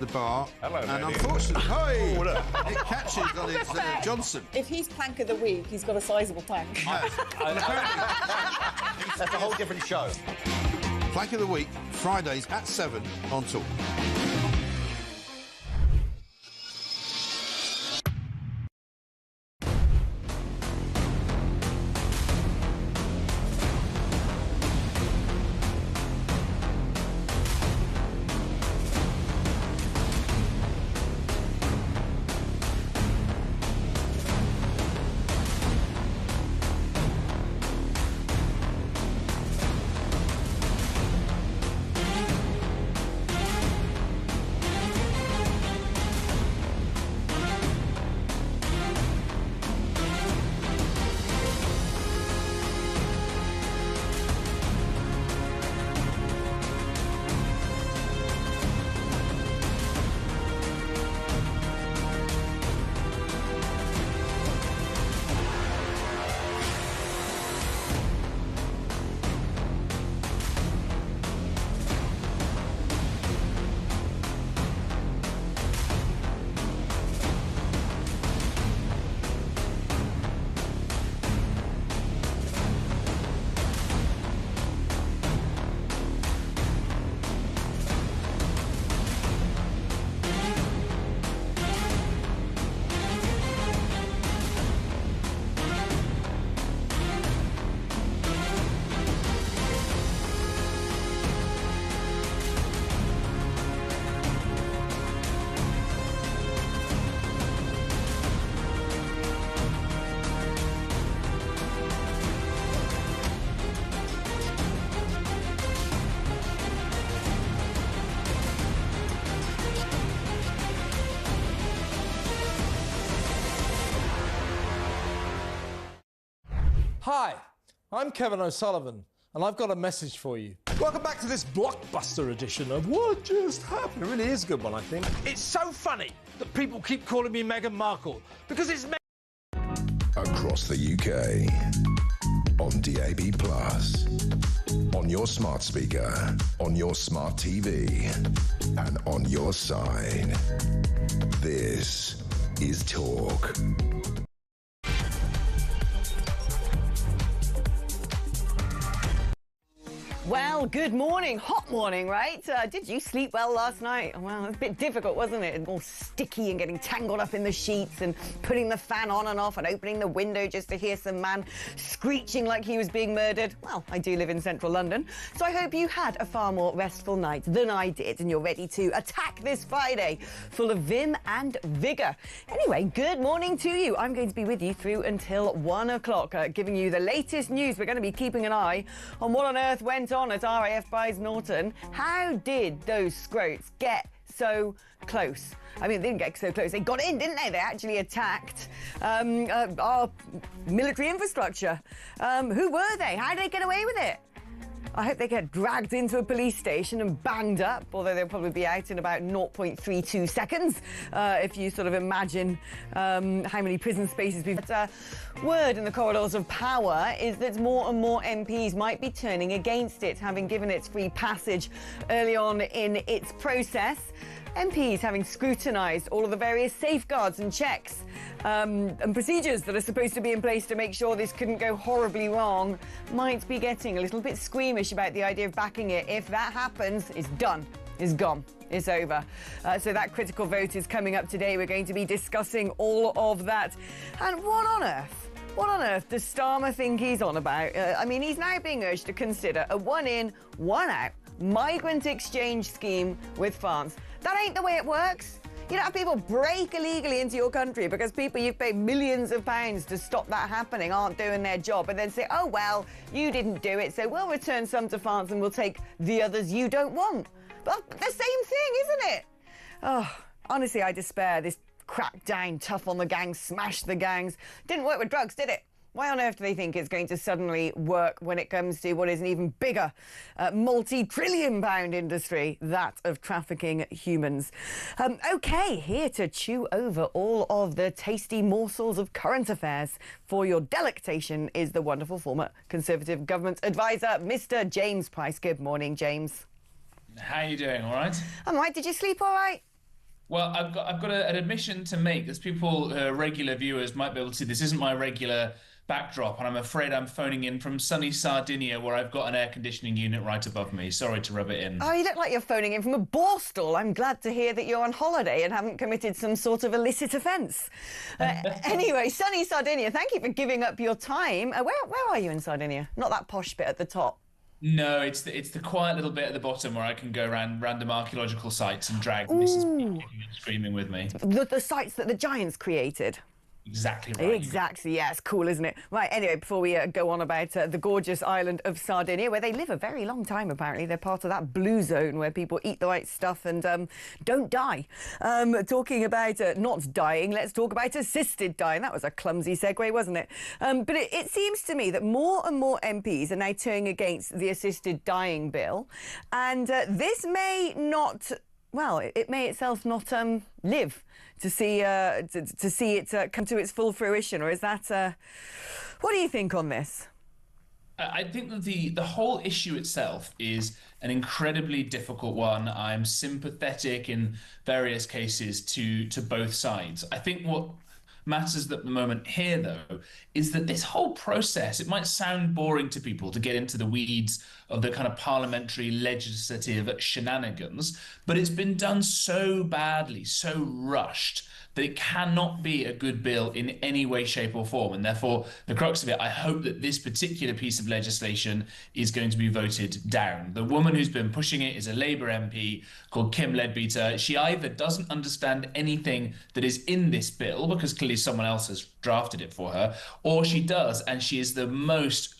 the bar. Hello, and lady. unfortunately, it catches on his Johnson. If he's plank of the week, he's got a sizable plank. Yes. And apparently, That's a whole different show. Plank of the Week, Fridays at 7 on Talk. Hi, I'm Kevin O'Sullivan, and I've got a message for you. Welcome back to this blockbuster edition of What Just Happened. It really is a good one, I think. It's so funny that people keep calling me Meghan Markle, because it's Across the UK, on DAB+, on your smart speaker, on your smart TV, and on your side. This is Talk. Well, good morning. Hot morning, right? Did you sleep well last night? Well, it was a bit difficult, wasn't it? All sticky and getting tangled up in the sheets and putting the fan on and off and opening the window just to hear some man screeching like he was being murdered. Well, I do live in central London, so I hope you had a far more restful night than I did and you're ready to attack this Friday full of vim and vigour. Anyway, good morning to you. I'm going to be with you through until 1 o'clock, giving you the latest news. We're going to be keeping an eye on what on earth went on at RAF Buys Norton. How did those scroats get so close? I mean, they didn't get so close. They got in, didn't they? They actually attacked our military infrastructure. Who were they? How did they get away with it? I hope they get dragged into a police station and banged up, although they'll probably be out in about 0.32 seconds, if you sort of imagine how many prison spaces we've... Word in the corridors of power is that more and more MPs might be turning against it, having given its free passage early on in its process. MPs having scrutinised all of the various safeguards and checks and procedures that are supposed to be in place to make sure this couldn't go horribly wrong, might be getting a little bit squeamish about the idea of backing it. If that happens, it's done, it's gone. It's over. So that critical vote is coming up today. We're going to be discussing all of that. And what on earth does Starmer think he's on about? I mean, he's now being urged to consider a one-in, one-out migrant exchange scheme with France. That ain't the way it works. You don't have people break illegally into your country because people you've paid millions of pounds to stop that happening aren't doing their job, and then say, oh, well, you didn't do it, so we'll return some to France and we'll take the others you don't want. But the same thing, isn't it? Oh, honestly, I despair. This crackdown, tough on the gangs, smash the gangs. Didn't work with drugs, did it? Why on earth do they think it's going to suddenly work when it comes to what is an even bigger multi-trillion-pound industry, that of trafficking humans? OK, here to chew over all of the tasty morsels of current affairs for your delectation is the wonderful former Conservative government advisor, Mr. James Price. Good morning, James. How are you doing, all right? I'm right. Did you sleep all right? Well, I've got an admission to make. There's people, regular viewers might be able to see this isn't my regular backdrop, and I'm afraid I'm phoning in from sunny Sardinia, where I've got an air conditioning unit right above me. Sorry to rub it in. Oh, you look like you're phoning in from a borstal. I'm glad to hear that you're on holiday and haven't committed some sort of illicit offence. Anyway, sunny Sardinia, thank you for giving up your time. Where are you in Sardinia? Not that posh bit at the top. No, it's the quiet little bit at the bottom where I can go around random archaeological sites and drag Mrs. P kicking and screaming with me. The sites that the giants created. Exactly right. Exactly, yeah, it's cool, isn't it? Right, anyway, before we go on about the gorgeous island of Sardinia, where they live a very long time, apparently. They're part of that blue zone where people eat the right stuff and don't die. Talking about not dying, let's talk about assisted dying. That was a clumsy segue, wasn't it? But it seems to me that more and more MPs are now turning against the assisted dying bill. And this may not... Well, it may itself not live to see it come to its full fruition, or is that? What do you think on this? I think that the whole issue itself is an incredibly difficult one. I'm sympathetic in various cases to both sides. I think what matters at the moment here, though, is that this whole process, it might sound boring to people to get into the weeds of the kind of parliamentary legislative shenanigans, but it's been done so badly, so rushed, that it cannot be a good bill in any way, shape or form. And therefore, the crux of it, I hope that this particular piece of legislation is going to be voted down. The woman who's been pushing it is a Labour MP called Kim Leadbeater. She either doesn't understand anything that is in this bill, because clearly someone else has drafted it for her, or she does, and she is the most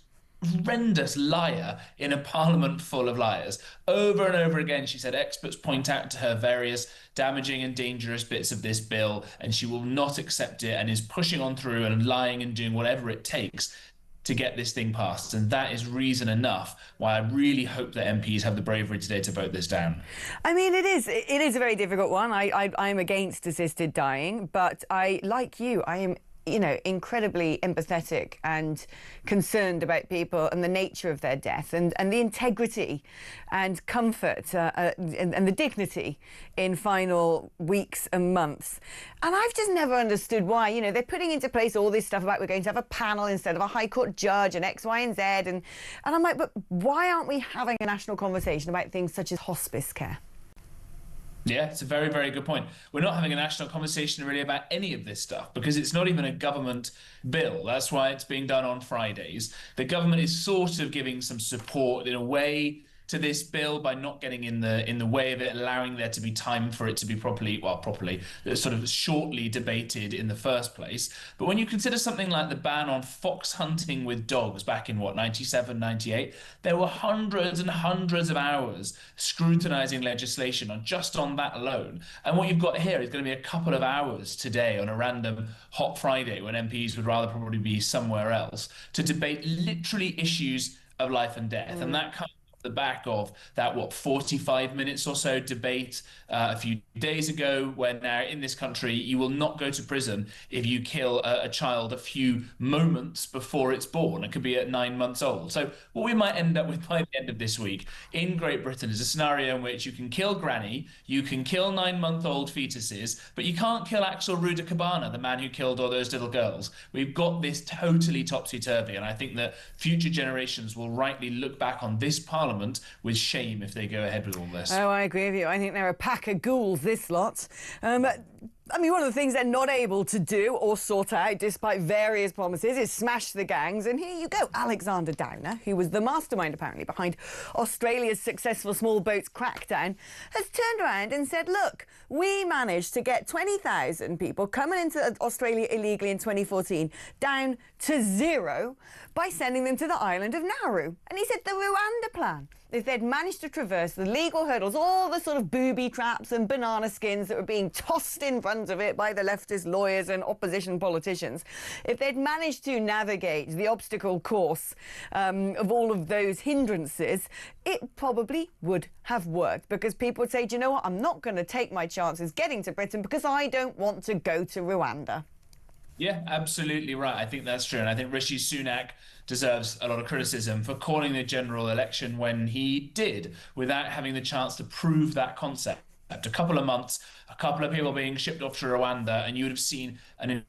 horrendous liar in a parliament full of liars. Over and over again, she said experts point out to her various damaging and dangerous bits of this bill, and she will not accept it and is pushing on through and lying and doing whatever it takes to get this thing passed. And that is reason enough why I really hope that MPs have the bravery today to vote this down. I mean, it is a very difficult one. I'm against assisted dying, but like you, I am incredibly empathetic and concerned about people and the nature of their death and the integrity and comfort and the dignity in final weeks and months. And I've just never understood why, they're putting into place all this stuff about we're going to have a panel instead of a High Court judge and X, Y and Z. And I'm like, but why aren't we having a national conversation about things such as hospice care? Yeah, it's a very, very good point. We're not having a national conversation really about any of this stuff because it's not even a government bill. That's why it's being done on Fridays. The government is sort of giving some support in a way to this bill by not getting in the way of it, allowing there to be time for it to be properly sort of shortly debated in the first place. But when you consider something like the ban on fox hunting with dogs back in 97, 98, there were hundreds and hundreds of hours scrutinizing legislation on that alone. And what you've got here is going to be a couple of hours today on a random hot Friday when MPs would rather probably be somewhere else to debate literally issues of life and death. And that comes the back of that 45 minutes or so debate a few days ago, when now in this country you will not go to prison if you kill a child a few moments before it's born. It could be at 9 months old. So what we might end up with by the end of this week in Great Britain is a scenario in which you can kill granny, you can kill 9-month-old fetuses, but you can't kill Axel Ruda-Cabana, the man who killed all those little girls. We've got this totally topsy-turvy, and I think that future generations will rightly look back on this parliament with shame if they go ahead with all this. Oh, I agree with you. I think they're a pack of ghouls, this lot. I mean, one of the things they're not able to do or sort out, despite various promises, is smash the gangs. And here you go. Alexander Downer, who was the mastermind, apparently, behind Australia's successful small boats crackdown, has turned around and said, look, we managed to get 20,000 people coming into Australia illegally in 2014 down to 0 by sending them to the island of Nauru. And he said the Rwanda plan, if they'd managed to traverse the legal hurdles, all the sort of booby traps and banana skins that were being tossed in front of it by the leftist lawyers and opposition politicians, if they'd managed to navigate the obstacle course of all of those hindrances, it probably would have worked, because people would say, do you know what, I'm not going to take my chances getting to Britain because I don't want to go to Rwanda. Yeah, absolutely right. I think that's true. And I think Rishi Sunak deserves a lot of criticism for calling the general election when he did, without having the chance to prove that concept. a couple of months, a couple of people being shipped off to Rwanda, and you would have seen an...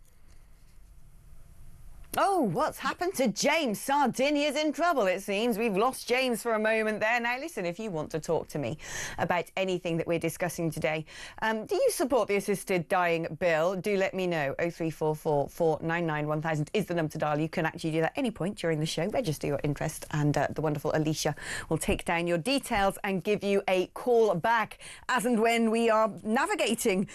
Oh, what's happened to James? Sardinia's in trouble, it seems. We've lost James for a moment there. Now, listen, if you want to talk to me about anything that we're discussing today, do you support the assisted dying bill? Do let me know. 0344 499 1000 is the number to dial. You can actually do that at any point during the show. Register your interest, and the wonderful Alicia will take down your details and give you a call back as and when we are navigating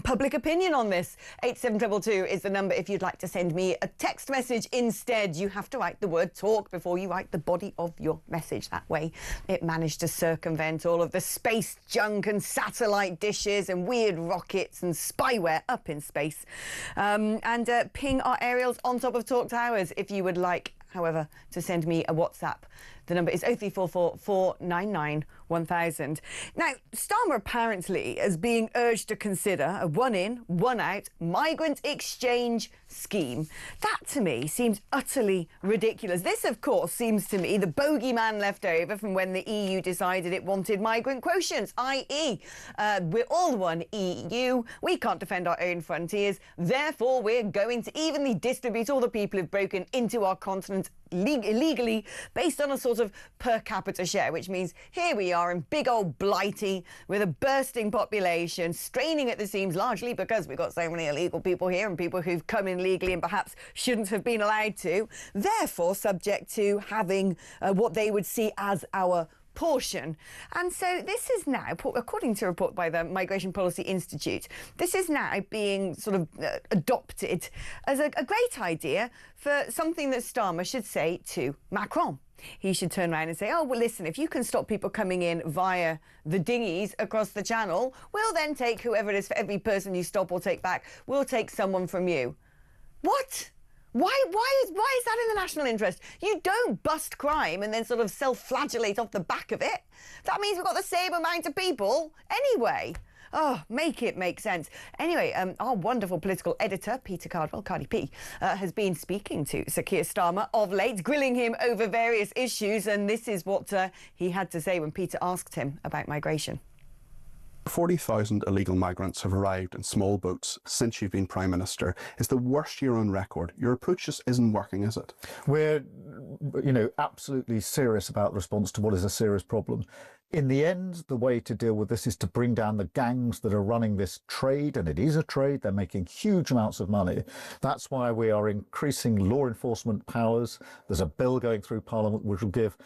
public opinion on this. 8722 is the number if you'd like to send me a text message instead. You have to write the word talk before you write the body of your message. That way it managed to circumvent all of the space junk and satellite dishes and weird rockets and spyware up in space, and ping our aerials on top of talk towers if you would like, however, to send me a WhatsApp. The number is 0344 499 1000. Now, Starmer apparently is being urged to consider a one-in, one-out migrant exchange scheme. That, to me, seems utterly ridiculous. This, of course, seems to me the bogeyman left over from when the EU decided it wanted migrant quotients, i.e. We're all one EU, we can't defend our own frontiers, therefore we're going to evenly distribute all the people who've broken into our continent illegally based on a sort of per capita share, which means here we are in big old Blighty with a bursting population, straining at the seams largely because we've got so many illegal people here and people who've come in legally and perhaps shouldn't have been allowed to, therefore subject to having what they would see as our portion. And so this is now, according to a report by the Migration Policy Institute, this is now being sort of adopted as a great idea for something that Starmer should say to Macron. He should turn around and say, oh, well, listen, if you can stop people coming in via the dinghies across the channel, we'll then take whoever it is for every person you stop or take back. We'll take someone from you. What? Why is that in the national interest? You don't bust crime and then sort of self-flagellate off the back of it. That means we've got the same amount of people anyway. Oh, make it make sense. Anyway, our wonderful political editor, Peter Cardwell, Cardi P, has been speaking to Sir Keir Starmer of late, grilling him over various issues, and this is what he had to say when Peter asked him about migration. 40,000 illegal migrants have arrived in small boats since you've been Prime Minister. It's the worst year on record. Your approach just isn't working, is it? We're, absolutely serious about the response to what is a serious problem. In the end, the way to deal with this is to bring down the gangs that are running this trade, and it is a trade. They're making huge amounts of money. That's why we are increasing law enforcement powers. There's a bill going through Parliament which will give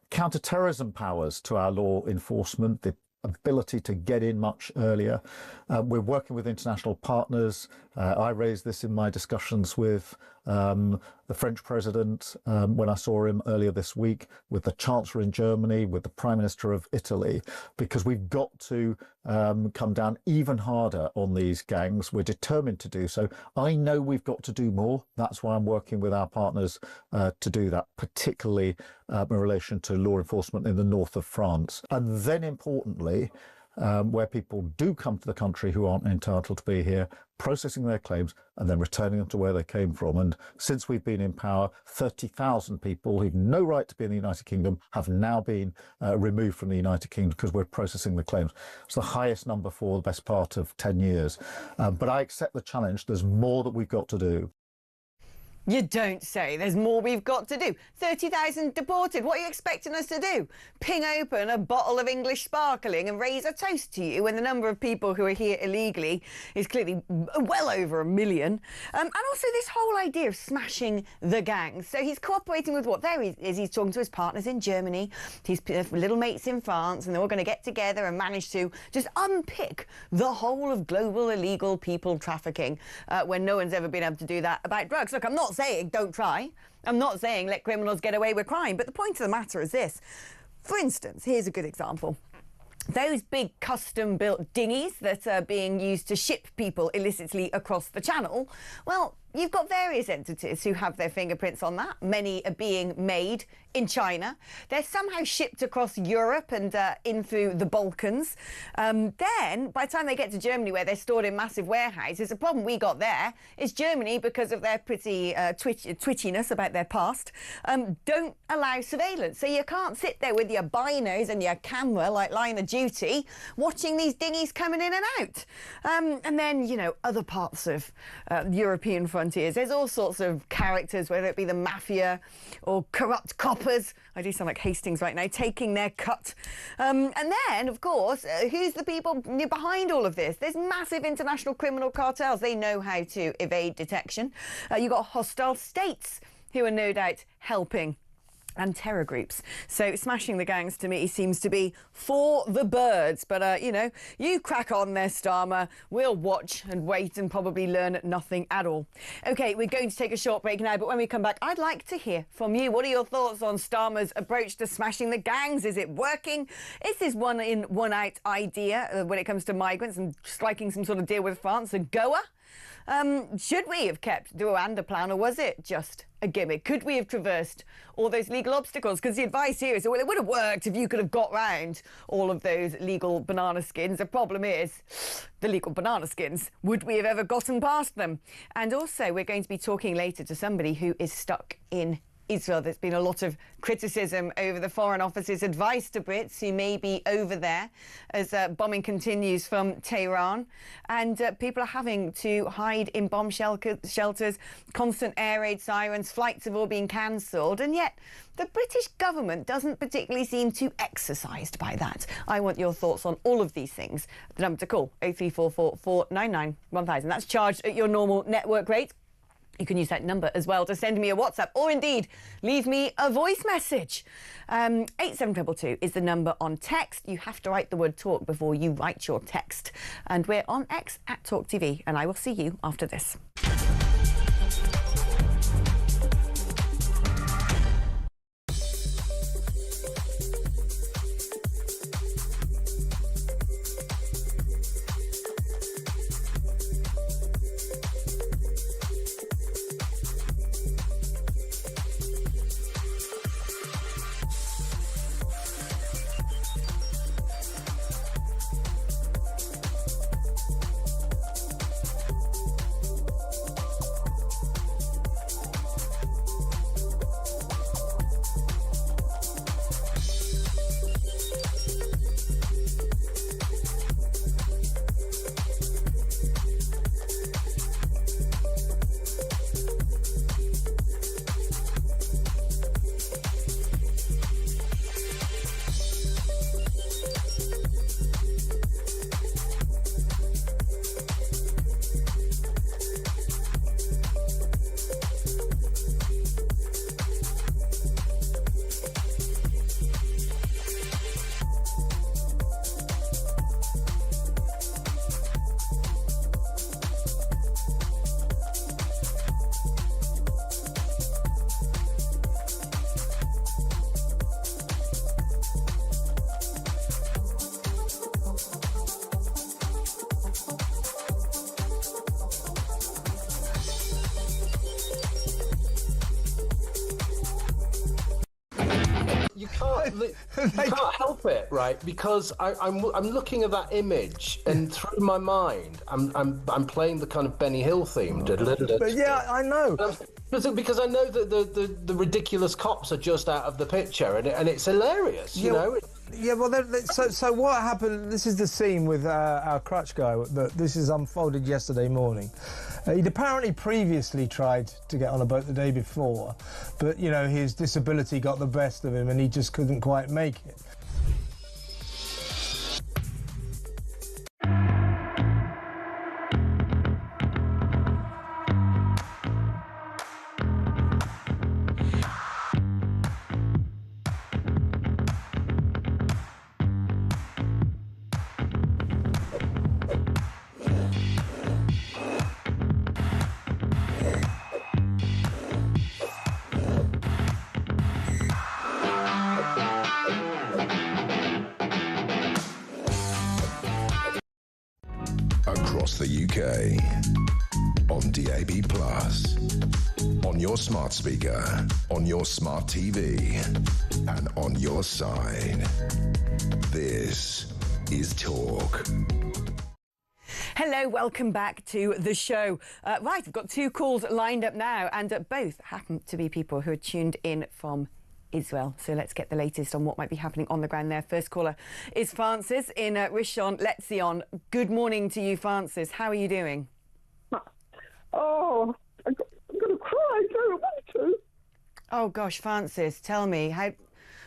counter-terrorism powers to our law enforcement, the ability to get in much earlier. We're working with international partners. I raised this in my discussions with the French president when I saw him earlier this week, with the Chancellor in Germany, with the Prime Minister of Italy, because we've got to come down even harder on these gangs. We're determined to do so. I know we've got to do more. That's why I'm working with our partners to do that, particularly in relation to law enforcement in the north of France. And then importantly, where people do come to the country who aren't entitled to be here, processing their claims and then returning them to where they came from. And since we've been in power, 30,000 people who've no right to be in the United Kingdom have now been removed from the United Kingdom because we're processing the claims. It's the highest number for the best part of 10 years. But I accept the challenge. There's more that we've got to do. You don't say. There's more we've got to do. 30,000 deported. What are you expecting us to do? Ping open a bottle of English sparkling and raise a toast to you when the number of people who are here illegally is clearly well over 1 million. And also this whole idea of smashing the gangs. So he's cooperating with what? There he is. He's talking to his partners in Germany, his little mates in France, and they're all going to get together and manage to just unpick the whole of global illegal people trafficking when no one's ever been able to do that about drugs. Look, I'm not saying don't try. I'm not saying let criminals get away with crime. But the point of the matter is this. For instance, here's a good example. Those big custom-built dinghies that are being used to ship people illicitly across the channel, well, you've got various entities who have their fingerprints on that. Many are being made in China. They're somehow shipped across Europe and in through the Balkans. Then, by the time they get to Germany, where they're stored in massive warehouses, the problem we got there is Germany, because of their pretty twitchiness about their past, don't allow surveillance. So you can't sit there with your binos and your camera, like Line of Duty, watching these dinghies coming in and out. And then, you know, other parts of European frontiers, there's all sorts of characters, whether it be the mafia or corrupt coppers. I do sound like Hastings right now, taking their cut. And then, of course, who's the people behind all of this? There's massive international criminal cartels. They know how to evade detection. You've got hostile states who are no doubt helping, and terror groups. So smashing the gangs, to me, seems to be for the birds. But, you know, you crack on there, Starmer. We'll watch and wait and probably learn nothing at all. OK, we're going to take a short break now, but when we come back, I'd like to hear from you. What are your thoughts on Starmer's approach to smashing the gangs? Is it working? Is this one-in, one-out idea when it comes to migrants and striking some sort of deal with France a goer? Should we have kept the Rwanda plan, or was it just a gimmick? Could we have traversed all those legal obstacles? Because the advice here is, well, it would have worked if you could have got round all of those legal banana skins. The problem is the legal banana skins. Would we have ever gotten past them? And also, we're going to be talking later to somebody who is stuck in Israel. There's been a lot of criticism over the Foreign Office's advice to Brits who may be over there as bombing continues from Tehran, and people are having to hide in bomb shelters, constant air raid sirens, flights have all been cancelled, and yet the British government doesn't particularly seem too exercised by that. I want your thoughts on all of these things. The number to call, 0344 499 1000. That's charged at your normal network rate. You can use that number as well to send me a WhatsApp, or indeed leave me a voice message. 87222 is the number on text. You have to write the word talk before you write your text. And we're on X at talkTV, and I will see you after this. You can't help it, right? Because I'm looking at that image, and through my mind, I'm playing the kind of Benny Hill theme. But yeah, I know. Because I know that the ridiculous cops are just out of the picture, and it's hilarious, you know. Yeah, well, so what happened? This is the scene with our crutch guy that this is unfolded yesterday morning. He'd apparently previously tried to get on a boat the day before, but, you know, his disability got the best of him and he just couldn't quite make it. Across the UK, on DAB+, on your smart speaker, on your smart TV, and on your side. This is Talk. Hello, welcome back to the show. Right, we've got two calls lined up now, and both happen to be people who are tuned in from Israel. So let's get the latest on what might be happening on the ground there. First caller is Francis in Rishon LeZion. Good morning to you, Francis. How are you doing? Oh, I'm going to cry. I don't want to. Oh, gosh, Francis, tell me,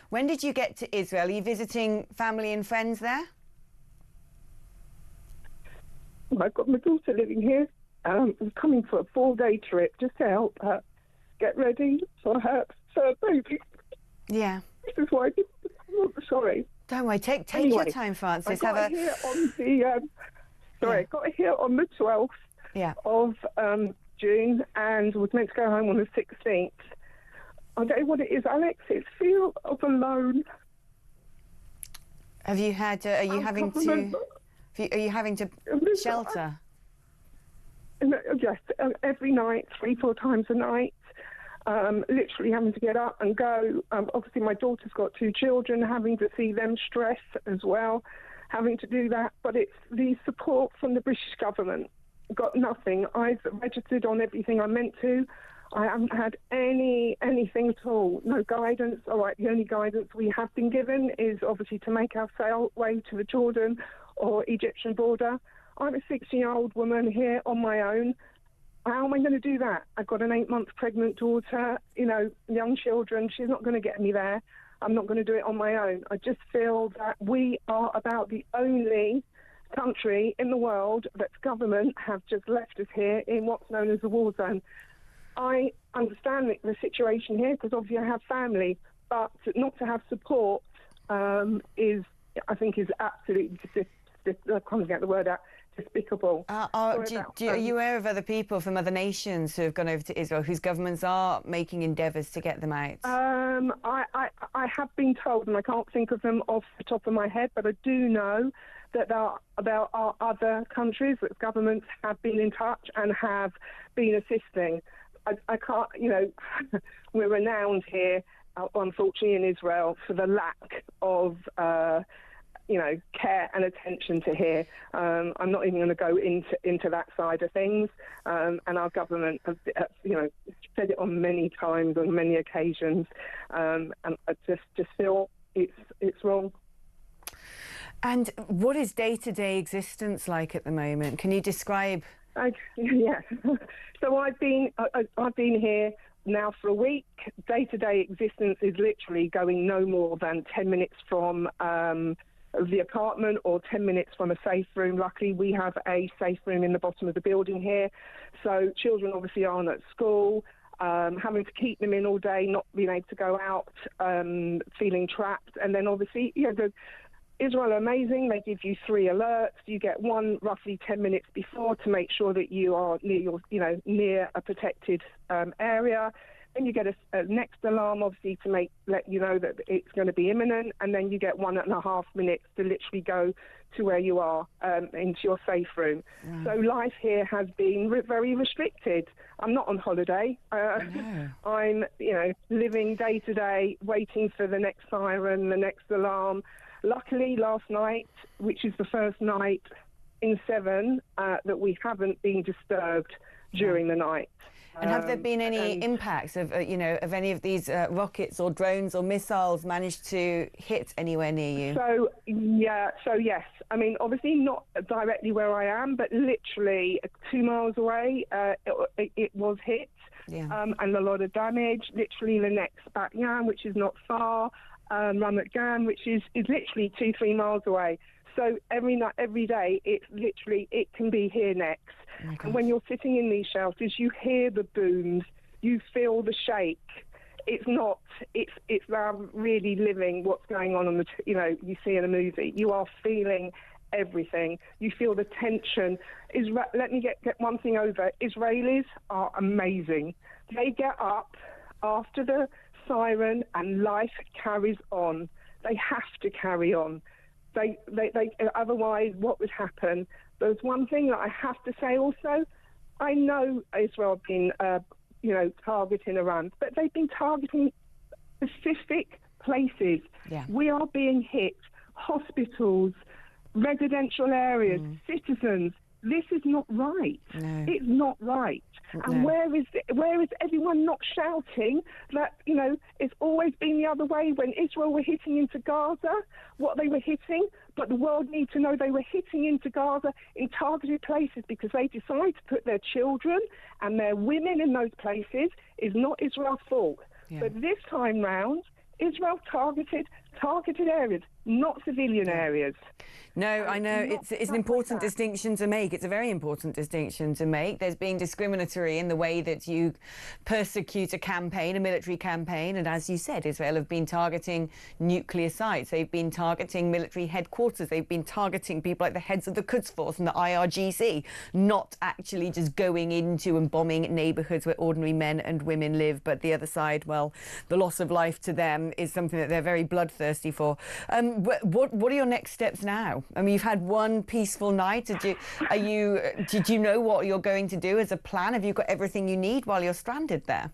when did you get to Israel? Are you visiting family and friends there? I've got my daughter living here. I'm coming for a 4-day trip just to help her get ready for her baby. Yeah. This is why I didn't. Sorry. Don't worry. Take your time, Francis. I got here on the. I got here on the 12th of June and was meant to go home on the 16th. I don't know what it is, Alex. It's feel of alone. Have you had? Are you having to shelter? Yes, every night, 3-4 times a night. Literally having to get up and go. Obviously, my daughter's got 2 children, having to see them stress as well, having to do that. But it's the support from the British government. Got nothing. I've registered on everything I'm meant to. I haven't had anything at all. No guidance. All right, the only guidance we have been given is obviously to make our way to the Jordan or Egyptian border. I'm a 60-year-old woman here on my own. How am I going to do that? I've got an 8-month pregnant daughter, young children. She's not going to get me there. I'm not going to do it on my own. I just feel that we are about the only country in the world that's government have just left us here in what's known as a war zone. I understand the situation here because obviously I have family, but not to have support is absolutely I can't get the word out. Despicable. Are you aware of other people from other nations who have gone over to Israel whose governments are making endeavours to get them out? I have been told, and I can't think of them off the top of my head, but I do know that there are other countries that governments have been in touch and have been assisting. I can't, we're renowned here, unfortunately, in Israel for the lack of care and attention to here. I'm not even going to go into that side of things. And our government has, said it on many times, on many occasions. And I just feel it's wrong. And what is day-to-day existence like at the moment? Can you describe? Yeah. So I've been here now for a week. Day-to-day existence is literally going no more than 10 minutes from the apartment or 10 minutes from a safe room. Luckily, we have a safe room in the bottom of the building here. So children obviously aren't at school, having to keep them in all day, not being able to go out, feeling trapped. And then obviously, Israel are amazing. They give you 3 alerts. You get one roughly 10 minutes before to make sure that you are near a protected area. Then you get a next alarm, obviously, to let you know that it's going to be imminent, and then you get 1.5 minutes to literally go to where you are, into your safe room. Right. So life here has been very restricted. I'm not on holiday. I'm, living day to day, waiting for the next siren, the next alarm. Luckily, last night, which is the first night in 7 that we haven't been disturbed during the night. And have there been any impacts of any of these rockets or drones or missiles managed to hit anywhere near you? So yes. I mean, obviously not directly where I am, but literally 2 miles away, it was hit, and a lot of damage. Literally the next Bat Yam, which is not far, Ramat Gan, which is literally 2-3 miles away. So every day, it can be here next. And when you're sitting in these shelters, you hear the booms, you feel the shake. It's really living what's going on you see in a movie. You are feeling everything. You feel the tension. Let me get one thing over. Israelis are amazing. They get up after the siren and life carries on. They have to carry on. They otherwise, what would happen? There's one thing that I have to say also. I know Israel have been, targeting Iran, but they've been targeting specific places. Yeah. We are being hit. Hospitals, residential areas, citizens. This is not right. No. It's not right. And where is everyone not shouting that, it's always been the other way when Israel were hitting into Gaza, what they were hitting, but the world needs to know they were hitting into Gaza in targeted places because they decided to put their children and their women in those places is not Israel's fault. Yeah. But this time round, Israel targeted areas, not civilian areas. No, I know it's an important distinction to make. It's a very important distinction to make. There's being discriminatory in the way that you persecute a campaign, a military campaign, and as you said, Israel have been targeting nuclear sites. They've been targeting military headquarters. They've been targeting people like the heads of the Quds Force and the IRGC, not actually just going into and bombing neighbourhoods where ordinary men and women live. But the other side, well, the loss of life to them is something that they're very bloodthirsty for. What are your next steps now? I mean, you've had one peaceful night. Did you know what you're going to do as a plan? Have you got everything you need while you're stranded there?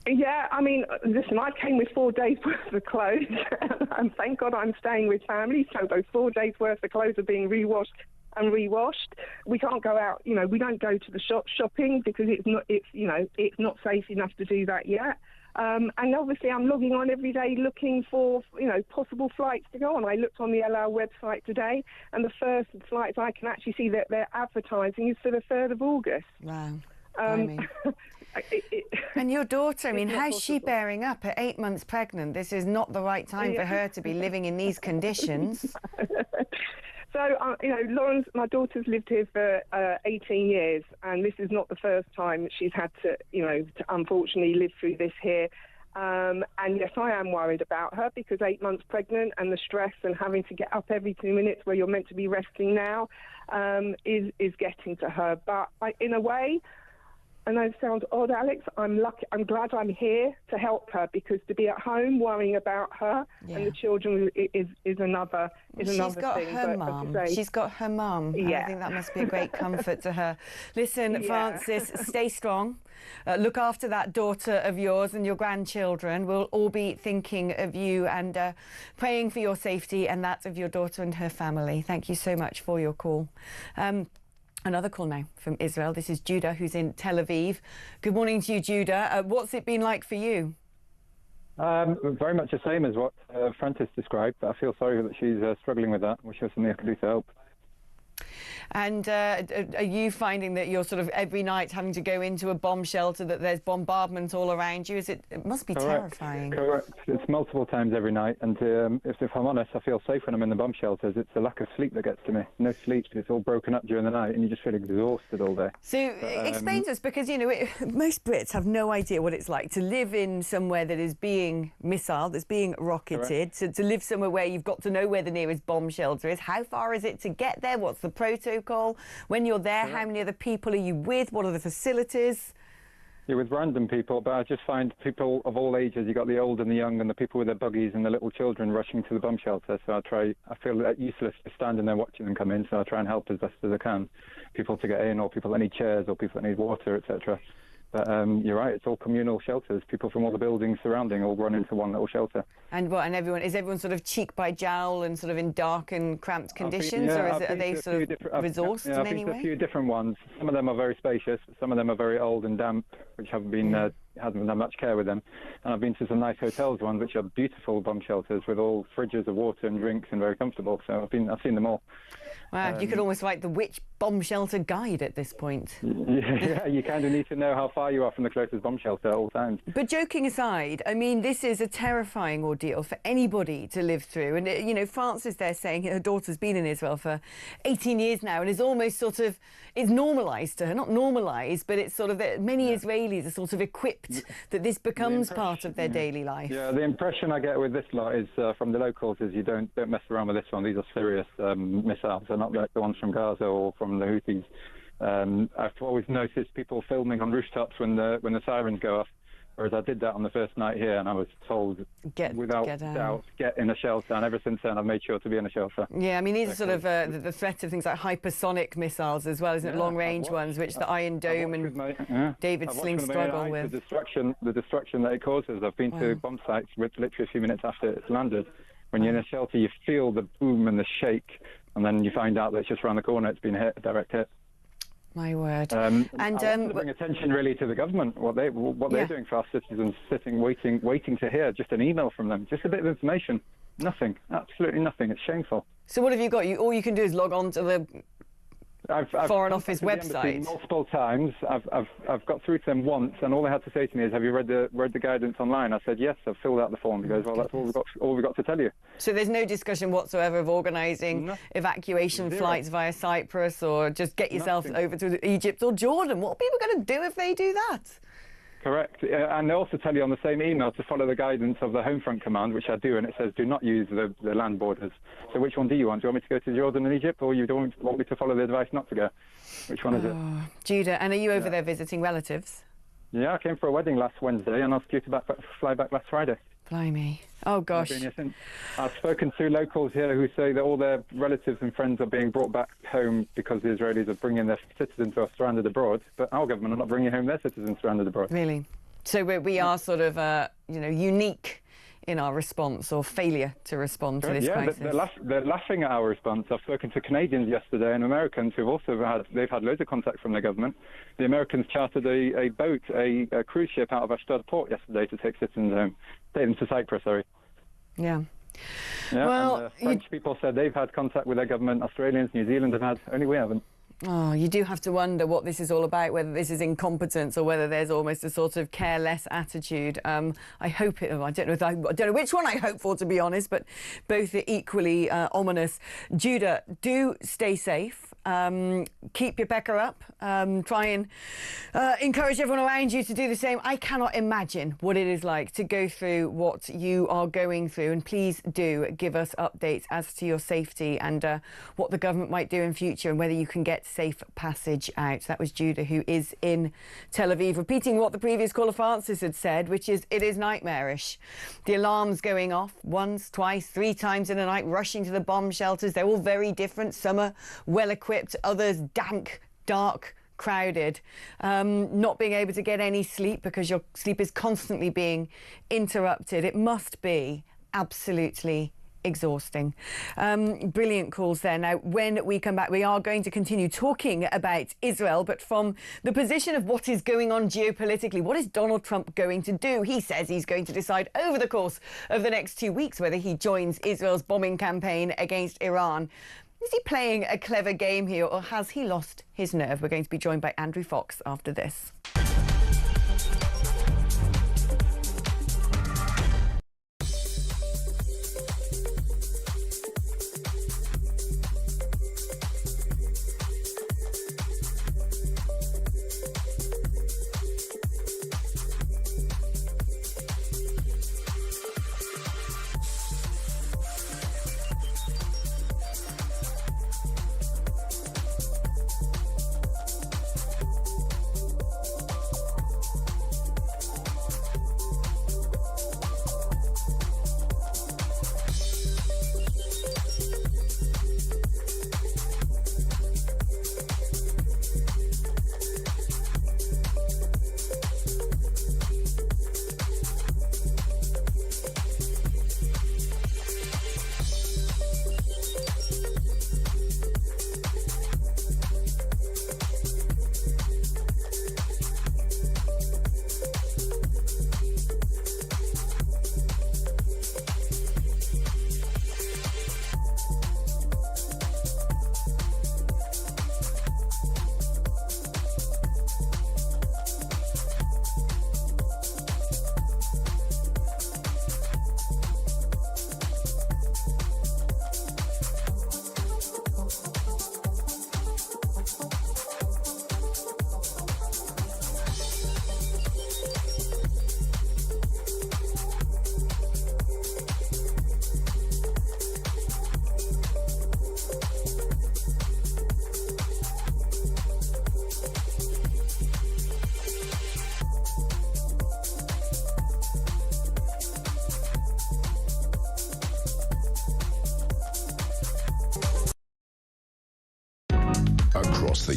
Yeah, I mean, listen, I came with 4 days worth of clothes, and thank God I'm staying with family. So those 4 days worth of clothes are being rewashed. We can't go out. We don't go to the shopping because it's not safe enough to do that yet. And obviously I'm logging on every day looking for, possible flights to go on. I looked on the El Al website today, and the first flights I can actually see that they're advertising is for the 3rd of August. Wow. And your daughter, I mean, how's she bearing up at 8 months pregnant? This is not the right time for her to be living in these conditions. So, Lauren's, my daughter's lived here for 18 years, and this is not the first time that she's had to unfortunately live through this here. And yes, I am worried about her because 8 months pregnant and the stress and having to get up every 2 minutes where you're meant to be resting now is getting to her. But in a way, I know it sounds odd, Alex, I'm glad I'm here to help her, because to be at home worrying about her and the children is another thing. She's got her mum. She's got her mum. Yeah. I think that must be a great comfort to her. Listen, Francis, stay strong. Look after that daughter of yours and your grandchildren. We'll all be thinking of you and praying for your safety and that of your daughter and her family. Thank you so much for your call. Another call now from Israel. This is Judah, who's in Tel Aviv. Good morning to you, Judah. What's it been like for you? Very much the same as what Francis described. I feel sorry that she's struggling with that. Wish there was something I could do to help. And are you finding that you're sort of every night having to go into a bomb shelter, that there's bombardment all around you? It must be terrifying. Correct. It's multiple times every night. And if I'm honest, I feel safe when I'm in the bomb shelters. It's the lack of sleep that gets to me. No sleep. It's all broken up during the night and you just feel exhausted all day. So explain to us, because, most Brits have no idea what it's like to live in somewhere that is being missiled, that's being rocketed, to live somewhere where you've got to know where the nearest bomb shelter is. How far is it to get there? What's the protocol? When you're there, how many other people are you with? What are the facilities? You're with random people, but I just find people of all ages. You've got the old and the young and the people with their buggies and the little children rushing to the bomb shelter. So I feel useless just standing there watching them come in, so I try and help as best as I can. People to get in, or people that need chairs, or people that need water, etc. But you're right, it's all communal shelters. People from all the buildings surrounding all run into one little shelter. And what? And is everyone sort of cheek by jowl and sort of in dark and cramped conditions, or are they sort of resourced in any way? A few different ones. Some of them are very spacious. Some of them are very old and damp, which haven't done much care with them. And I've been to some nice hotels ones, which are beautiful bomb shelters with all fridges of water and drinks and very comfortable. So I've seen them all. Wow, you could almost write the Which Bomb Shelter Guide at this point. Yeah, you kind of need to know how far you are from the closest bomb shelter at all times. But joking aside, I mean, this is a terrifying ordeal for anybody to live through. And, France is there saying her daughter's been in Israel for 18 years now and is almost sort of, it's normalised to her. Not normalised, but it's sort of that many Israelis are sort of equipped that this becomes part of their daily life. Yeah, the impression I get with this lot is from the locals is you don't mess around with this one. These are serious missiles. They're not like the ones from Gaza or from the Houthis. I've always noticed people filming on rooftops when the sirens go off. Whereas I did that on the first night here, and I was told without doubt, get in a shelter. And ever since then, I've made sure to be in a shelter. Yeah, I mean, these are sort of the threat of things like hypersonic missiles as well, isn't it? Long-range ones, which the Iron Dome and David Sling struggle with. The destruction that it causes. I've been to bomb sites literally a few minutes after it's landed. When you're in a shelter, you feel the boom and the shake, and then you find out that it's just around the corner. It's been a direct hit. My word. I want to bring attention really to the government, what they're doing for our citizens, sitting, waiting to hear just an email from them, just a bit of information. Nothing, absolutely nothing. It's shameful. So what have you got? All you can do is log on to the Foreign Office website. Multiple times. I've got through to them once, and all they had to say to me is, "Have you read the guidance online?" I said, "Yes, I've filled out the form." He goes, "Well, that's all we've got to tell you." So there's no discussion whatsoever of organising evacuation flights via Cyprus, or just get yourself over to Egypt or Jordan. What are people going to do if they do that? Correct. And they also tell you on the same email to follow the guidance of the Homefront Command, which I do, and it says do not use the land borders. So which one do you want? Do you want me to go to Jordan and Egypt, or you don't want me to follow the advice not to go? Which one is it? Judah, and are you over there visiting relatives? Yeah, I came for a wedding last Wednesday, and I was due to fly back last Friday. Blimey. Oh, gosh. I've spoken to locals here who say that all their relatives and friends are being brought back home because the Israelis are bringing their citizens who are stranded abroad, but our government are not bringing home their citizens stranded abroad. Really? So we are sort of, unique in our response or failure to respond to this crisis. They're laughing at our response. I've spoken to Canadians yesterday and Americans who've also had loads of contact from their government. The Americans chartered a boat, a cruise ship out of Ashdod port yesterday to take citizens home. Take them to Cyprus, sorry. Yeah. Well, and French people said they've had contact with their government. Australians, New Zealand have had. Only we haven't. Oh, you do have to wonder what this is all about, whether this is incompetence or whether there's almost a sort of careless attitude. I hope it. I don't know which one I hope for, to be honest, but both are equally ominous. Judah, do stay safe. Keep your pecker up. Try and encourage everyone around you to do the same. I cannot imagine what it is like to go through what you are going through, and please do give us updates as to your safety and what the government might do in future and whether you can get safe passage out. That was Judah, who is in Tel Aviv, repeating what the previous caller Francis had said, which is it is nightmarish. The alarms going off once, twice, 3 times in a night, rushing to the bomb shelters. They're all very different. Some are well equipped, others dank, dark, crowded, not being able to get any sleep because your sleep is constantly being interrupted. It must be absolutely exhausting. Brilliant calls there. Now, when we come back, we are going to continue talking about Israel, but from the position of what is going on geopolitically. What is Donald Trump going to do? He says he's going to decide over the course of the next 2 weeks whether he joins Israel's bombing campaign against Iran. Is he playing a clever game here, or has he lost his nerve? We're going to be joined by Andrew Fox after this.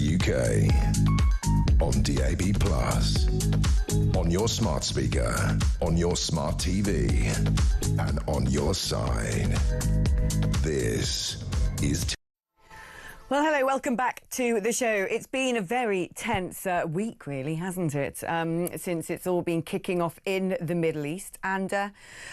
the UK. On DAB+, on your smart speaker, on your smart TV, and on your side. This is... Well, hello, welcome back to the show. It's been a very tense week, really, hasn't it? Since it's all been kicking off in the Middle East. And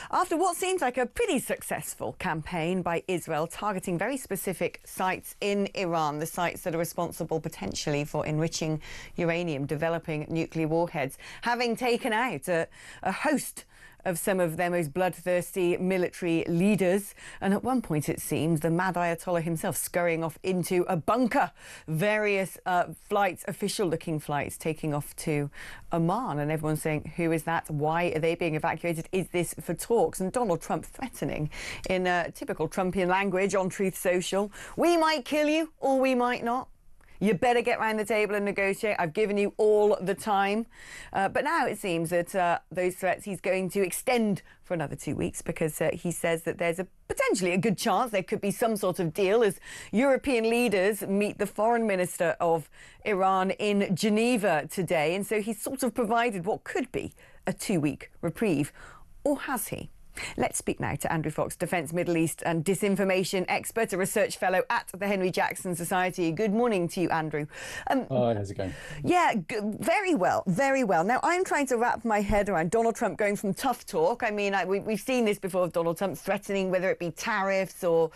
after what seems like a pretty successful campaign by Israel targeting very specific sites in Iran, the sites that are responsible potentially for enriching uranium, developing nuclear warheads, having taken out a host of some of their most bloodthirsty military leaders. And at one point, it seems, the mad Ayatollah himself scurrying off into a bunker. Various flights, official-looking flights, taking off to Oman. And everyone's saying, who is that? Why are they being evacuated? Is this for talks? And Donald Trump threatening in typical Trumpian language on Truth Social. We might kill you, or we might not. You better get round the table and negotiate. I've given you all the time. But now it seems that those threats he's going to extend for another 2 weeks because he says that there's potentially a good chance there could be some sort of deal as European leaders meet the foreign minister of Iran in Geneva today. And so he's sort of provided what could be a 2-week reprieve. Or has he? Let's speak now to Andrew Fox, Defence, Middle East and Disinformation expert, a research fellow at the Henry Jackson Society. Good morning to you, Andrew. Hi, how's it going? Yeah, very well, very well. Now, I'm trying to wrap my head around Donald Trump going from tough talk. I mean, we've seen this before of Donald Trump threatening whether it be tariffs or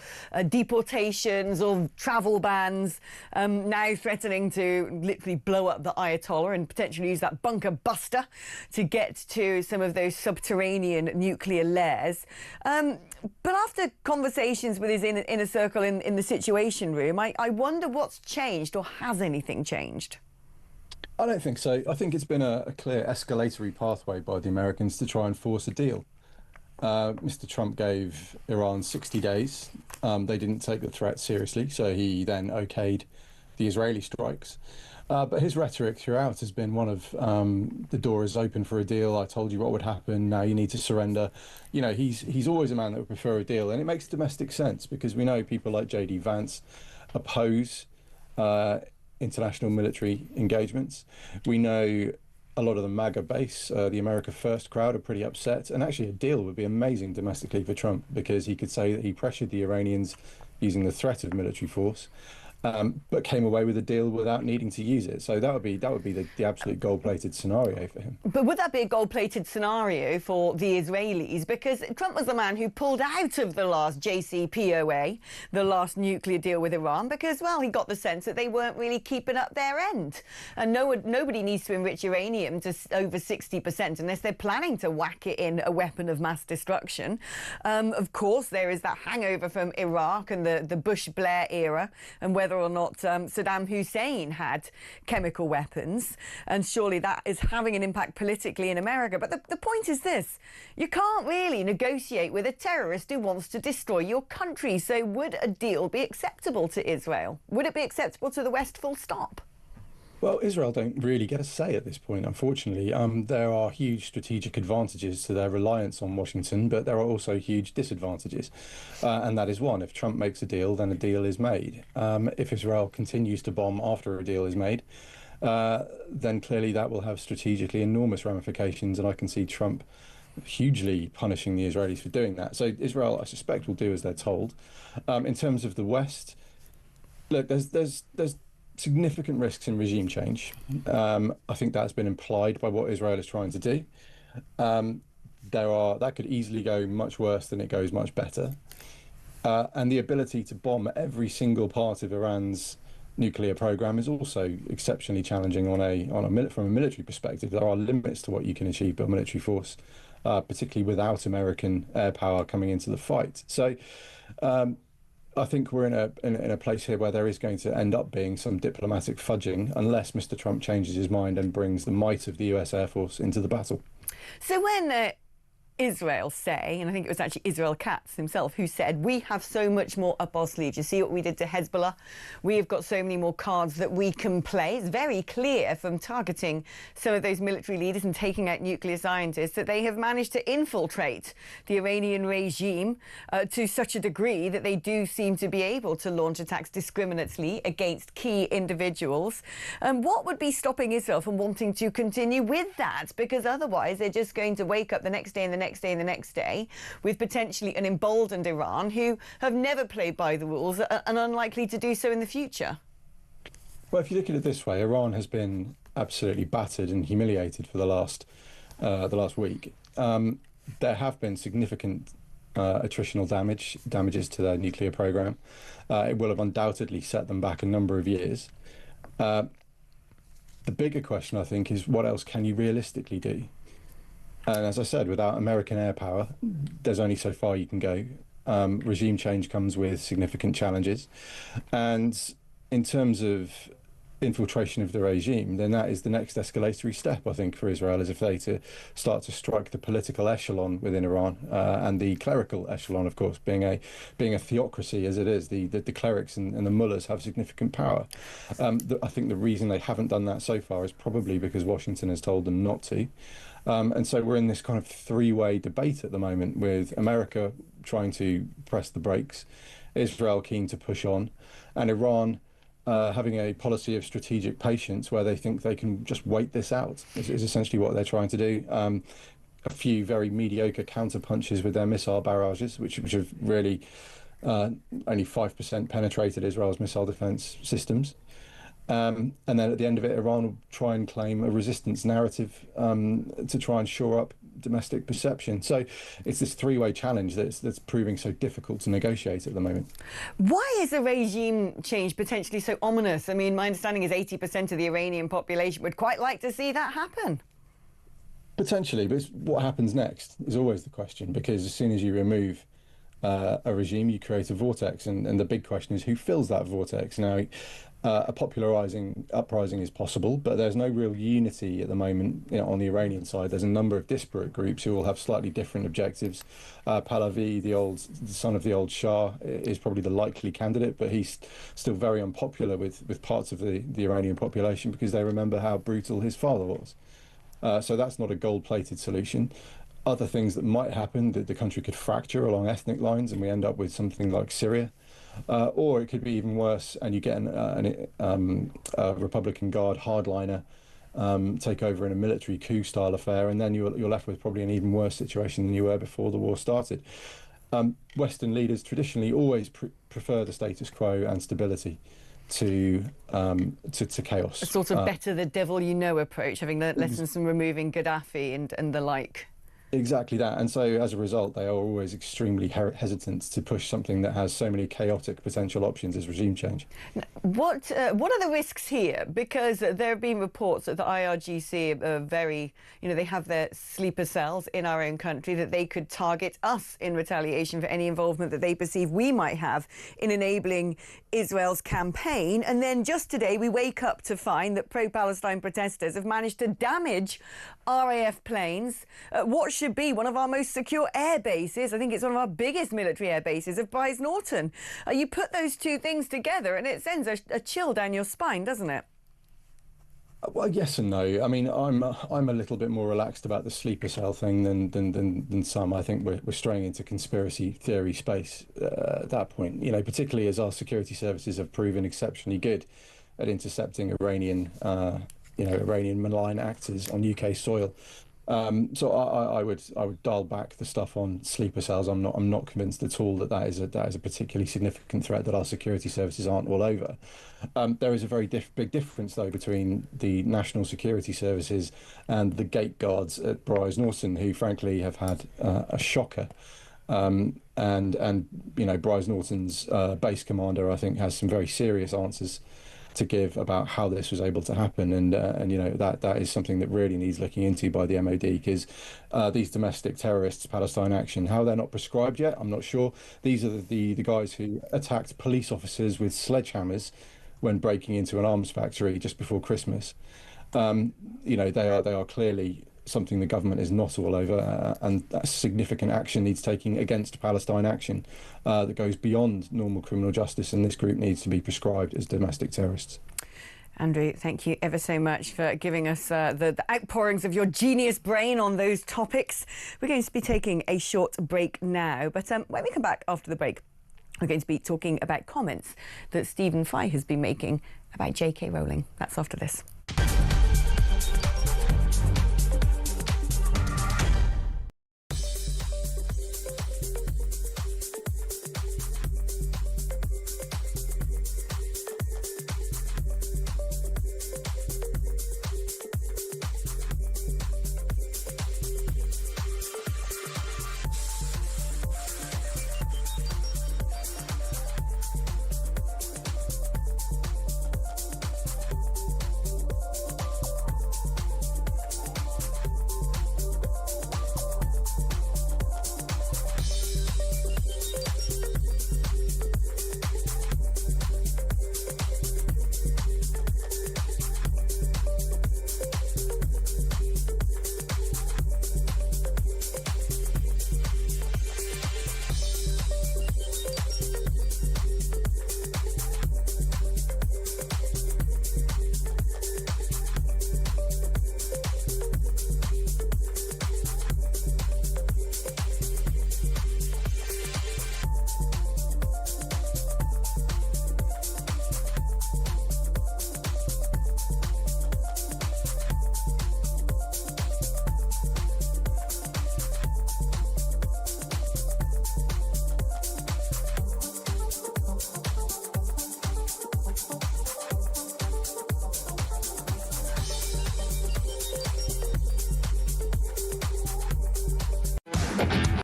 deportations or travel bans, now threatening to literally blow up the Ayatollah and potentially use that bunker buster to get to some of those subterranean nuclear layers. But after conversations with his inner circle in the Situation Room, I wonder what's changed, or has anything changed? I don't think so. I think it's been a clear escalatory pathway by the Americans to try and force a deal. Mr. Trump gave Iran 60 days. They didn't take the threat seriously, so he then okayed the Israeli strikes. But his rhetoric throughout has been one of the door is open for a deal. I told you what would happen. Now you need to surrender. You know, he's always a man that would prefer a deal. And it makes domestic sense because we know people like J.D. Vance oppose international military engagements. We know a lot of the MAGA base, the America First crowd, are pretty upset. And actually a deal would be amazing domestically for Trump because he could say that he pressured the Iranians using the threat of military force. But came away with a deal without needing to use it. So that would be the absolute gold-plated scenario for him. But would that be a gold-plated scenario for the Israelis? Because Trump was the man who pulled out of the last JCPOA, the last nuclear deal with Iran, because, well, he got the sense that they weren't really keeping up their end. And nobody needs to enrich uranium to over 60% unless they're planning to whack it in a weapon of mass destruction. Of course, there is that hangover from Iraq and the Bush-Blair era, and whether or not Saddam Hussein had chemical weapons. And surely that is having an impact politically in America. But the point is this. You can't really negotiate with a terrorist who wants to destroy your country. So would a deal be acceptable to Israel? Would it be acceptable to the West, full stop? Well, Israel don't really get a say at this point, unfortunately. There are huge strategic advantages to their reliance on Washington, but there are also huge disadvantages. And that is one. If Trump makes a deal, then a deal is made. If Israel continues to bomb after a deal is made, then clearly that will have strategically enormous ramifications. And I can see Trump hugely punishing the Israelis for doing that. So Israel, I suspect, will do as they're told. In terms of the West, look, there's significant risks in regime change. I think that's been implied by what Israel is trying to do. That could easily go much worse than it goes much better. And the ability to bomb every single part of Iran's nuclear program is also exceptionally challenging from a military perspective. There are limits to what you can achieve by military force, particularly without American air power coming into the fight. So I think we're in a place here where there is going to end up being some diplomatic fudging unless Mr. Trump changes his mind and brings the might of the US Air Force into the battle. So when Israel say, and I think it was actually Israel Katz himself who said, we have so much more up our sleeves. You see what we did to Hezbollah? We have got so many more cards that we can play. It's very clear from targeting some of those military leaders and taking out nuclear scientists that they have managed to infiltrate the Iranian regime to such a degree that they do seem to be able to launch attacks discriminately against key individuals. What would be stopping Israel from wanting to continue with that? Because otherwise they're just going to wake up the next day and the next day and the next day with potentially an emboldened Iran who have never played by the rules and unlikely to do so in the future. Well, if you look at it this way, Iran has been absolutely battered and humiliated for the last week. There have been significant attritional damages to their nuclear program. It will have undoubtedly set them back a number of years. The bigger question, I think, is what else can you realistically do? And as I said, without American air power, there's only so far you can go. Regime change comes with significant challenges. And in terms of infiltration of the regime, then that is the next escalatory step, I think, for Israel, is if they to start to strike the political echelon within Iran and the clerical echelon, of course, being a theocracy as it is. The clerics and the mullahs have significant power. I think the reason they haven't done that so far is probably because Washington has told them not to. And so we're in this kind of three-way debate at the moment, with America trying to press the brakes, Israel keen to push on, and Iran having a policy of strategic patience where they think they can just wait this out is essentially what they're trying to do. A few very mediocre counter-punches with their missile barrages, which have really only 5% penetrated Israel's missile defense systems. And then at the end of it, Iran will try and claim a resistance narrative to try and shore up domestic perception. So it's this three-way challenge that's proving so difficult to negotiate at the moment. Why is the regime change potentially so ominous? I mean, my understanding is 80% of the Iranian population would quite like to see that happen. Potentially, but what happens next is always the question, because as soon as you remove a regime, you create a vortex, and the big question is who fills that vortex. Now, a uprising is possible, but there's no real unity at the moment, on the Iranian side. There's a number of disparate groups who all have slightly different objectives. Pahlavi, the son of the old Shah, is probably the likely candidate, but he's still very unpopular with parts of the Iranian population because they remember how brutal his father was. So that's not a gold-plated solution. Other things that might happen, that the country could fracture along ethnic lines and we end up with something like Syria. Or it could be even worse, and you get a Republican Guard hardliner take over in a military coup style affair, and then you're left with probably an even worse situation than you were before the war started. Western leaders traditionally always prefer the status quo and stability to chaos. A sort of better the devil you know approach, having learnt lessons from removing Gaddafi and the like. Exactly that, and so as a result they are always extremely hesitant to push something that has so many chaotic potential options as regime change. What are the risks here? Because there have been reports that the IRGC are very, they have their sleeper cells in our own country, that they could target us in retaliation for any involvement that they perceive we might have in enabling Israel's campaign. And then just today we wake up to find that pro-Palestine protesters have managed to damage RAF planes, what should be one of our most secure air bases. I think it's one of our biggest military air bases of Brize Norton. You put those two things together and it sends a chill down your spine, doesn't it? Well, yes and no. I mean, I'm a little bit more relaxed about the sleeper cell thing than some. I think we're straying into conspiracy theory space at that point. Particularly as our security services have proven exceptionally good at intercepting Iranian malign actors on UK soil. So I would dial back the stuff on sleeper cells. I'm not convinced at all that is a particularly significant threat that our security services aren't all over. There is a very big difference though between the national security services and the gate guards at Brize Norton, who frankly have had a shocker. And Brize Norton's base commander, I think, has some very serious answers to give about how this was able to happen, and that is something that really needs looking into by the MOD, because these domestic terrorists, Palestine Action, how they're not prescribed yet, I'm not sure. These are the guys who attacked police officers with sledgehammers when breaking into an arms factory just before Christmas. They are clearly something the government is not all over, and that significant action needs taking against Palestine action that goes beyond normal criminal justice, and this group needs to be prescribed as domestic terrorists. Andrew, thank you ever so much for giving us the outpourings of your genius brain on those topics. We're going to be taking a short break now, but when we come back after the break, we're going to be talking about comments that Stephen Fry has been making about JK Rowling. That's after this.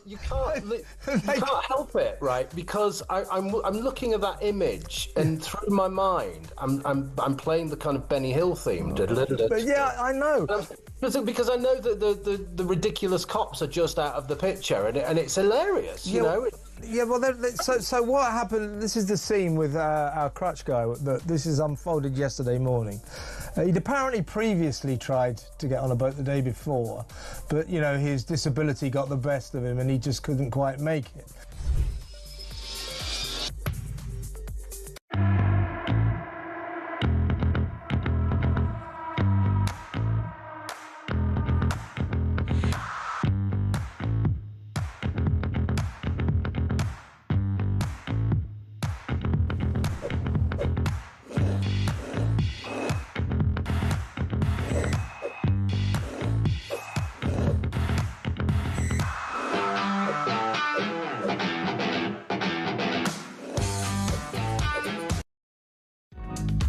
You can't help it, right? Because I'm looking at that image, and through my mind, I'm playing the kind of Benny Hill theme. But yeah, I know. Because I know that the ridiculous cops are just out of the picture, and it's hilarious, you know. Yeah, well, so what happened? This is the scene with our crutch guy. That this is unfolded yesterday morning. He'd apparently previously tried to get on a boat the day before, but you know his disability got the best of him, and he just couldn't quite make it.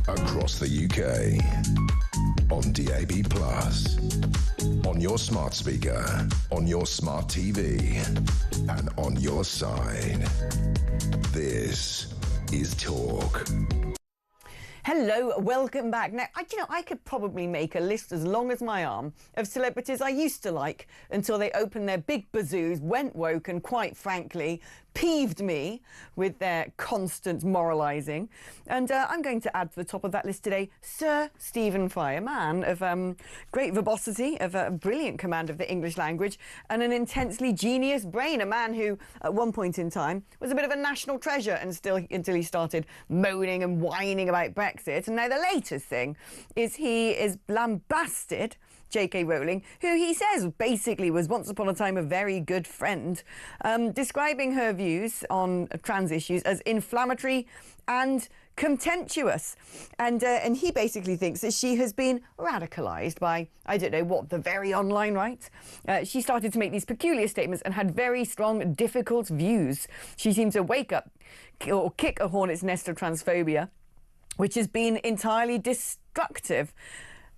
Across the UK, on DAB+, on your smart speaker, on your smart TV, and on your side. This is Talk. Hello, welcome back. Now, I could probably make a list as long as my arm of celebrities I used to like until they opened their big bazoos, went woke, and quite frankly, peeved me with their constant moralising. And I'm going to add to the top of that list today Sir Stephen Fry, a man of great verbosity, of a brilliant command of the English language, and an intensely genius brain, a man who, at one point in time, was a bit of a national treasure until he started moaning and whining about Brexit. And now the latest thing is he is lambasted JK Rowling, who he says basically was once upon a time a very good friend, describing her views on trans issues as inflammatory and contemptuous. And he basically thinks that she has been radicalised by, I don't know what, the very online right. She started to make these peculiar statements and had very strong, difficult views. She seemed to wake up or kick a hornet's nest of transphobia, which has been entirely destructive.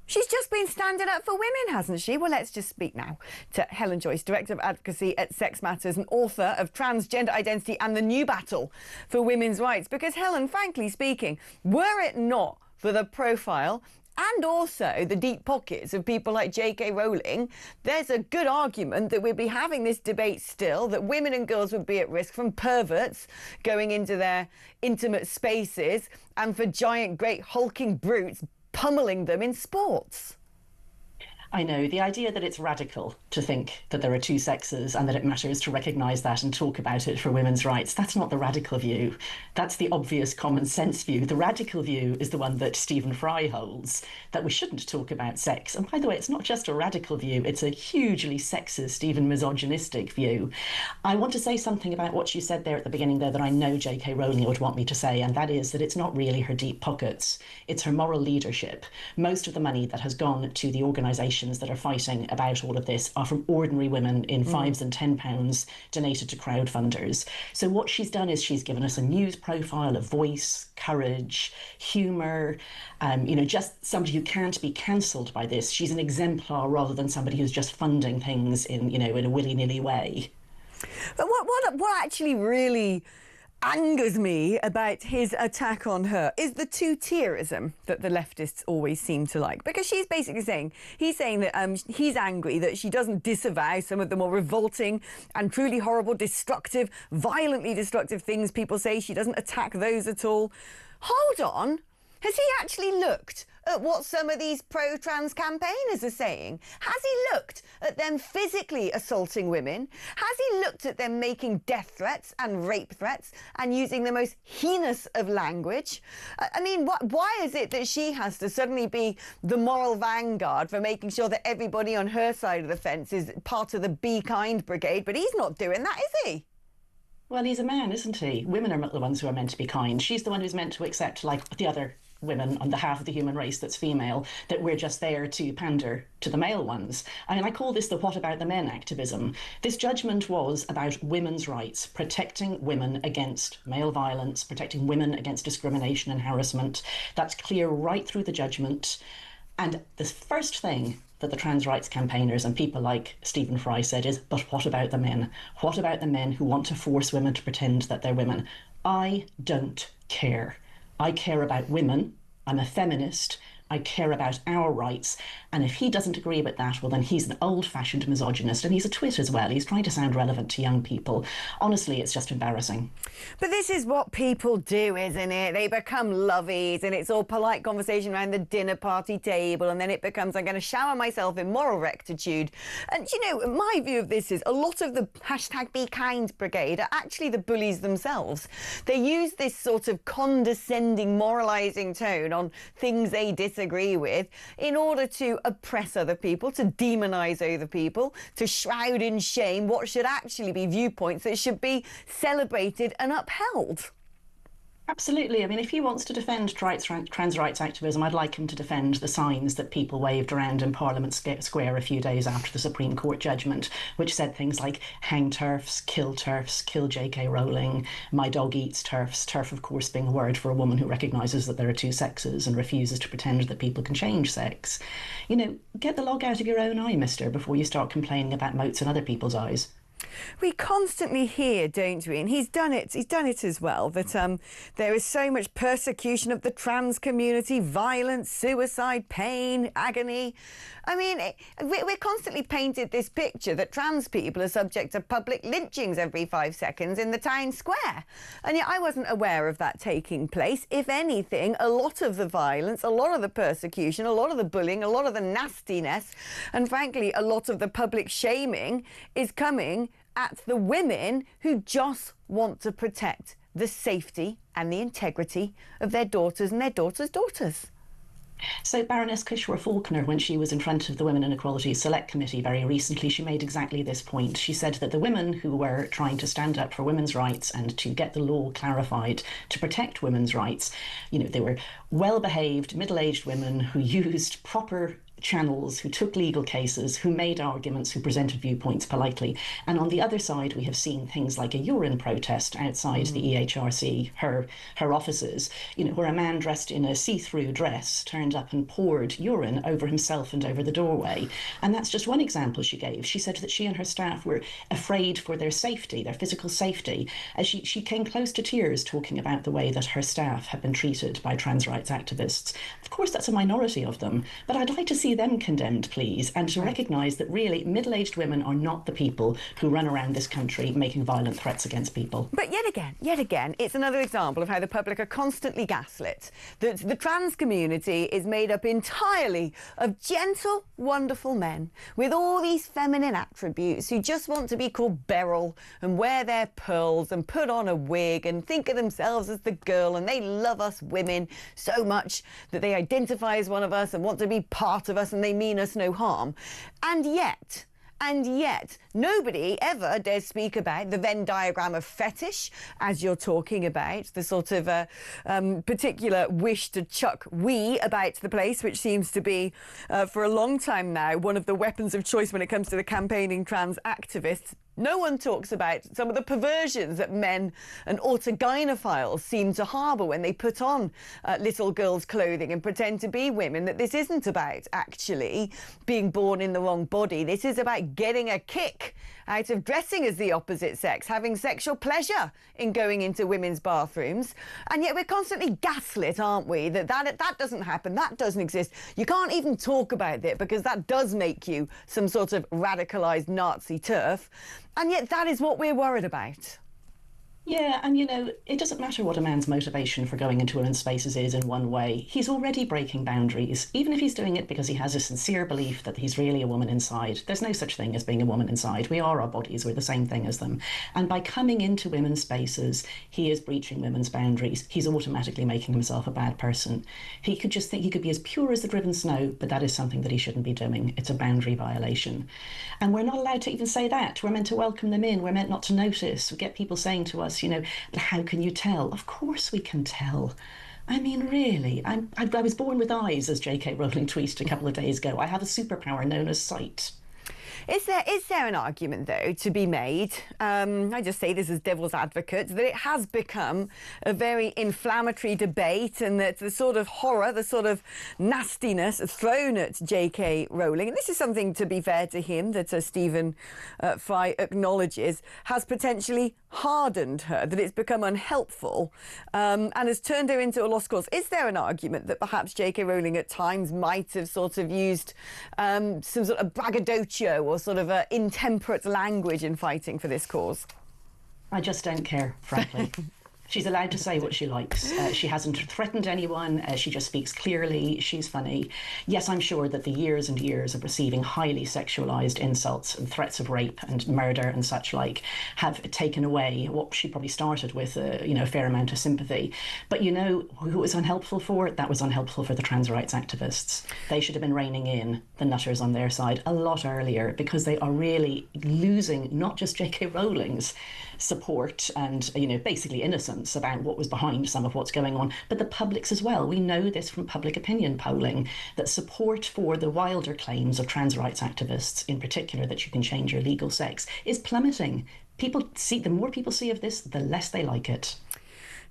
She's just been standing up for women, hasn't she? Well, let's just speak now to Helen Joyce, Director of Advocacy at Sex Matters and author of Transgender Identity and the New Battle for Women's Rights. Because, Helen, frankly speaking, were it not for the profile and also the deep pockets of people like JK Rowling, there's a good argument that we'd be having this debate still, that women and girls would be at risk from perverts going into their intimate spaces and for giant, great, hulking brutes pummeling them in sports. I know. The idea that it's radical to think that there are two sexes and that it matters to recognise that and talk about it for women's rights, that's not the radical view. That's the obvious common sense view. The radical view is the one that Stephen Fry holds, that we shouldn't talk about sex. And by the way, it's not just a radical view, it's a hugely sexist, even misogynistic view. I want to say something about what you said there at the beginning there that I know JK Rowling would want me to say, and that is that it's not really her deep pockets, it's her moral leadership. Most of the money that has gone to the organisations that are fighting about all of this are from ordinary women in £5s and £10 donated to crowdfunders. So what she's done is she's given us a news profile of voice, courage, humour, just somebody who can't be cancelled by this. She's an exemplar rather than somebody who's just funding things in a willy-nilly way. But what actually really angers me about his attack on her is the two-tierism that the leftists always seem to like, because she's basically saying, he's saying that he's angry that she doesn't disavow some of the more revolting and truly horrible, destructive, violently destructive things people say. She doesn't attack those at all. Hold on. Has he actually looked at what some of these pro-trans campaigners are saying? Has he looked at them physically assaulting women? Has he looked at them making death threats and rape threats and using the most heinous of language? I mean, why is it that she has to suddenly be the moral vanguard for making sure that everybody on her side of the fence is part of the Be Kind brigade, but he's not doing that, is he? Well, he's a man, isn't he? Women are the ones who are meant to be kind. She's the one who's meant to accept, like the other women on behalf of the human race that's female, that we're just there to pander to the male ones. I mean, I call this the what about the men activism. This judgment was about women's rights, protecting women against male violence, protecting women against discrimination and harassment. That's clear right through the judgment. And the first thing that the trans rights campaigners and people like Stephen Fry said is, but what about the men? What about the men who want to force women to pretend that they're women? I don't care. I care about women. I'm a feminist. I care about our rights. And if he doesn't agree with that, well, then he's an old-fashioned misogynist, and he's a twit as well. He's trying to sound relevant to young people. Honestly, it's just embarrassing. But this is what people do, isn't it? They become lovies, and it's all polite conversation around the dinner party table, and then it becomes, I'm going to shower myself in moral rectitude. And, my view of this is a lot of the #BeKind brigade are actually the bullies themselves. They use this sort of condescending, moralising tone on things they disagree with in order to oppress other people, to demonise other people, to shroud in shame what should actually be viewpoints that should be celebrated and upheld. Absolutely. I mean, if he wants to defend trans rights activism, I'd like him to defend the signs that people waved around in Parliament Square a few days after the Supreme Court judgment, which said things like hang TERFs, kill JK Rowling, my dog eats TERFs, TERF, of course, being a word for a woman who recognises that there are two sexes and refuses to pretend that people can change sex. Get the log out of your own eye, mister, before you start complaining about motes in other people's eyes. We constantly hear, don't we, and he's done it as well, that there is so much persecution of the trans community, violence, suicide, pain, agony. I mean, we're constantly painted this picture that trans people are subject to public lynchings every 5 seconds in the town square. And yet I wasn't aware of that taking place. If anything, a lot of the violence, a lot of the persecution, a lot of the bullying, a lot of the nastiness, and frankly, a lot of the public shaming is coming at the women who just want to protect the safety and the integrity of their daughters and their daughters' daughters. So Baroness Cushwa-Falkner, when she was in front of the Women and Equality Select Committee very recently, she made exactly this point. She said that the women who were trying to stand up for women's rights and to get the law clarified to protect women's rights, they were well-behaved, middle-aged women who used proper channels, who took legal cases, who made arguments, who presented viewpoints politely. And on the other side, we have seen things like a urine protest outside the EHRC, her offices, where a man dressed in a see-through dress turned up and poured urine over himself and over the doorway. And that's just one example she gave. She said that she and her staff were afraid for their safety, their physical safety, as she came close to tears talking about the way that her staff had been treated by trans rights activists. Of course, that's a minority of them, but I'd like to see see them condemned, please, and to recognise that really middle-aged women are not the people who run around this country making violent threats against people. But yet again, it's another example of how the public are constantly gaslit. That the trans community is made up entirely of gentle, wonderful men with all these feminine attributes who just want to be called Beryl and wear their pearls and put on a wig and think of themselves as the girl, and they love us women so much that they identify as one of us and want to be part of us, and they mean us no harm. And yet, nobody ever dares speak about the Venn diagram of fetish, as you're talking about, the sort of particular wish to chuck we about the place, which seems to be, for a long time now, one of the weapons of choice when it comes to the campaigning trans activists. No one talks about some of the perversions that men and autogynephiles seem to harbour when they put on little girls' clothing and pretend to be women, that this isn't about actually being born in the wrong body. This is about getting a kick out of dressing as the opposite sex, having sexual pleasure in going into women's bathrooms. And yet we're constantly gaslit, aren't we, that doesn't happen, that doesn't exist. You can't even talk about it because that does make you some sort of radicalised Nazi turf. And yet that is what we're worried about. Yeah, and it doesn't matter what a man's motivation for going into women's spaces is in one way. He's already breaking boundaries, even if he's doing it because he has a sincere belief that he's really a woman inside. There's no such thing as being a woman inside. We are our bodies. We're the same thing as them. And by coming into women's spaces, he is breaching women's boundaries. He's automatically making himself a bad person. He could just think he could be as pure as the driven snow, but that is something that he shouldn't be doing. It's a boundary violation. And we're not allowed to even say that. We're meant to welcome them in. We're meant not to notice. We get people saying to us, but how can you tell? Of course we can tell. I mean, really, I was born with eyes, as JK Rowling tweeted a couple of days ago. I have a superpower known as sight. Is there an argument, though, to be made, I just say this as devil's advocate, that it has become a very inflammatory debate and that the sort of horror, the sort of nastiness thrown at JK Rowling, and this is something, to be fair to him, that Stephen Fry acknowledges, has potentially hardened her, that it's become unhelpful and has turned her into a lost cause. Is there an argument that perhaps JK Rowling at times might have sort of used some sort of braggadocio or sort of intemperate language in fighting for this cause? I just don't care, frankly. She's allowed to say what she likes. She hasn't threatened anyone. She just speaks clearly. She's funny. Yes, I'm sure that the years and years of receiving highly sexualised insults and threats of rape and murder and such like have taken away what she probably started with, a fair amount of sympathy. But who it was unhelpful for? That was unhelpful for the trans rights activists. They should have been reining in the nutters on their side a lot earlier, because they are really losing not just JK Rowling's support and basically innocence about what was behind some of what's going on, but the public's as well. We know this from public opinion polling, that support for the wilder claims of trans rights activists, in particular that you can change your legal sex, is plummeting. The more people see of this, the less they like it.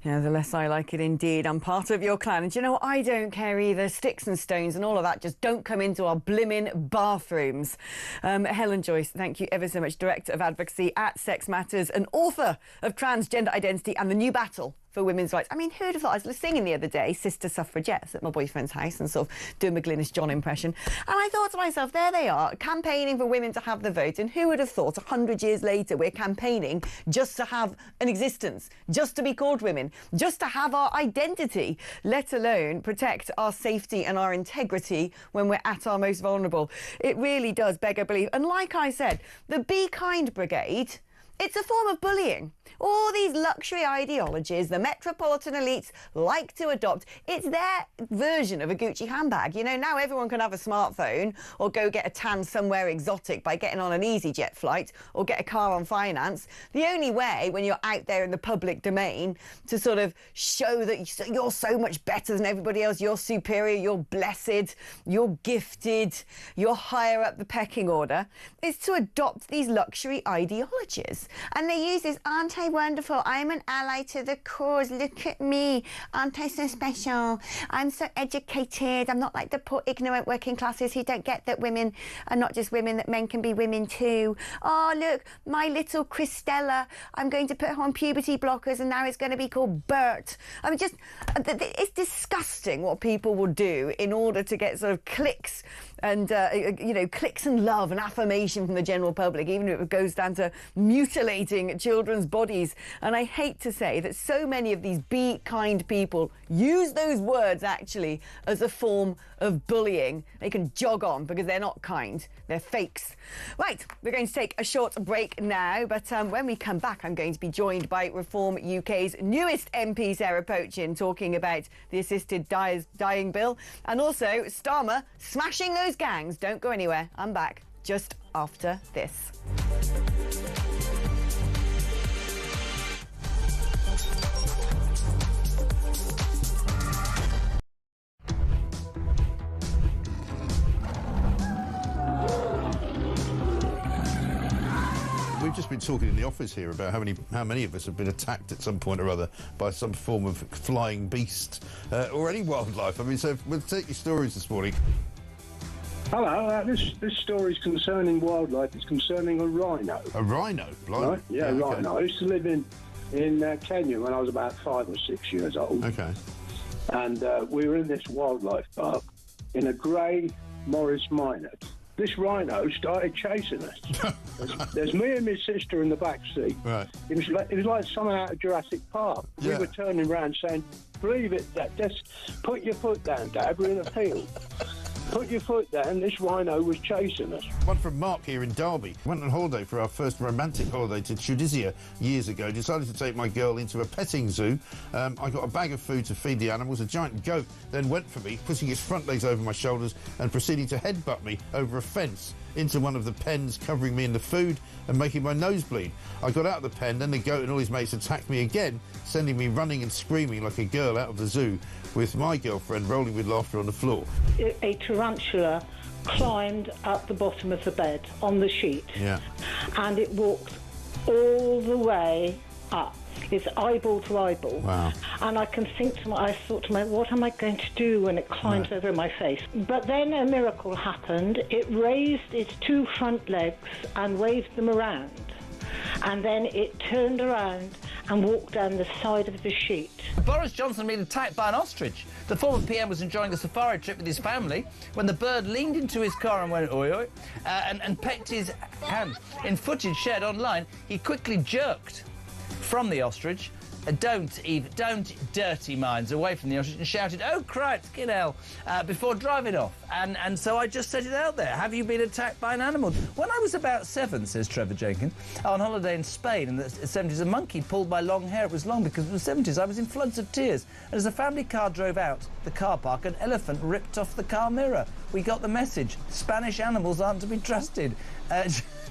Yeah, the less I like it indeed. I'm part of your clan. And do you know what? I don't care either. Sticks and stones and all of that just don't come into our blimmin' bathrooms. Helen Joyce, thank you ever so much. Director of Advocacy at Sex Matters and author of Transgender Identity and the New Battle for Women's Rights. I mean, who'd have thought? I was singing the other day, Sister Suffragettes, at my boyfriend's house and sort of doing my Glynis John impression. And I thought to myself, there they are, campaigning for women to have the vote. And who would have thought 100 years later we're campaigning just to have an existence, just to be called women, just to have our identity, let alone protect our safety and our integrity when we're at our most vulnerable. It really does beg a belief. And like I said, the Be Kind Brigade, it's a form of bullying. All these luxury ideologies the metropolitan elites like to adopt, it's their version of a Gucci handbag. Now everyone can have a smartphone or go get a tan somewhere exotic by getting on an EasyJet flight or get a car on finance. The only way when you're out there in the public domain to sort of show that you're so much better than everybody else, you're superior, you're blessed, you're gifted, you're higher up the pecking order, is to adopt these luxury ideologies. And they use this, aren't I wonderful? I'm an ally to the cause. Look at me. Aren't I so special? I'm so educated. I'm not like the poor, ignorant working classes who don't get that women are not just women, that men can be women too. Oh, look, my little Christella. I'm going to put her on puberty blockers and now it's going to be called Bert. I mean, it's disgusting what people will do in order to get sort of clicks and, you know, clicks and love and affirmation from the general public, even if it goes down to mutilating children's bodies. And I hate to say that so many of these be kind people use those words actually as a form of bullying. They can jog on because they're not kind. They're fakes. Right, we're going to take a short break now, but when we come back, I'm going to be joined by Reform UK's newest MP, Sarah Poachin, talking about the assisted dying bill, and also Starmer smashing those gangs. Don't go anywhere. I'm back just after this. We've just been talking in the office here about how many of us have been attacked at some point or other by some form of flying beast or any wildlife. I mean, so we'll take your stories this morning. Hello, this story is concerning wildlife. It's concerning a rhino. A rhino? Blimey. Right? Yeah, okay. rhino. I used to live in Kenya when I was about 5 or 6 years old. Okay. And we were in this wildlife park in a grey Morris Minor. This rhino started chasing us. There's me and my sister in the back seat. Right. It was like something out of Jurassic Park. Yeah. We were turning around saying, "Believe it, Dad. Just put your foot down, Dad. We're in a field. Put your foot down." This rhino was chasing us. One from Mark here in Derby. Went on holiday for our first romantic holiday to Tunisia years ago. Decided to take my girl into a petting zoo. I got a bag of food to feed the animals. A giant goat then went for me, putting its front legs over my shoulders and proceeding to headbutt me over a fence into one of the pens, covering me in the food and making my nose bleed. I got out of the pen, then the goat and all his mates attacked me again, sending me running and screaming like a girl out of the zoo, with my girlfriend rolling with laughter on the floor. A tarantula climbed up the bottom of the bed on the sheet. Yeah. And it walked all the way up. It's eyeball to eyeball. Wow. And I thought to myself, what am I going to do when it climbs over my face? But then a miracle happened. It raised its 2 front legs and waved them around. And then it turned around and walked down the side of the sheet. Boris Johnson been attacked by an ostrich. The former PM was enjoying a safari trip with his family when the bird leaned into his car and went oi oi and pecked his hand. In footage shared online, he quickly jerked from the ostrich. Don't dirty minds away from the ostrich, and shouted, "Oh, Christ, get hell," before driving off. And so I just set it out there. Have you been attacked by an animal? When I was about 7, says Trevor Jenkins, on holiday in Spain in the 70s, a monkey pulled my long hair. It was long because it was the 70s. I was in floods of tears. And as a family car drove out the car park, an elephant ripped off the car mirror. We got the message. Spanish animals aren't to be trusted.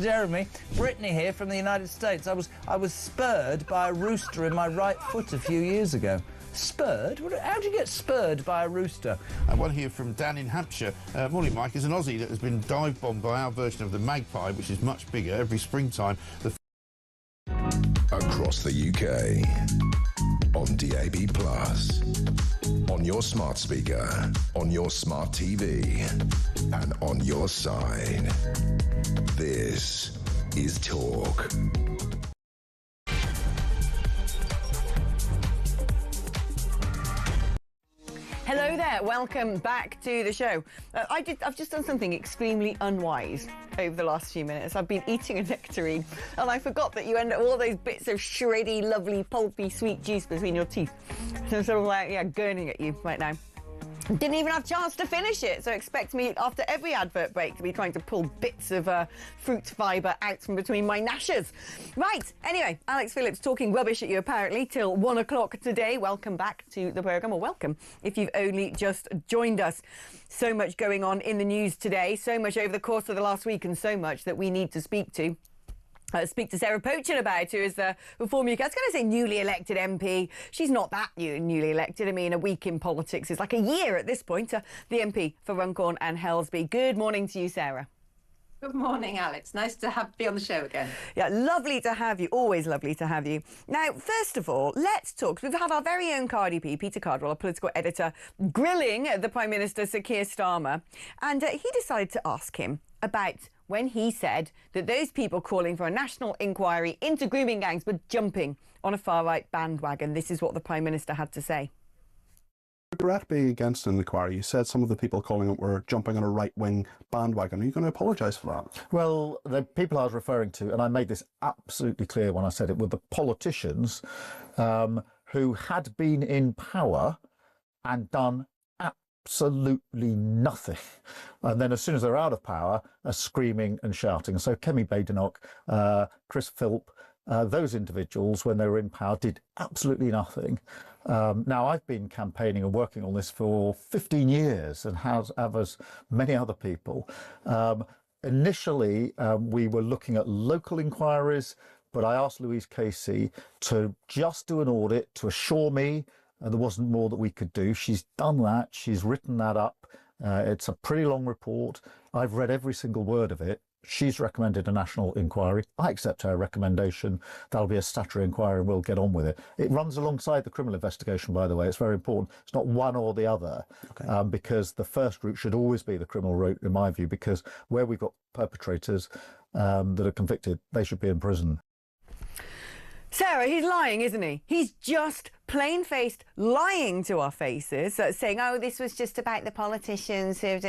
Jeremy, Brittany here from the United States. I was spurred by a rooster in my right foot a few years ago. Spurred? How do you get spurred by a rooster? One here from Dan in Hampshire. Morning, Mike. Is an Aussie that has been dive bombed by our version of the Magpie, which is much bigger, every springtime. Across the UK, on DAB+, on your smart speaker, on your smart TV, and on your side. This is Talk. Hello there, welcome back to the show. I've just done something extremely unwise over the last few minutes. I've been eating a nectarine and I forgot that you end up all those bits of shreddy, lovely, pulpy, sweet juice between your teeth. So I'm sort of like, yeah, gurning at you right now. Didn't even have a chance to finish it, so expect me after every advert break to be trying to pull bits of fruit fibre out from between my gnashers. Right, anyway, Alex Phillips talking rubbish at you apparently till 1 o'clock today. Welcome back to the programme, or welcome if you've only just joined us. So much going on in the news today, so much over the course of the last week, and so much that we need to speak to Sarah Poachin about, who is the Reform UK. I was going to say newly elected MP. She's not that newly elected. I mean, a week in politics is like a year at this point. The MP for Runcorn and Helsby. Good morning to you, Sarah. Good morning, Alex. Nice to be on the show again. Yeah, lovely to have you. Always lovely to have you. Now, first of all, let's talk. We've had our very own Cardi B, Peter Cardwell, our political editor, grilling the Prime Minister, Sir Keir Starmer. And he decided to ask him about when he said that those people calling for a national inquiry into grooming gangs were jumping on a far-right bandwagon. This is what the Prime Minister had to say. regret being against an inquiry? You said some of the people calling it were jumping on a right-wing bandwagon. Are you going to apologise for that? Well, the people I was referring to, and I made this absolutely clear when I said it, were the politicians who had been in power and done absolutely nothing. And then as soon as they're out of power, are screaming and shouting. So Kemi Badenoch, Chris Philp, those individuals, when they were in power, did absolutely nothing. Now, I've been campaigning and working on this for 15 years, and have as many other people. Initially, we were looking at local inquiries, but I asked Louise Casey to just do an audit to assure me there wasn't more that we could do. She's done that. She's written that up. It's a pretty long report. I've read every single word of it. She's recommended a national inquiry. I accept her recommendation. That'll be a statutory inquiry and we'll get on with it. It runs alongside the criminal investigation, by the way. It's very important. It's not one or the other, because the first route should always be the criminal route, in my view, because where we've got perpetrators that are convicted, they should be in prison. Sarah, he's lying, isn't he? He's just plain-faced lying to our faces, saying, oh, this was just about the politicians who...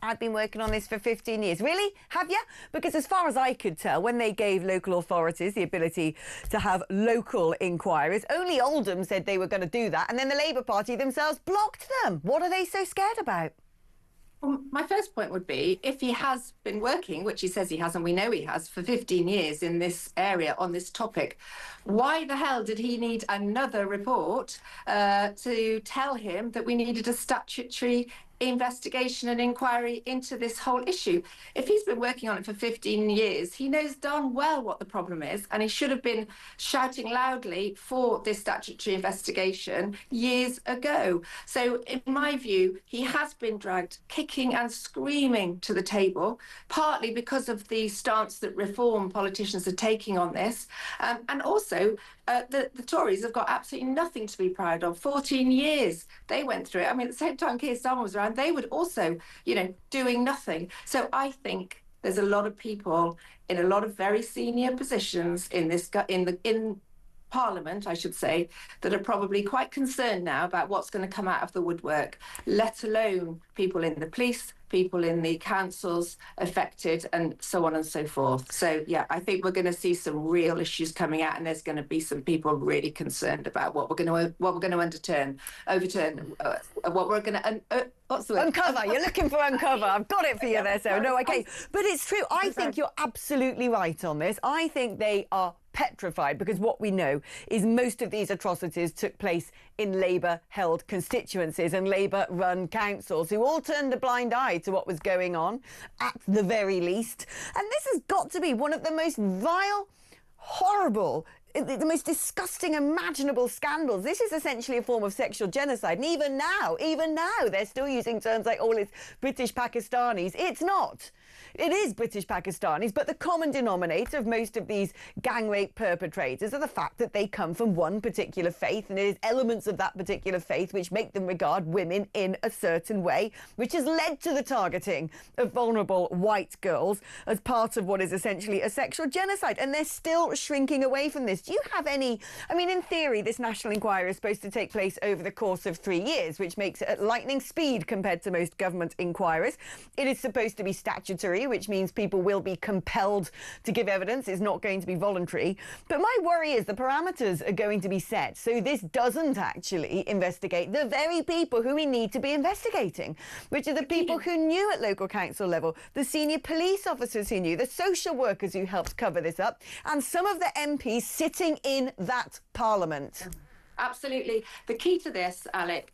I've been working on this for 15 years. Really? Have you? Because as far as I could tell, when they gave local authorities the ability to have local inquiries, only Oldham said they were going to do that, and then the Labour Party themselves blocked them. What are they so scared about? Well, my first point would be, if he has been working, which he says he has, and we know he has, for 15 years in this area on this topic, why the hell did he need another report to tell him that we needed a statutory investigation and inquiry into this whole issue? If he's been working on it for 15 years, he knows darn well what the problem is, and he should have been shouting loudly for this statutory investigation years ago. So in my view, he has been dragged kicking and screaming to the table, partly because of the stance that reform politicians are taking on this, and also the Tories have got absolutely nothing to be proud of. 14 years they went through it. I mean, at the same time Keir Starmer was around, they would also, doing nothing. So I think there's a lot of people in a lot of very senior positions in Parliament, I should say, that are probably quite concerned now about what's going to come out of the woodwork, let alone people in the police, people in the councils affected, and so on and so forth. So yeah, I think we're going to see some real issues coming out, and there's going to be some people really concerned about what we're going to overturn, what we're going to what's the word? Uncover. You're looking for uncover. I've got it for you there, Sarah. No, okay, but it's true. I think you're absolutely right on this. I think they are petrified, because what we know is most of these atrocities took place in Labour-held constituencies and Labour-run councils, who all turned a blind eye to what was going on, at the very least. And this has got to be one of the most vile, horrible, the most disgusting imaginable scandals. This is essentially a form of sexual genocide. And even now, they're still using terms like, oh, it's British Pakistanis. It's not. It is British Pakistanis, but the common denominator of most of these gang rape perpetrators are the fact that they come from one particular faith, and it is elements of that particular faith which make them regard women in a certain way, which has led to the targeting of vulnerable white girls as part of what is essentially a sexual genocide. And they're still shrinking away from this. Do you have any... I mean, in theory, this national inquiry is supposed to take place over the course of 3 years, which makes it at lightning speed compared to most government inquiries. It is supposed to be statutory, which means people will be compelled to give evidence. It's not going to be voluntary. But my worry is the parameters are going to be set so this doesn't actually investigate the very people who we need to be investigating, which are the people who knew at local council level, the senior police officers who knew, the social workers who helped cover this up, and some of the MPs sitting in that parliament. Absolutely. The key to this, Alex,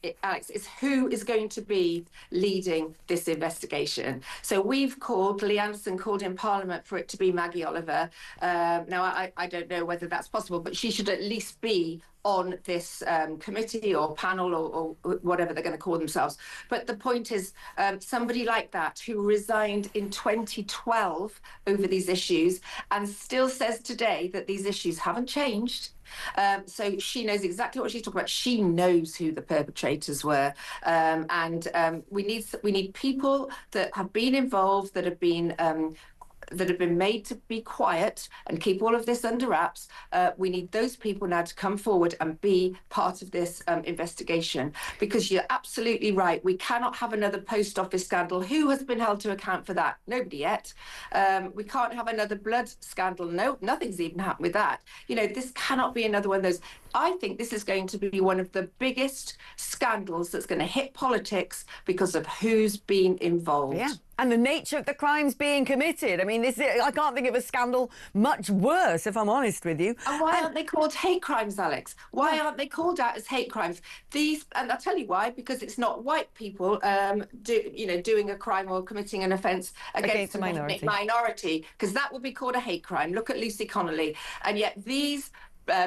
is who is going to be leading this investigation. So we've called, Lee Anderson called in Parliament for it to be Maggie Oliver. Now, I don't know whether that's possible, but she should at least be on this committee or panel or whatever they're going to call themselves. But the point is, somebody like that who resigned in 2012 over these issues and still says today that these issues haven't changed. So she knows exactly what she's talking about. She knows who the perpetrators were, and we need people that have been involved, that have been that have been made to be quiet and keep all of this under wraps. We need those people now to come forward and be part of this investigation, because you're absolutely right. We cannot have another post office scandal. Who has been held to account for that? Nobody yet. We can't have another blood scandal. No, nothing's even happened with that. You know, this cannot be another one of those. I think this is going to be one of the biggest scandals that's going to hit politics because of who's been involved. Yeah. And the nature of the crimes being committed. I mean, I can't think of a scandal much worse, if I'm honest with you. And why aren't they called hate crimes, Alex? Why aren't they called out as hate crimes? And I'll tell you why, because it's not white people doing a crime or committing an offence against a minority, because that would be called a hate crime. Look at Lucy Connolly. And yet these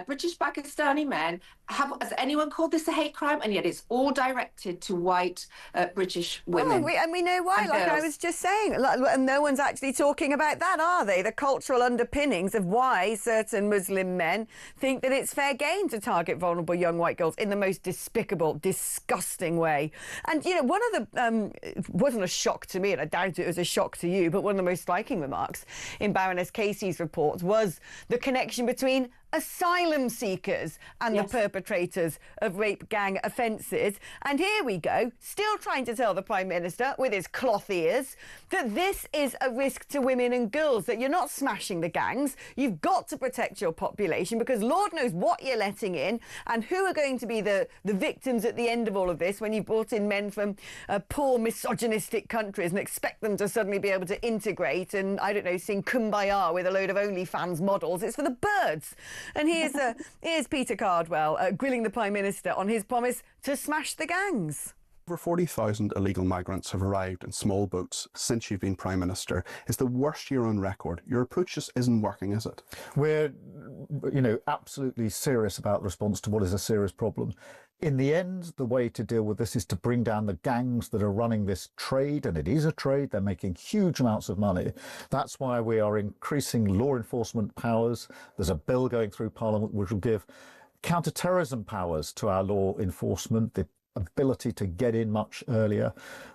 British Pakistani men has anyone called this a hate crime? And yet it's all directed to white British women. Oh, and we know why, like I was just saying. And no one's actually talking about that, are they? The cultural underpinnings of why certain Muslim men think that it's fair game to target vulnerable young white girls in the most despicable, disgusting way. And, you know, one of the, it wasn't a shock to me, and I doubt it was a shock to you, but one of the most striking remarks in Baroness Casey's report was the connection between asylum seekers and the perpetrators of rape gang offences. And here we go, still trying to tell the Prime Minister with his cloth ears that this is a risk to women and girls, that you're not smashing the gangs. You've got to protect your population, because Lord knows what you're letting in and who are going to be the victims at the end of all of this when you've brought in men from poor misogynistic countries and expect them to suddenly be able to integrate and, I don't know, sing Kumbaya with a load of OnlyFans models. It's for the birds. And here's Peter Cardwell grilling the Prime Minister on his promise to smash the gangs. Over 40,000 illegal migrants have arrived in small boats since you've been Prime Minister. It's the worst year on record. Your approach just isn't working, is it? We're, absolutely serious about the response to what is a serious problem. In the end, the way to deal with this is to bring down the gangs that are running this trade, and it is a trade. They're making huge amounts of money. That's why we are increasing law enforcement powers. There's a bill going through Parliament which will give counter-terrorism powers to our law enforcement, the ability to get in much earlier.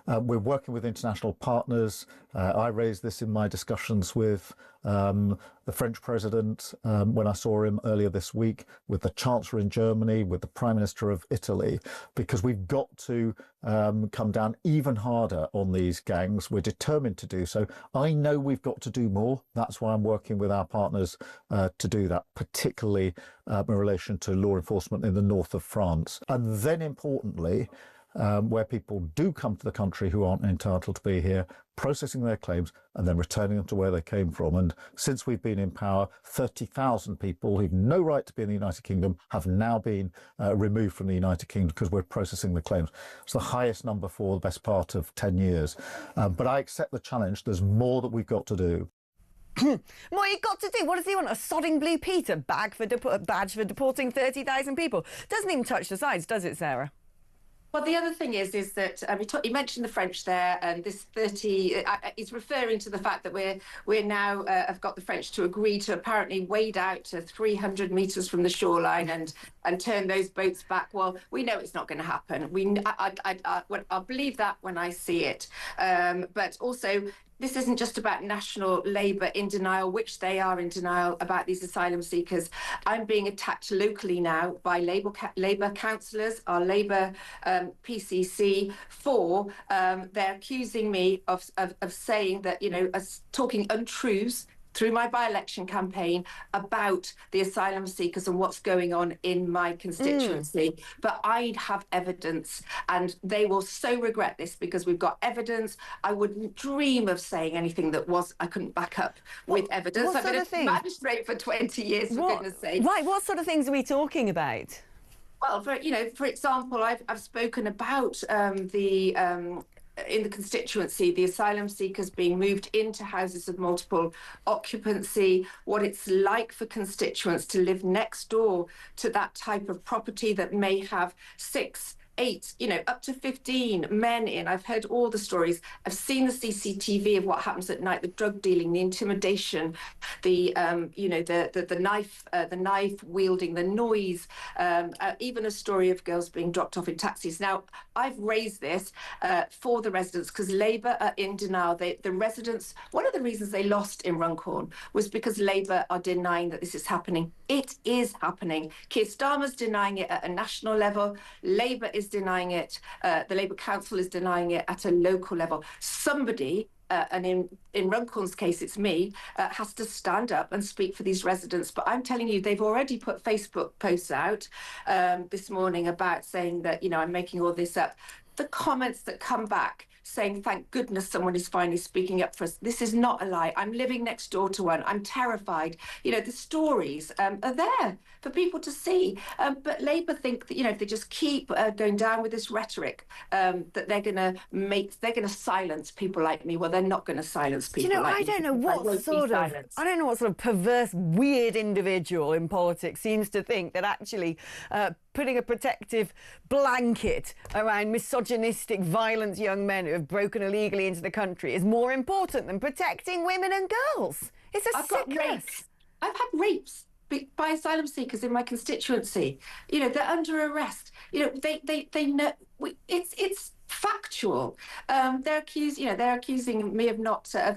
We're working with international partners. I raised this in my discussions with the French president when I saw him earlier this week, with the Chancellor in Germany, with the Prime Minister of Italy, because we've got to come down even harder on these gangs. We're determined to do so. I know we've got to do more. That's why I'm working with our partners to do that, particularly in relation to law enforcement in the north of France. And then importantly, where people do come to the country who aren't entitled to be here, processing their claims and then returning them to where they came from. And since we've been in power, 30,000 people who've no right to be in the United Kingdom have now been removed from the United Kingdom because we're processing the claims. It's the highest number for the best part of 10 years. But I accept the challenge. There's more that we've got to do. What you got to do? What does he want? A sodding Blue Peter badge for deporting 30,000 people? Doesn't even touch the sides, does it, Sarah? Well, the other thing is that he mentioned the French there, and this 30 is referring to the fact that we're now have got the French to agree to apparently wade out to 300 metres from the shoreline and turn those boats back. Well, we know it's not going to happen. I'll believe that when I see it. But also, this isn't just about National Labour in denial, which they are in denial about these asylum seekers. I'm being attacked locally now by Labour councillors, our Labour PCC, for they're accusing me of saying that, talking untruths through my by-election campaign about the asylum seekers and what's going on in my constituency. But I have evidence, and they will so regret this because we've got evidence. I wouldn't dream of saying anything that I couldn't back up with evidence. I've been a magistrate for 20 years, for goodness sake. Right, what sort of things are we talking about? Well, for example, I've spoken about in the constituency, the asylum seekers being moved into houses of multiple occupancy, what it's like for constituents to live next door to that type of property that may have 6 8, up to 15 men in. I've heard all the stories. I've seen the CCTV of what happens at night, the drug dealing, the intimidation, the knife wielding, the noise, even a story of girls being dropped off in taxis. Now, I've raised this for the residents because Labour are in denial. The residents, one of the reasons they lost in Runcorn was because Labour are denying that this is happening. It is happening. Keir Starmer's denying it at a national level. Labour is denying it. The Labour Council is denying it at a local level. Somebody, and in Runcorn's case, it's me, has to stand up and speak for these residents. But I'm telling you, they've already put Facebook posts out this morning about saying that, I'm making all this up. The comments that come back saying, thank goodness someone is finally speaking up for us. This is not a lie. I'm living next door to one. I'm terrified. The stories are there for people to see. But Labour think that, if they just keep going down with this rhetoric, that they're going to silence people like me. Well, they're not going to silence people like me. I don't know what sort of perverse, weird individual in politics seems to think that actually putting a protective blanket around misogynistic, violent young men who have broken illegally into the country is more important than protecting women and girls. It's a sickness. I've had rapes by asylum seekers in my constituency. They're under arrest. They know it's factual. They're accusing me of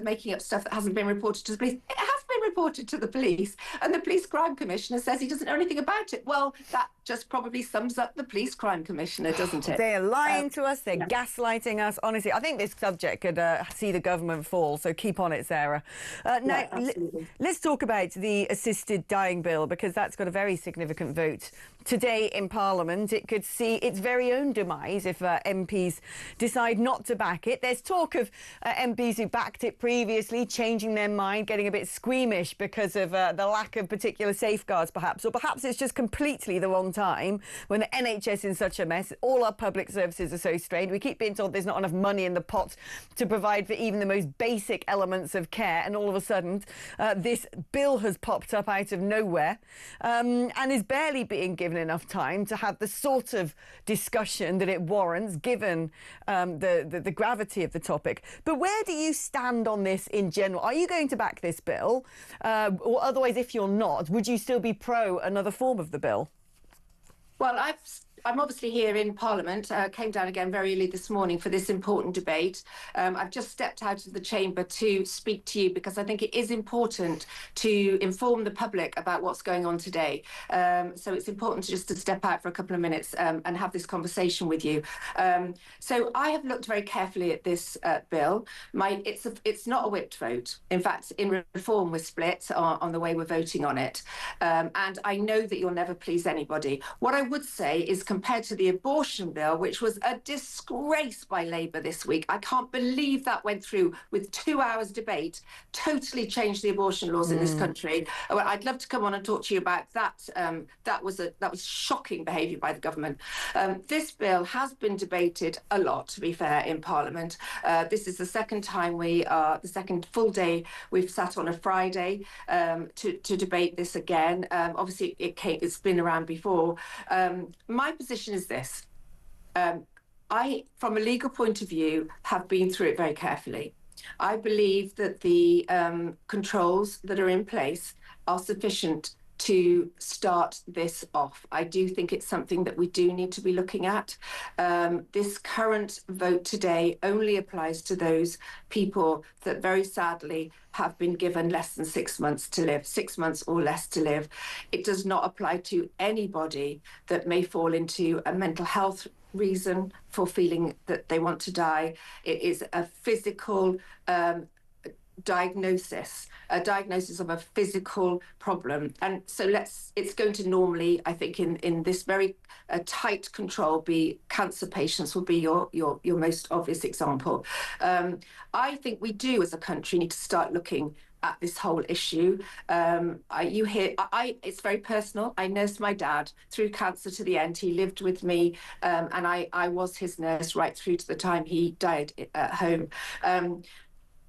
making up stuff that hasn't been reported to the police. It has been reported to the police, and the police crime commissioner says he doesn't know anything about it. Well, that just probably sums up the police crime commissioner, doesn't it? They're lying to us. They're gaslighting us. Honestly, I think this subject could see the government fall. So keep on it, Sarah. Now, let's talk about the assisted dying bill, because that's got a very significant vote today in Parliament. It could see its very own demise if MPs decide not to back it. There's talk of MPs who backed it previously changing their mind, getting a bit squeamish because of the lack of particular safeguards, perhaps. Or perhaps it's just completely the wrong time when the NHS is in such a mess. All our public services are so strained. We keep being told there's not enough money in the pot to provide for even the most basic elements of care. And all of a sudden, this bill has popped up out of nowhere and is barely being given enough time to have the sort of discussion that it warrants, given the gravity of the topic. But where do you stand on this in general? Are you going to back this bill? Or otherwise, if you're not, would you still be pro another form of the bill? Well, I'm obviously here in Parliament. Came down again very early this morning for this important debate. I've just stepped out of the chamber to speak to you because I think it is important to inform the public about what's going on today. So it's important just to step out for a couple of minutes and have this conversation with you. So I have looked very carefully at this bill. It's not a whipped vote. In fact, in Reform, we're split on the way we're voting on it. And I know that you'll never please anybody. What I would say is, compared to the abortion bill, which was a disgrace by Labour this week. I can't believe that went through with 2 hours debate, totally changed the abortion laws in this country. Well, I'd love to come on and talk to you about that. That was shocking behaviour by the government. This bill has been debated a lot, to be fair, in Parliament. This is the second time the second full day we've sat on a Friday to debate this again. Obviously, it's been around before. My position is this. I, from a legal point of view, have been through it very carefully. I believe that the controls that are in place are sufficient to start this off. I do think it's something that we do need to be looking at. This current vote today only applies to those people that very sadly have been given less than 6 months to live, 6 months or less to live. It does not apply to anybody that may fall into a mental health reason for feeling that they want to die. It is a physical diagnosis of a physical problem. And so it's going to normally, I think, in this very tight control, be cancer patients will be your most obvious example. I think we do as a country need to start looking at this whole issue. It's very personal. I nursed my dad through cancer to the end. He lived with me and I was his nurse right through to the time he died at home.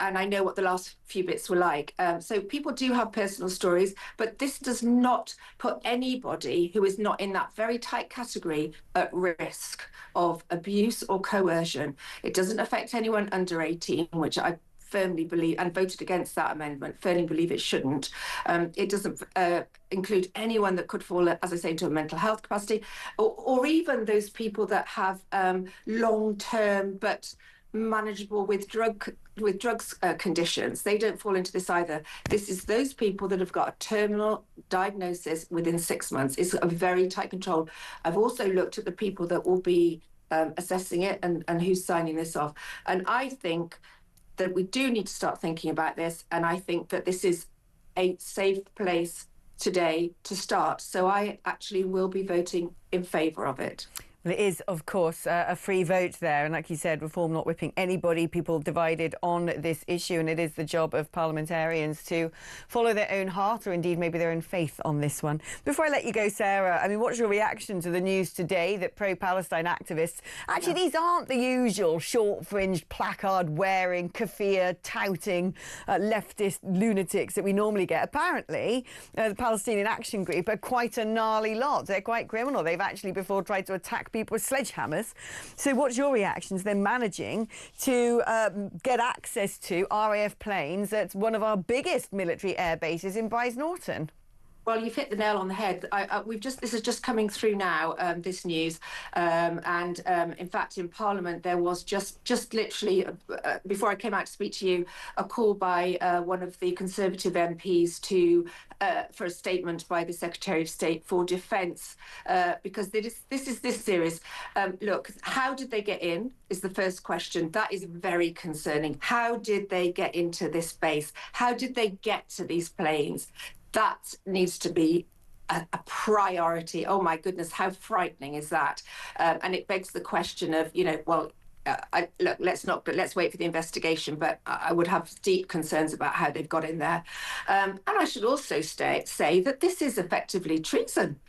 and I know what the last few bits were like. So people do have personal stories, but this does not put anybody who is not in that very tight category at risk of abuse or coercion. It doesn't affect anyone under 18, which I firmly believe, and voted against that amendment, firmly believe it shouldn't. It doesn't include anyone that could fall, as I say, into a mental health capacity, or even those people that have long-term but manageable drugs conditions. They don't fall into this either. This is those people that have got a terminal diagnosis within 6 months. It's a very tight control. I've also looked at the people that will be assessing it and who's signing this off. And I think that we do need to start thinking about this. And I think that this is a safe place today to start. So I actually will be voting in favour of it. Well, it is, of course, a free vote there. And like you said, reform not whipping anybody, people divided on this issue. And it is the job of parliamentarians to follow their own heart or indeed maybe their own faith on this one. Before I let you go, Sarah, I mean, what's your reaction to the news today that pro-Palestine activists, actually, these aren't the usual short-fringed placard-wearing, keffiyeh touting leftist lunatics that we normally get. Apparently, the Palestinian Action Group are quite a gnarly lot. They're quite criminal. They've actually before tried to attack people with sledgehammers. So what's your reaction to them managing to get access to RAF planes at one of our biggest military air bases in Brize Norton? Well, you've hit the nail on the head. This is just coming through now, this news. In fact, in Parliament, there was just literally, before I came out to speak to you, a call by one of the Conservative MPs for a statement by the Secretary of State for Defence, because this is serious. Look, how did they get in is the first question. That is very concerning. How did they get into this base? How did they get to these planes? That needs to be a priority. Oh my goodness, how frightening is that? And it begs the question of, look, let's wait for the investigation. But I would have deep concerns about how they've got in there. And I should also say that this is effectively treason.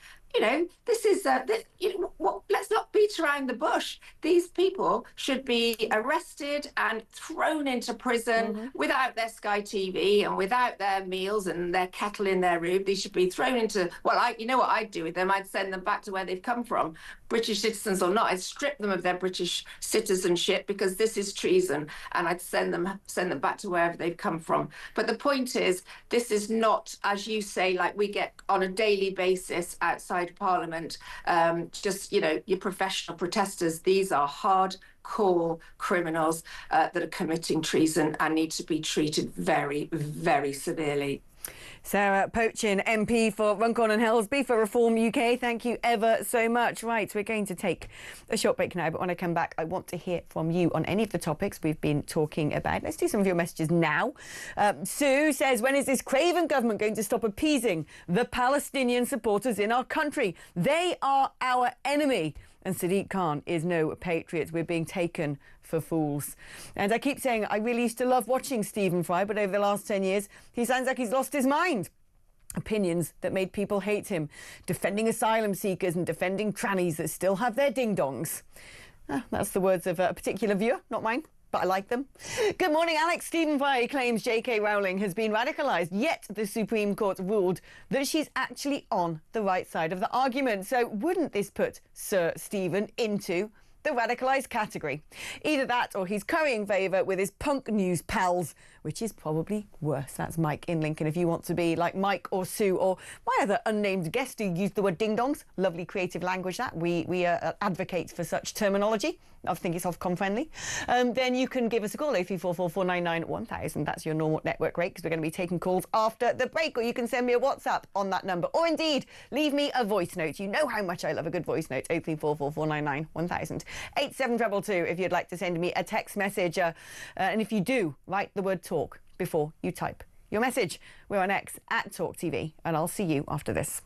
This is, let's not beat around the bush. These people should be arrested and thrown into prison without their Sky TV and without their meals and their kettle in their room. They should be thrown into, you know what I'd do with them? I'd send them back to where they've come from, British citizens or not. I'd strip them of their British citizenship because this is treason, and I'd send them back to wherever they've come from. But the point is, this is not, as you say, like we get on a daily basis outside Parliament, your professional protesters. These are hardcore criminals that are committing treason and need to be treated very, very severely. Sarah Poachin, MP for Runcorn and Helsby for Reform UK. Thank you ever so much. Right, we're going to take a short break now, but when I come back, I want to hear from you on any of the topics we've been talking about. Let's do some of your messages now. Sue says, when is this craven government going to stop appeasing the Palestinian supporters in our country? They are our enemy. And Sadiq Khan is no patriot. We're being taken for fools. And I keep saying I really used to love watching Stephen Fry, but over the last 10 years, he sounds like he's lost his mind. Opinions that made people hate him, defending asylum seekers and defending trannies that still have their ding-dongs. That's the words of a particular viewer, not mine, but I like them. Good morning, Alex. Stephen Fry claims JK Rowling has been radicalised, yet the Supreme Court ruled that she's actually on the right side of the argument. So wouldn't this put Sir Stephen into the radicalised category? Either that or he's currying favour with his punk news pals, which is probably worse. That's Mike in Lincoln. If you want to be like Mike or Sue or my other unnamed guest who used the word ding-dongs, lovely creative language that. We advocate for such terminology. I think it's Ofcom friendly. Then you can give us a call, 0344 499 1000. That's your normal network rate, because we're going to be taking calls after the break. Or you can send me a WhatsApp on that number. Or indeed, leave me a voice note. You know how much I love a good voice note. 0344 499 1000. 87222 if you'd like to send me a text message. And if you do, write the word talk before you type your message. We're on X at talkTV, and I'll see you after this.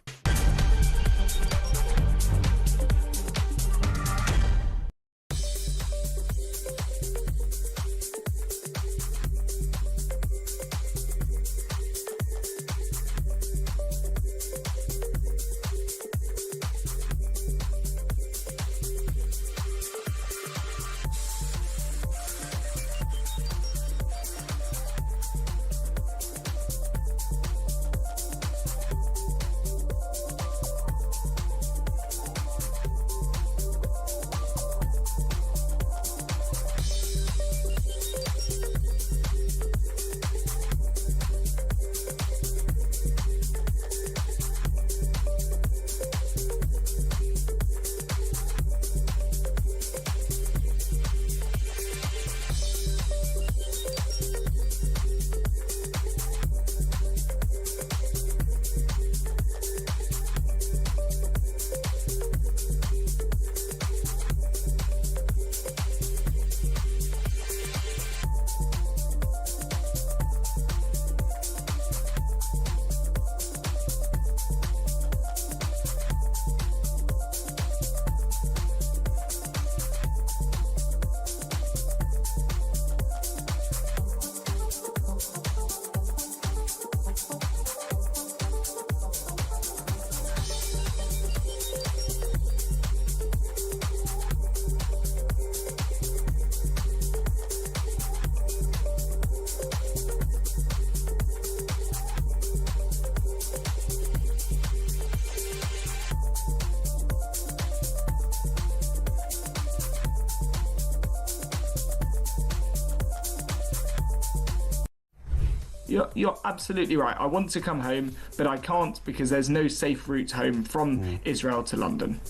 You're absolutely right. I want to come home, but I can't because there's no safe route home from Israel to London.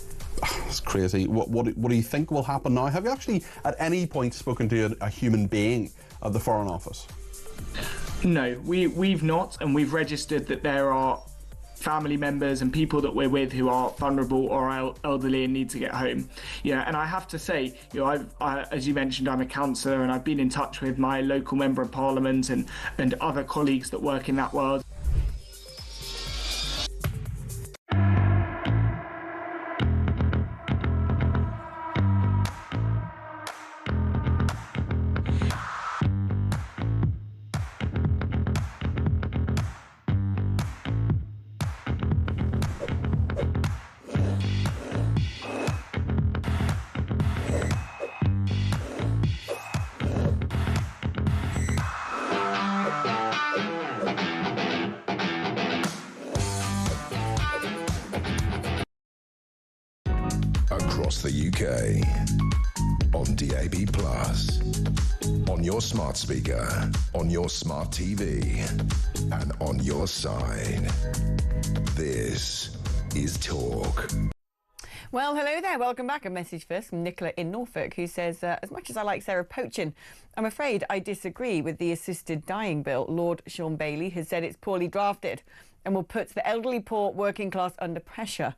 That's crazy. What do you think will happen now? Have you actually at any point spoken to a human being at the Foreign Office? No, we've not, and we've registered that there are family members and people that we're with who are vulnerable or elderly and need to get home. Yeah, and I have to say, as you mentioned, I'm a councillor and I've been in touch with my local member of parliament and other colleagues that work in that world. Across the UK, on DAB+, on your smart speaker, on your smart TV, and on your side. This is Talk. Well, hello there. Welcome back. A message first from Nicola in Norfolk, who says, as much as I like Sarah Poachin, I'm afraid I disagree with the assisted dying bill. Lord Sean Bailey has said it's poorly drafted and will put the elderly, poor, working class under pressure.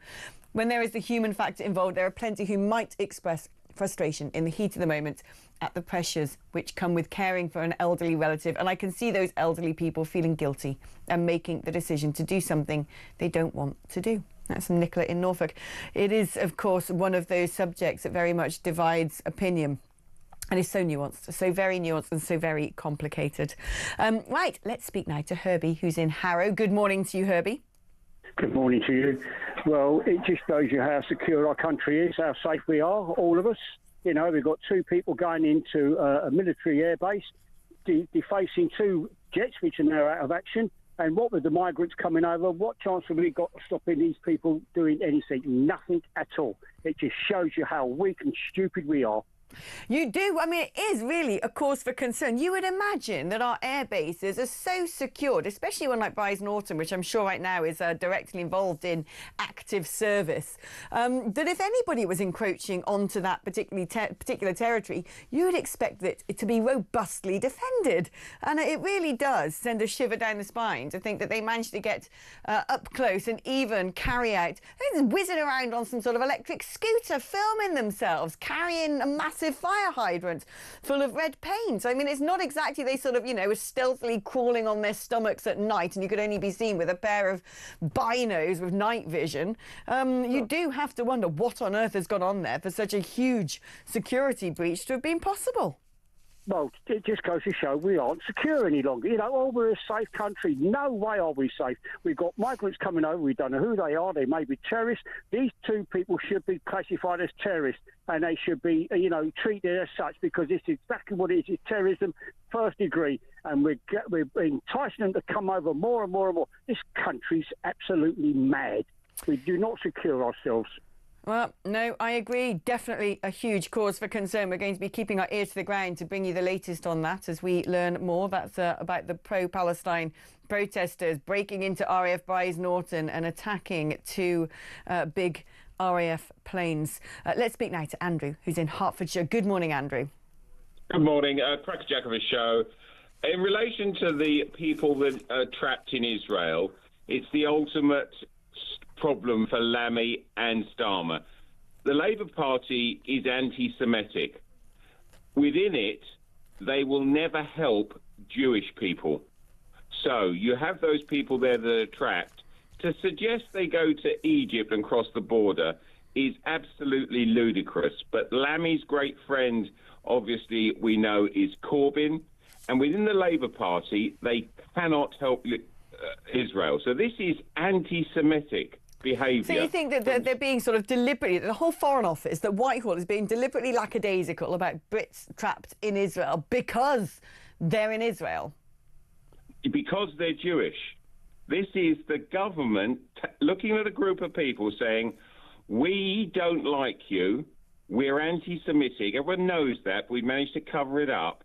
When there is the human factor involved, there are plenty who might express frustration in the heat of the moment at the pressures which come with caring for an elderly relative. And I can see those elderly people feeling guilty and making the decision to do something they don't want to do. That's from Nicola in Norfolk. It is, of course, one of those subjects that very much divides opinion. And is so nuanced, so very nuanced and so very complicated. Right, let's speak now to Herbie, who's in Harrow. Good morning to you, Herbie. Good morning to you. Well, it just shows you how secure our country is, how safe we are, all of us. You know, we've got two people going into a military airbase, defacing two jets which are now out of action. And what with the migrants coming over, what chance have we got of stopping these people doing anything? Nothing at all. It just shows you how weak and stupid we are. You do. I mean, it is really a cause for concern. You would imagine that our air bases are so secured, especially one like Brize Norton, which I'm sure right now is directly involved in active service, that if anybody was encroaching onto that particular territory, you would expect it to be robustly defended. And it really does send a shiver down the spine to think that they managed to get up close and even carry out, whizzing around on some sort of electric scooter, filming themselves, carrying a massive fire hydrant full of red paint. I mean, it's not exactly they sort of, you know, were stealthily crawling on their stomachs at night and you could only be seen with a pair of binos with night vision. You do have to wonder what on earth has gone on there for such a huge security breach to have been possible. Well, it just goes to show we aren't secure any longer. You know, oh, we're a safe country. No way are we safe. We've got migrants coming over. We don't know who they are. They may be terrorists. These two people should be classified as terrorists, and they should be, you know, treated as such because this is exactly what it is. It's terrorism, first degree, and we're enticing them to come over more and more and more. This country's absolutely mad. We do not secure ourselves. Well, no, I agree. Definitely a huge cause for concern. We're going to be keeping our ear to the ground to bring you the latest on that as we learn more. That's about the pro-Palestine protesters breaking into RAF Brize Norton and attacking two big RAF planes. Let's speak now to Andrew, who's in Hertfordshire. Good morning, Andrew. Good morning. Crackerjack of a show. In relation to the people that are trapped in Israel, it's the ultimate problem for Lammy and Starmer. The Labour Party is anti-Semitic. Within it, they will never help Jewish people. So you have those people there that are trapped. To suggest they go to Egypt and cross the border is absolutely ludicrous. But Lammy's great friend, obviously, we know, is Corbyn. And within the Labour Party, they cannot help Israel. So this is anti-Semitic behaviour. So you think that they're being sort of deliberately, the whole Foreign Office, that Whitehall is being deliberately lackadaisical about Brits trapped in Israel because they're in Israel? Because they're Jewish. This is the government looking at a group of people saying, we don't like you, we're anti-Semitic, everyone knows that, we've managed to cover it up,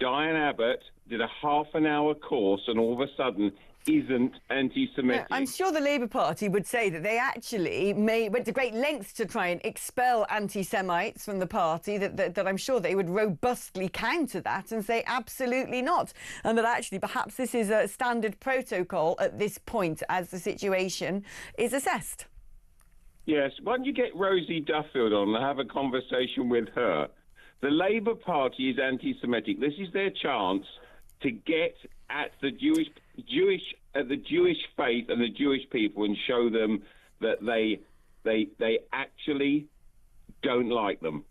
Diane Abbott did a half-an-hour course and all of a sudden isn't anti-Semitic. I'm sure the Labour Party would say that they actually went to great lengths to try and expel anti-Semites from the party, that I'm sure they would robustly counter that and say absolutely not, and that actually perhaps this is a standard protocol at this point as the situation is assessed. Yes, why don't you get Rosie Duffield on and have a conversation with her? The Labour Party is anti-Semitic. This is their chance to get at the Jewish faith and the Jewish people and show them that they actually don't like them.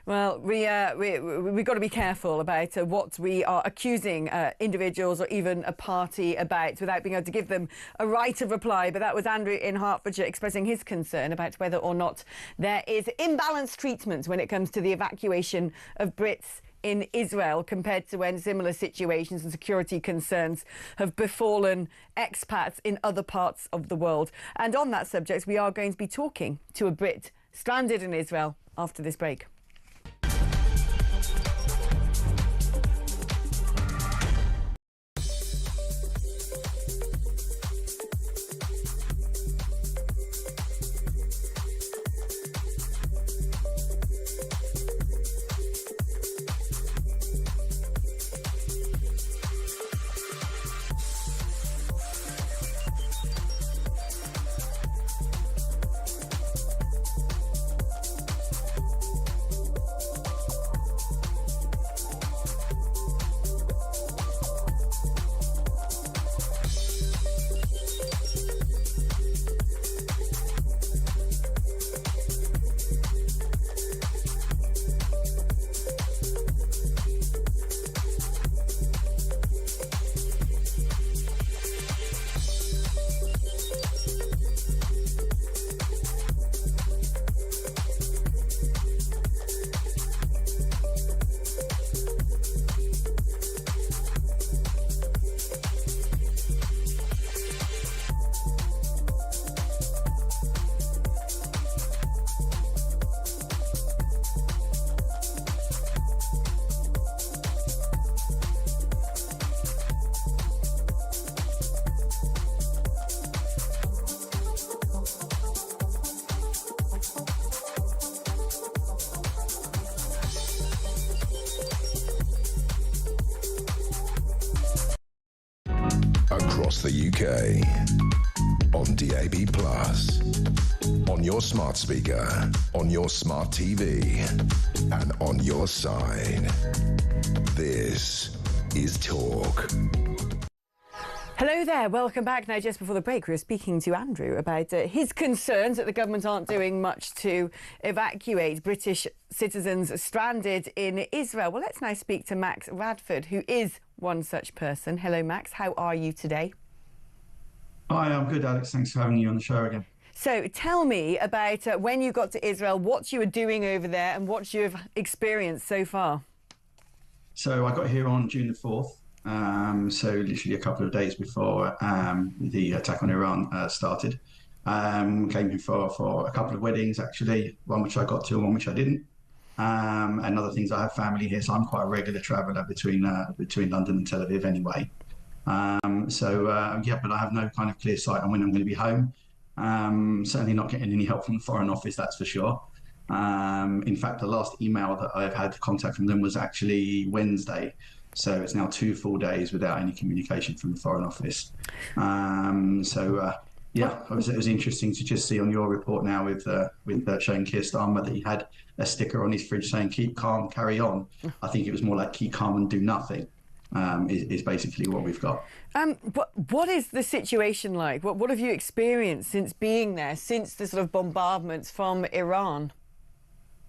Well, we've got to be careful about what we are accusing individuals or even a party about without being able to give them a right of reply. But that was Andrew in Hertfordshire expressing his concern about whether or not there is imbalanced treatment when it comes to the evacuation of Brits in Israel compared to when similar situations and security concerns have befallen expats in other parts of the world. And on that subject, we are going to be talking to a Brit stranded in Israel after this break. Across the UK, on DAB+, on your smart speaker, on your smart TV, and on your side. This is Talk. Hello there, welcome back. Now, just before the break, we were speaking to Andrew about his concerns that the government aren't doing much to evacuate British citizens stranded in Israel. Well, let's now speak to Max Radford, who is one such person. Hello, Max. How are you today? Hi, I'm good, Alex. Thanks for having me on the show again. So tell me about when you got to Israel, what you were doing over there and what you've experienced so far. So I got here on June the 4th. So literally a couple of days before the attack on Iran started. Came here for a couple of weddings, actually, one which I got to and one which I didn't. And other things, I have family here, so I'm quite a regular traveller between London and Tel Aviv anyway. Yeah, but I have no kind of clear sight on when I'm going to be home. Certainly not getting any help from the Foreign Office, that's for sure. In fact, the last email that I've had contact from them was actually Wednesday. So it's now 2 full days without any communication from the Foreign Office. Yeah, it was interesting to just see on your report now with showing Keir Starmer that he had a sticker on his fridge saying "Keep calm, carry on." I think it was more like "Keep calm and do nothing." Is basically what we've got. What is the situation like? What have you experienced since being there, since the sort of bombardments from Iran?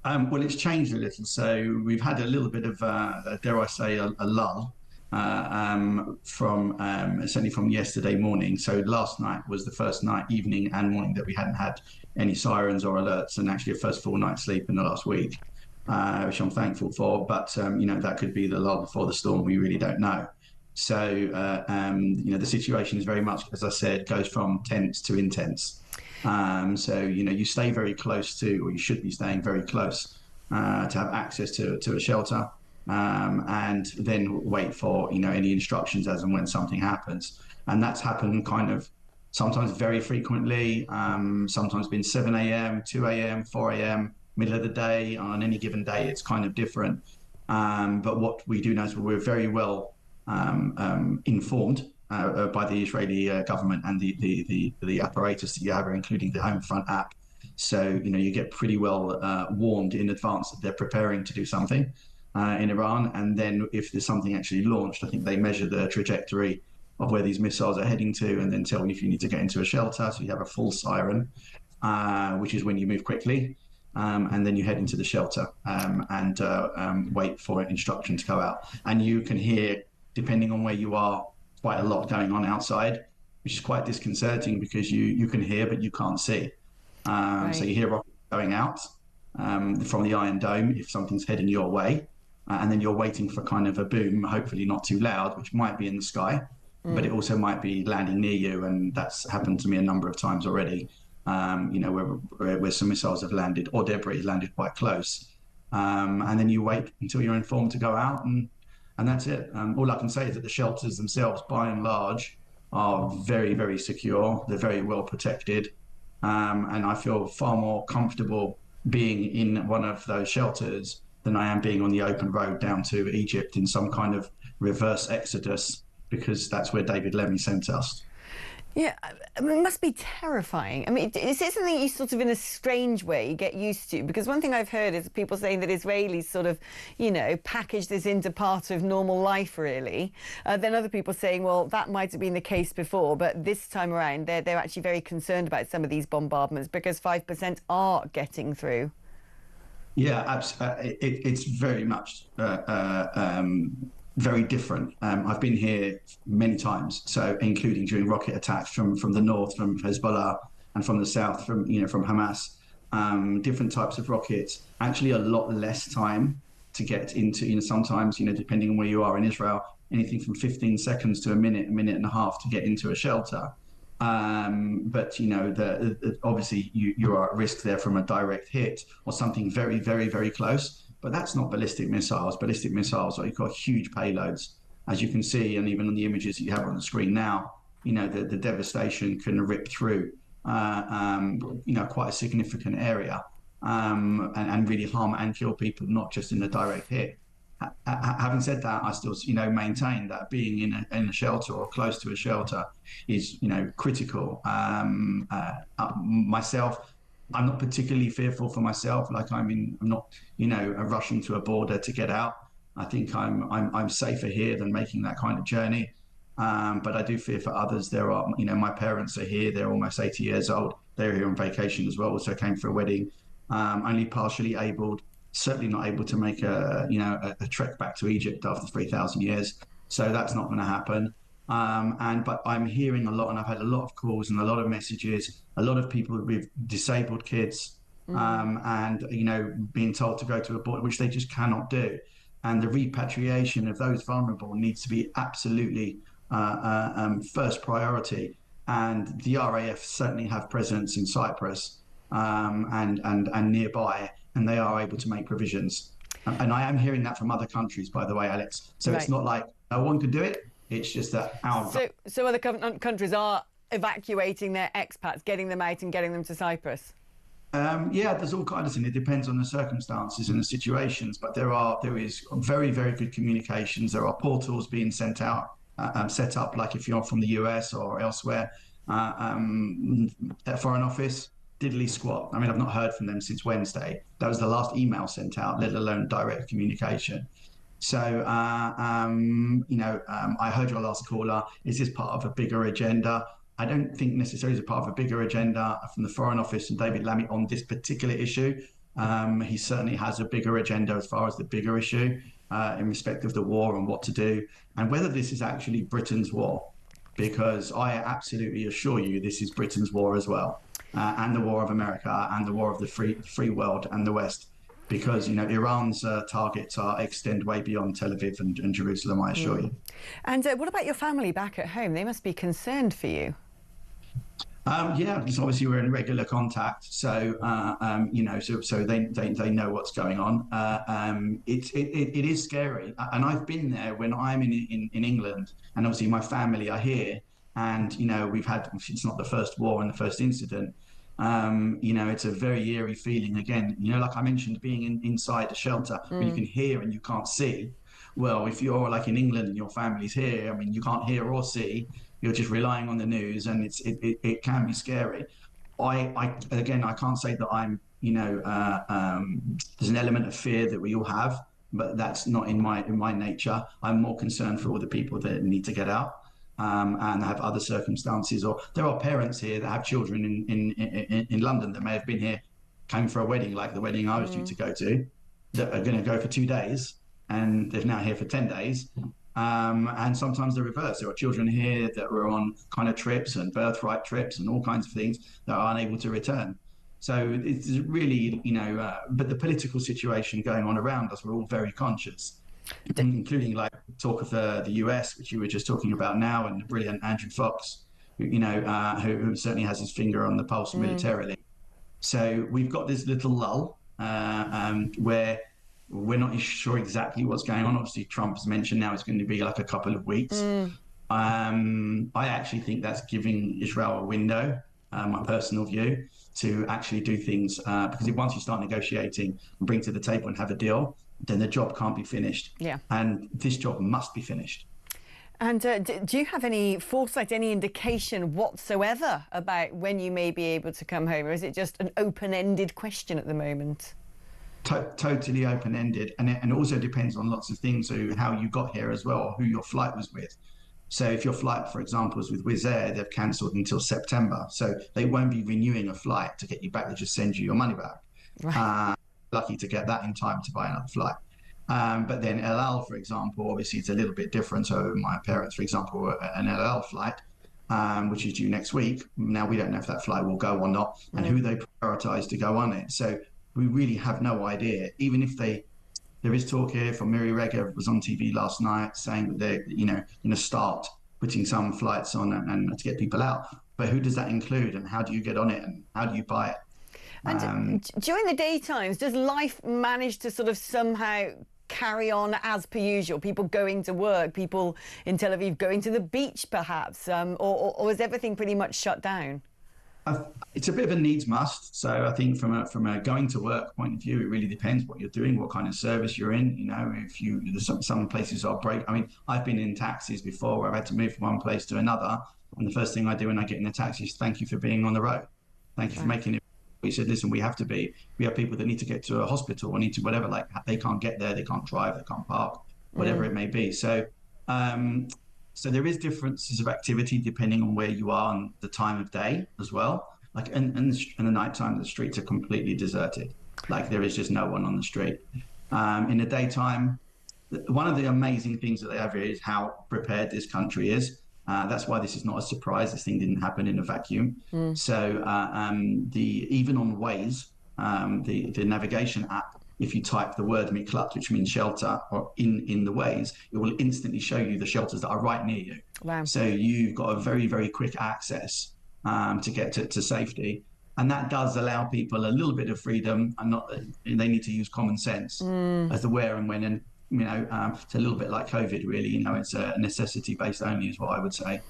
Well, it's changed a little. So we've had a little bit of, dare I say, a lull certainly from yesterday morning. So last night was the first night, evening and morning, that we hadn't had any sirens or alerts, and actually a first full night's sleep in the last week, which I'm thankful for. But that could be the lull before the storm. We really don't know. So the situation is very much, as I said, goes from tense to intense. You stay very close to, or you should be staying very close to have access to a shelter. and then wait for any instructions as and when something happens. And that's happened kind of sometimes very frequently, sometimes been 7 a.m., 2 a.m., 4 a.m., middle of the day. On any given day, it's kind of different. But what we do know is we're very well informed by the Israeli government and the apparatus that you have, including the Homefront app. So, you get pretty well warned in advance that they're preparing to do something in Iran. And then if there's something actually launched, I think they measure the trajectory of where these missiles are heading to and then tell you if you need to get into a shelter. So you have a full siren, which is when you move quickly. And then you head into the shelter and wait for an instruction to go out. And you can hear, depending on where you are, quite a lot going on outside, which is quite disconcerting because you can hear, but you can't see. So you hear rockets going out from the Iron Dome if something's heading your way. And then you're waiting for kind of a boom, hopefully not too loud, which might be in the sky, but it also might be landing near you. And that's happened to me a number of times already, where some missiles have landed or debris landed quite close. And then you wait until you're informed to go out, and that's it. All I can say is that the shelters themselves, by and large, are very, very secure. They're very well protected. And I feel far more comfortable being in one of those shelters than I am being on the open road down to Egypt in some kind of reverse exodus, because that's where David Lemmy sent us. Yeah, I mean, it must be terrifying. I mean, is it something you sort of, in a strange way, get used to? Because one thing I've heard is people saying that Israelis sort of, package this into part of normal life, really. Then other people saying, well, that might have been the case before, but this time around, they're actually very concerned about some of these bombardments because 5% are getting through. Yeah, it's very much very different. I've been here many times, so including during rocket attacks from the north, from Hezbollah, and from the south, from Hamas. Different types of rockets. Actually, a lot less time to get into. Sometimes, depending on where you are in Israel, anything from 15 seconds to a minute and a half to get into a shelter. But obviously you are at risk there from a direct hit or something very, very, very close. But that's not ballistic missiles. Ballistic missiles are, you've got huge payloads, as you can see, and even on the images that you have on the screen now, the devastation can rip through, quite a significant area, and really harm and kill people, not just in a direct hit. Having said that, I still, maintain that being in a shelter or close to a shelter is, critical. Myself, I'm not particularly fearful for myself. Like I'm not, rushing to a border to get out. I think I'm safer here than making that kind of journey. But I do fear for others. There are, my parents are here. They're almost 80 years old. They're here on vacation as well. Also came for a wedding. Only partially abled. Certainly not able to make a trek back to Egypt after 3,000 years. So that's not going to happen. But I'm hearing a lot, and I've had a lot of calls and a lot of messages, a lot of people with disabled kids, and being told to go to a border, which they just cannot do. And the repatriation of those vulnerable needs to be absolutely first priority. And the RAF certainly have presence in Cyprus and nearby, and they are able to make provisions. And I am hearing that from other countries, by the way, Alex. So It's not like no one could do it. It's just that our... So other countries are evacuating their expats, getting them out and getting them to Cyprus? Yeah, there's all kinds of things. It depends on the circumstances and the situations, but there is very, very good communications. There are portals being sent out, set up, like if you're from the US or elsewhere. That Foreign Office, diddly squat. I mean, I've not heard from them since Wednesday. That was the last email sent out, let alone direct communication. So, I heard your last caller. Is this part of a bigger agenda? I don't think necessarily it's a part of a bigger agenda from the Foreign Office and David Lammy on this particular issue. He certainly has a bigger agenda as far as the bigger issue in respect of the war and what to do, and whether this is actually Britain's war, because I absolutely assure you this is Britain's war as well, and the war of America and the war of the free world and the West. Because, Iran's targets extend way beyond Tel Aviv and Jerusalem, I assure you. And what about your family back at home? They must be concerned for you. Yeah, because obviously we're in regular contact, so so they know what's going on. It is scary, and I've been there when I'm in England, and obviously my family are here, and we've had, it's not the first war and the first incident. It's a very eerie feeling again. Like I mentioned, being inside a shelter where you can hear and you can't see. Well, if you're like in England and your family's here, I mean, you can't hear or see. You're just relying on the news, and it can be scary. Again, I can't say that I'm, there's an element of fear that we all have, but that's not in my nature. I'm more concerned for all the people that need to get out and have other circumstances. Or there are parents here that have children in London that may have been here, came for a wedding, like the wedding I was due to go to, that are going to go for 2 days, and they're now here for 10 days. And sometimes the reverse. There are children here that were on kind of trips and birthright trips and all kinds of things that are unable to return. So it's really, but the political situation going on around us, we're all very conscious, including like talk of the US, which you were just talking about now, and the brilliant Andrew Fox, who certainly has his finger on the pulse militarily. So we've got this little lull where we're not sure exactly what's going on. Obviously, Trump has mentioned now it's going to be like a couple of weeks. I actually think that's giving Israel a window, my personal view, to actually do things. Because once you start negotiating and bring to the table and have a deal, then the job can't be finished. Yeah. And this job must be finished. And do you have any foresight, any indication whatsoever about when you may be able to come home? Or is it just an open-ended question at the moment? Totally open-ended, and it also depends on lots of things, so how you got here as well, or who your flight was with. So if your flight, for example, is with Wizz Air, they've cancelled until September, so they won't be renewing a flight to get you back. They just send you your money back. Right. Lucky to get that in time to buy another flight. But then El Al, for example, obviously it's a little bit different. So my parents, for example, were an El Al flight, which is due next week. Now we don't know if that flight will go or not, and who they prioritise to go on it. So we really have no idea. Even if there is talk here from Miri Rega, was on TV last night saying that they're, going to start putting some flights on and to get people out. But who does that include, and how do you get on it, and how do you buy it? And during the daytimes, does life manage to sort of somehow carry on as per usual? People going to work, people in Tel Aviv going to the beach, perhaps, or is everything pretty much shut down? It's a bit of a needs must. So I think from a going to work point of view, it really depends what you're doing, what kind of service you're in. If some places are break. I mean, I've been in taxis before where I've had to move from one place to another, and the first thing I do when I get in a taxi is thank you for being on the road. Thank you for making it. We said, listen, we have people that need to get to a hospital or need to whatever, like they can't get there, they can't drive, they can't park, whatever it may be. So so there is differences of activity depending on where you are and the time of day as well. Like in the nighttime, the streets are completely deserted. Like there is just no one on the street. In the daytime, one of the amazing things that they have here is how prepared this country is. That's why this is not a surprise. This thing didn't happen in a vacuum. So even on Waze, the navigation app, if you type the word miklat, which means shelter, or in the Waze, it will instantly show you the shelters that are right near you. Wow. So you've got a very, very quick access to get to safety. And that does allow people a little bit of freedom, and they need to use common sense as to where and when. And it's a little bit like COVID, really. It's a necessity based only, is what I would say.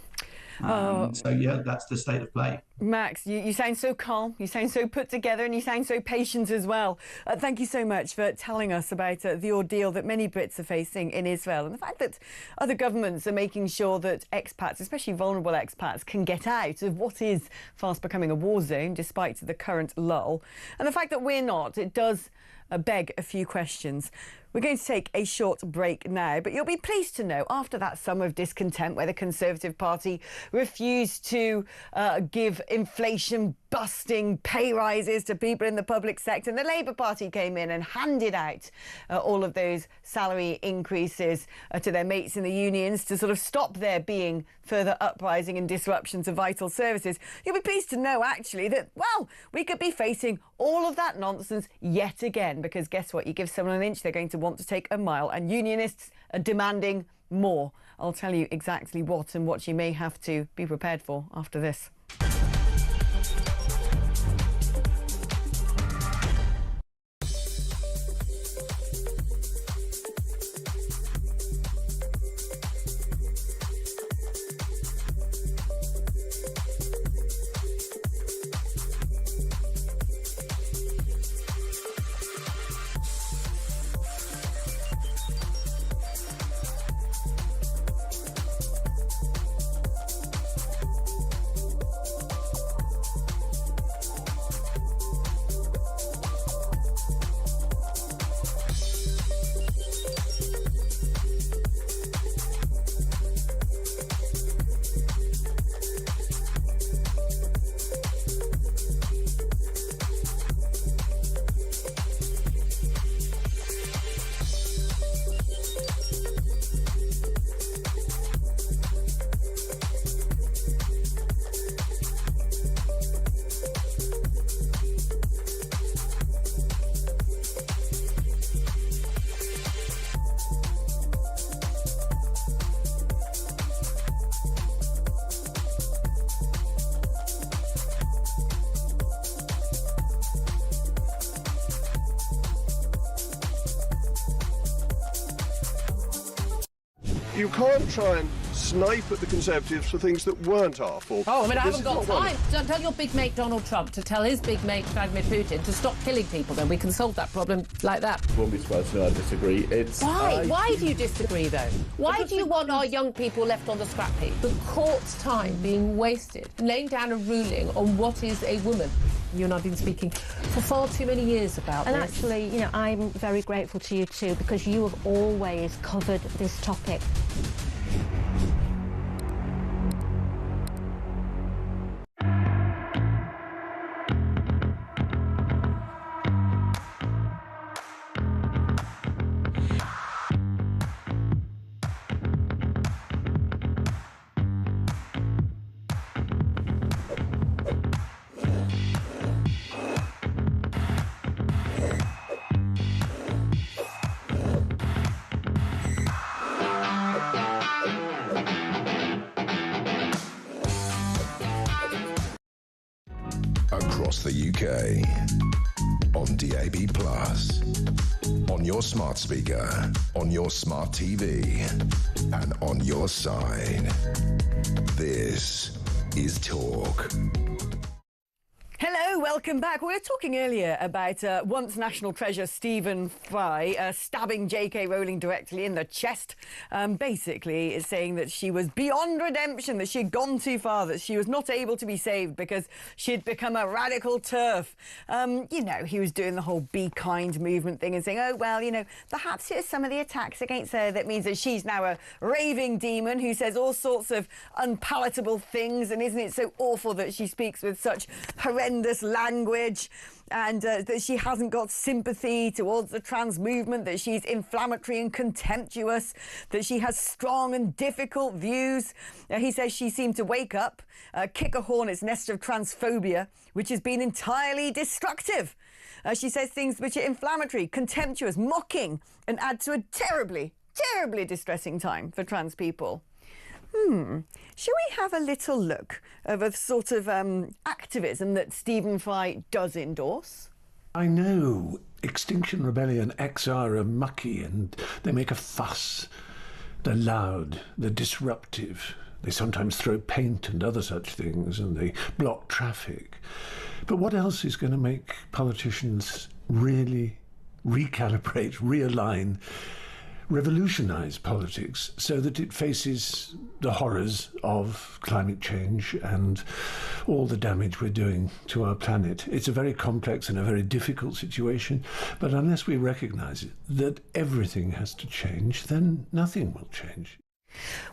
So yeah, that's the state of play. Max, you sound so calm, you sound so put together, and you sound so patient as well. Thank you so much for telling us about the ordeal that many Brits are facing in Israel, and the fact that other governments are making sure that expats, especially vulnerable expats, can get out of what is fast becoming a war zone despite the current lull. And the fact that we're not, it does beg a few questions. We're going to take a short break now, but you'll be pleased to know after that summer of discontent where the Conservative Party refused to give inflation-busting pay rises to people in the public sector, and the Labour Party came in and handed out all of those salary increases to their mates in the unions to sort of stop there being further uprising and disruption to vital services. You'll be pleased to know, actually, that, well, we could be facing all of that nonsense yet again, because guess what? You give someone an inch, they're going to want to take a mile, and unionists are demanding more. I'll tell you exactly what and what you may have to be prepared for after this. You can't try and snipe at the Conservatives for things that weren't our fault. Oh, I mean, I This haven't is got not one. time. Don't tell your big mate Donald Trump to tell his big mate Vladimir Putin to stop killing people, then we can solve that problem like that. You won't be surprised to know I disagree. Why? Why do you disagree, though? Why do you want our young people left on the scrap heap? The court's time being wasted, laying down a ruling on what is a woman. You and I have been speaking for far too many years about And this. actually, you know, I'm very grateful to you too, because you have always covered this topic. Across the UK, on DAB+, on your smart speaker, on your smart TV, and on your side. This is Talk. Hello, welcome back. We were talking earlier about once national treasure Stephen Fry stabbing JK Rowling directly in the chest, basically saying that she was beyond redemption, that she had gone too far, that she was not able to be saved because she'd become a radical TERF. You know, he was doing the whole be kind movement thing and saying, oh, well, you know, perhaps it's some of the attacks against her that means that she's now a raving demon who says all sorts of unpalatable things, and isn't it so awful that she speaks with such horrendous language, and that she hasn't got sympathy towards the trans movement, that she's inflammatory and contemptuous, that she has strong and difficult views. He says she seemed to wake up, kick a hornet's nest of transphobia, which has been entirely destructive. She says things which are inflammatory, contemptuous, mocking, and add to a terribly, terribly distressing time for trans people. Shall we have a little look of a sort of activism that Stephen Fry does endorse? I know Extinction Rebellion XR are mucky and they make a fuss. They're loud, they're disruptive. They sometimes throw paint and other such things, and they block traffic. But what else is going to make politicians really recalibrate, realign, revolutionise politics so that it faces the horrors of climate change and all the damage we're doing to our planet? It's a very complex and a very difficult situation, but unless we recognise it, that everything has to change, then nothing will change.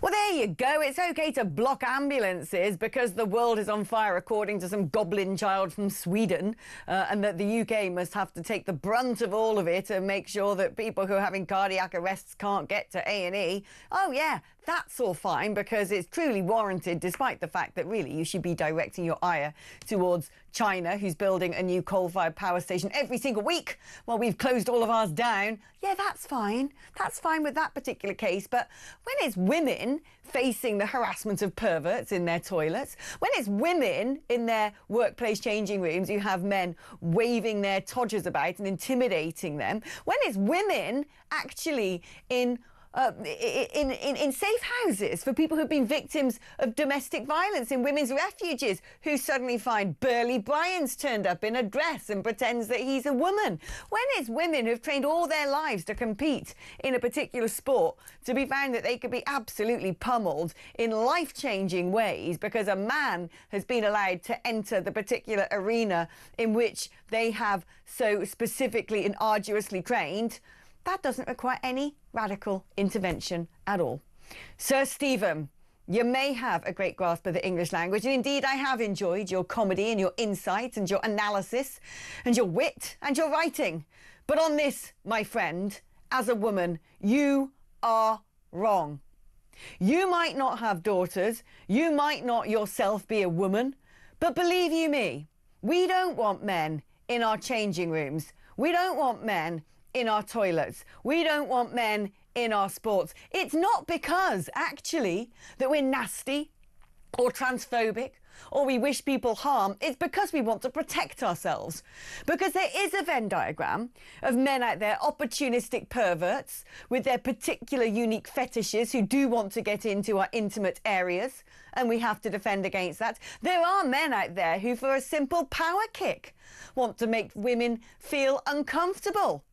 Well, there you go. It's OK to block ambulances because the world is on fire, according to some goblin child from Sweden, and that the UK must have to take the brunt of all of it and make sure that people who are having cardiac arrests can't get to A&E. Oh, yeah, that's all fine because it's truly warranted, despite the fact that really you should be directing your ire towards China, who's building a new coal-fired power station every single week while we've closed all of ours down. Yeah, that's fine. That's fine with that particular case. But when it's women facing the harassment of perverts in their toilets, when it's women in their workplace changing rooms who have men waving their todgers about and intimidating them, when it's women actually in safe houses for people who've been victims of domestic violence, in women's refuges, who suddenly find Burley Bryan's turned up in a dress and pretends that he's a woman. When it's women who've trained all their lives to compete in a particular sport, to be found that they could be absolutely pummeled in life-changing ways because a man has been allowed to enter the particular arena in which they have so specifically and arduously trained, that doesn't require any radical intervention at all. Sir Stephen, you may have a great grasp of the English language, and indeed I have enjoyed your comedy and your insight and your analysis and your wit and your writing. But on this, my friend, as a woman, you are wrong. You might not have daughters, you might not yourself be a woman, but believe you me, we don't want men in our changing rooms. We don't want men in our toilets. We don't want men in our sports. It's not because, actually, that we're nasty or transphobic, or we wish people harm, it's because we want to protect ourselves. Because there is a Venn diagram of men out there, opportunistic perverts with their particular unique fetishes who do want to get into our intimate areas, and we have to defend against that. There are men out there who, for a simple power kick, want to make women feel uncomfortable.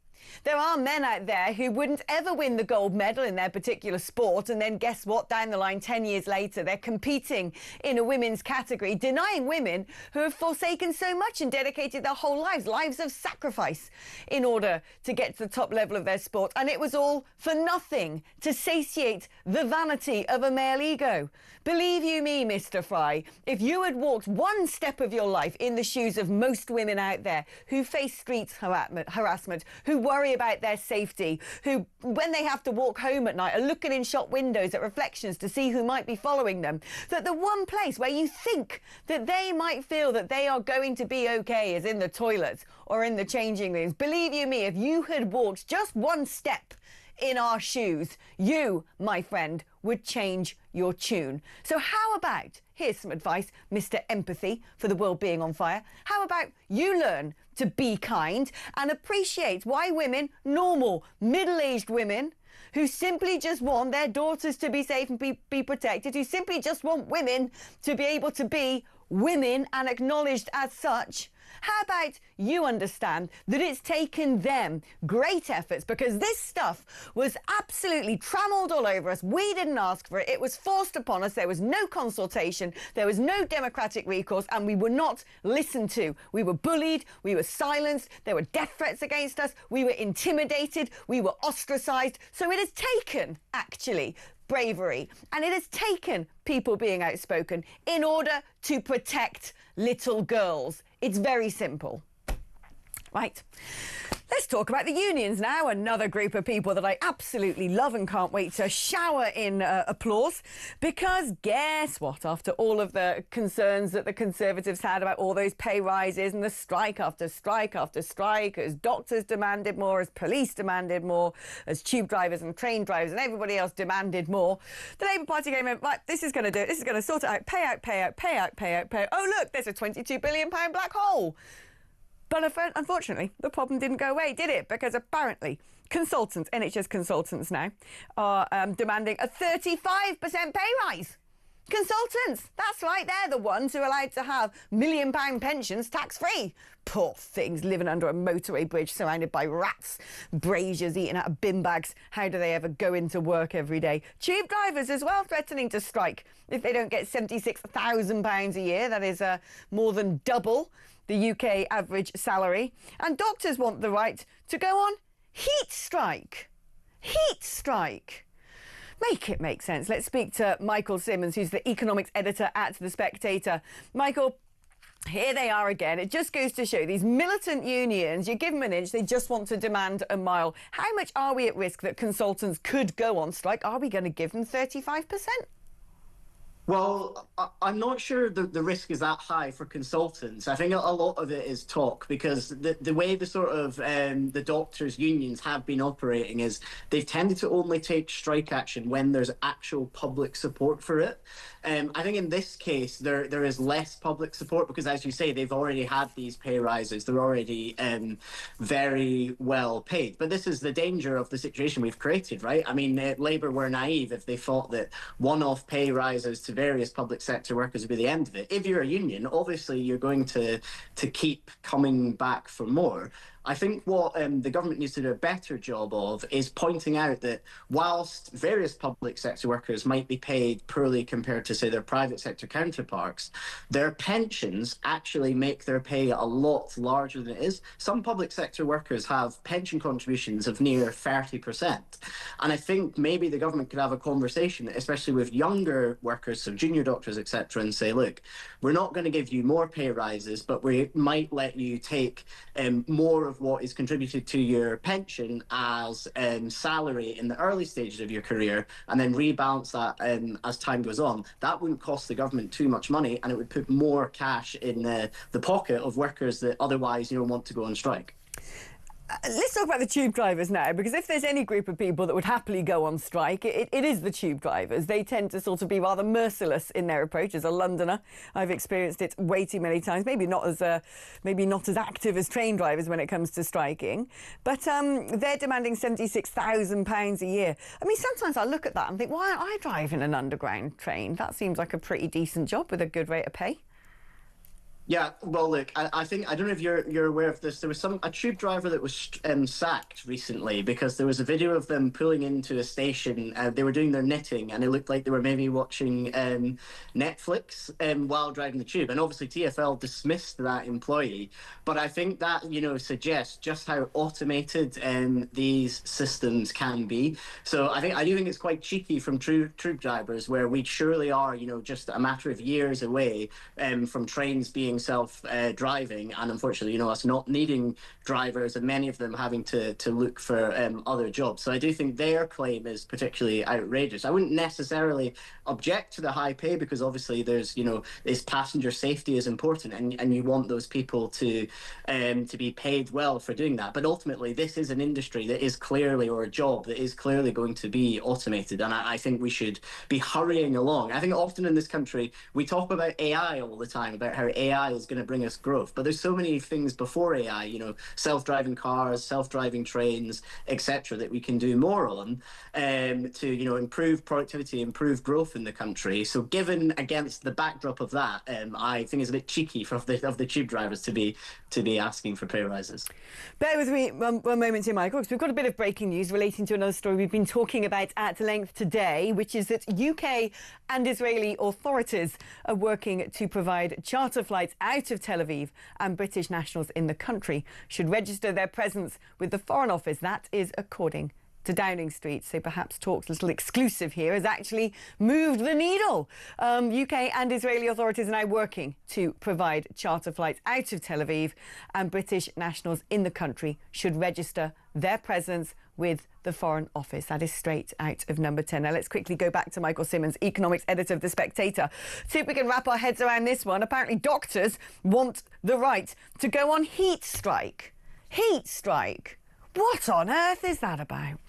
There are men out there who wouldn't ever win the gold medal in their particular sport, and then guess what? Down the line, 10 years later, they're competing in a women's category, denying women who have forsaken so much and dedicated their whole lives of sacrifice in order to get to the top level of their sport. And it was all for nothing, to satiate the vanity of a male ego. Believe you me, Mr. Fry, if you had walked one step of your life in the shoes of most women out there who face street harassment, who worry about their safety, who, when they have to walk home at night, are looking in shop windows at reflections to see who might be following them, that the one place where you think that they might feel that they are going to be okay is in the toilets or in the changing rooms. Believe you me, if you had walked just one step in our shoes, you, my friend, would change your tune. So how about, here's some advice, Mr. Empathy for the world being on fire, how about you learn to be kind and appreciate why women, normal, middle-aged women, who simply just want their daughters to be safe and be protected, who simply just want women to be able to be women and acknowledged as such, how about you understand that it's taken them great efforts, because this stuff was absolutely trammelled all over us. We didn't ask for it. It was forced upon us. There was no consultation. There was no democratic recourse, and we were not listened to. We were bullied. We were silenced. There were death threats against us. We were intimidated. We were ostracised. So it has taken, actually, bravery, and it has taken people being outspoken in order to protect little girls. It's very simple. Right. Let's talk about the unions now, another group of people that I absolutely love and can't wait to shower in applause, because guess what? After all of the concerns that the Conservatives had about all those pay rises and the strike after strike after strike, as doctors demanded more, as police demanded more, as tube drivers and train drivers and everybody else demanded more, the Labour Party came in, right, this is going to do it, this is going to sort it out, pay out, pay out, pay out, pay out, pay out. Oh, look, there's a £22 billion black hole. But unfortunately, the problem didn't go away, did it? Because apparently consultants, NHS consultants now, are demanding a 35% pay rise. Consultants, that's right, they're the ones who are allowed to have £1 million pensions tax-free. Poor things living under a motorway bridge surrounded by rats, braziers eating out of bin bags. How do they ever go into work every day? Tube drivers as well threatening to strike if they don't get £76,000 a year. That is more than double the UK average salary. And doctors want the right to go on heat strike. Heat strike. Make it make sense. Let's speak to Michael Simmons, who's the economics editor at The Spectator. Michael, here they are again. It just goes to show these militant unions, you give them an inch, they just want to demand a mile. How much are we at risk that consultants could go on strike? Are we going to give them 35%? Well, I'm not sure the risk is that high for consultants. I think a lot of it is talk, because the way the sort of the doctors' unions have been operating is they've tended to only take strike action when there's actual public support for it. I think in this case, there is less public support because, as you say, they've already had these pay rises. They're already very well paid. But this is the danger of the situation we've created, right? I mean, Labour were naive if they thought that one-off pay rises to various public sector workers would be the end of it. If you're a union, obviously you're going to keep coming back for more. I think what the government needs to do a better job of is pointing out that whilst various public sector workers might be paid poorly compared to, say, their private sector counterparts, their pensions actually make their pay a lot larger than it is. Some public sector workers have pension contributions of near 30%. And I think maybe the government could have a conversation, especially with younger workers, so junior doctors, etc., and say, look, we're not going to give you more pay rises, but we might let you take more of what is contributed to your pension as salary in the early stages of your career, and then rebalance that as time goes on. That wouldn't cost the government too much money, and it would put more cash in the pocket of workers that otherwise want to go on strike. Let's talk about the tube drivers now, because if there's any group of people that would happily go on strike, it is the tube drivers. They tend to sort of be rather merciless in their approach. As a Londoner, I've experienced it way too many times. Maybe not as active as train drivers when it comes to striking, but they're demanding £76,000 a year. I mean, sometimes I look at that and think, why aren't I driving an underground train? That seems like a pretty decent job with a good rate of pay. Yeah, well, look, I think, I don't know if you're aware of this. There was a tube driver that was sacked recently because there was a video of them pulling into a station. They were doing their knitting, and it looked like they were maybe watching Netflix while driving the tube. And obviously, TfL dismissed that employee. But I think that suggests just how automated these systems can be. So I do think it's quite cheeky from tube drivers, where we surely are, just a matter of years away from trains being self-driving, and unfortunately, us not needing drivers, and many of them having to look for other jobs. So I do think their claim is particularly outrageous. I wouldn't necessarily object to the high pay, because obviously there's this passenger safety is important, and you want those people to be paid well for doing that. But ultimately, this is an industry that is clearly, or a job that is clearly going to be automated, and I think we should be hurrying along. I think often in this country we talk about AI all the time, about how AI is going to bring us growth, but there's so many things before AI, self-driving cars, self-driving trains, etc., that we can do more on to improve productivity, improve growth in the country. So given against the backdrop of that, I think it's a bit cheeky of the tube drivers to be asking for pay rises. Bear with me one moment here, Michael, because we've got a bit of breaking news relating to another story we've been talking about at length today, which is that UK and Israeli authorities are working to provide charter flights out of Tel Aviv, and British nationals in the country should register their presence with the Foreign Office. That is according to Downing Street. So perhaps Talk's little exclusive here has actually moved the needle. UK and Israeli authorities are now working to provide charter flights out of Tel Aviv, and British nationals in the country should register their presence with the Foreign Office. That is straight out of Number 10. Now let's quickly go back to Michael Simmons, economics editor of The Spectator. See if we can wrap our heads around this one. Apparently doctors want the right to go on heat strike. Heat strike? What on earth is that about?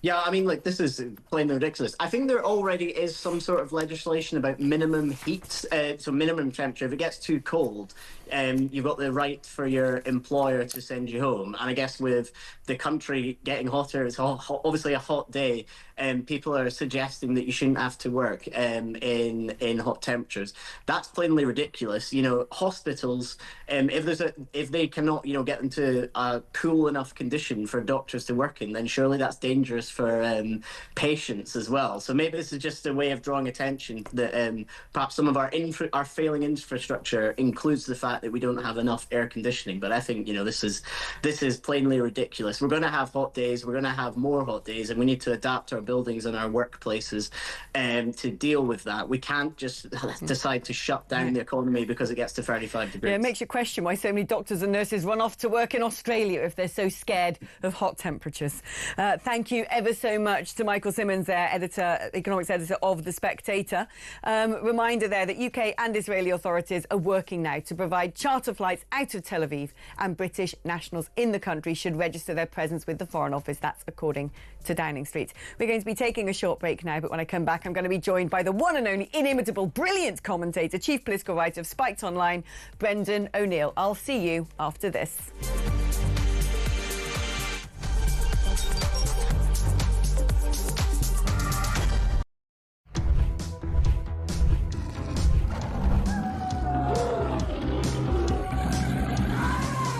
Yeah, I mean, this is plainly ridiculous. I think there already is some sort of legislation about minimum heat, so minimum temperature. If it gets too cold, you've got the right for your employer to send you home. And I guess with the country getting hotter, it's obviously a hot day, and people are suggesting that you shouldn't have to work in hot temperatures. That's plainly ridiculous. Hospitals, if they cannot, get them to a cool enough condition for doctors to work in, then surely that's dangerous for patients as well. So maybe this is just a way of drawing attention that perhaps some of our failing infrastructure includes the fact that we don't have enough air conditioning. But I think this is plainly ridiculous. We're going to have hot days. We're going to have more hot days, and we need to adapt our buildings and our workplaces to deal with that. We can't just decide to shut down the economy because it gets to 35 degrees. Yeah, it makes you question why so many doctors and nurses run off to work in Australia if they're so scared of hot temperatures. Thank you ever so much to Michael Simmons there, economics editor of The Spectator. Reminder there that UK and Israeli authorities are working now to provide charter flights out of Tel Aviv, and British nationals in the country should register their presence with the Foreign Office. That's according to Downing Street. We're going to be taking a short break now, but when I come back, I'm going to be joined by the one and only inimitable, brilliant commentator, chief political writer of Spiked Online, Brendan O'Neill. I'll see you after this.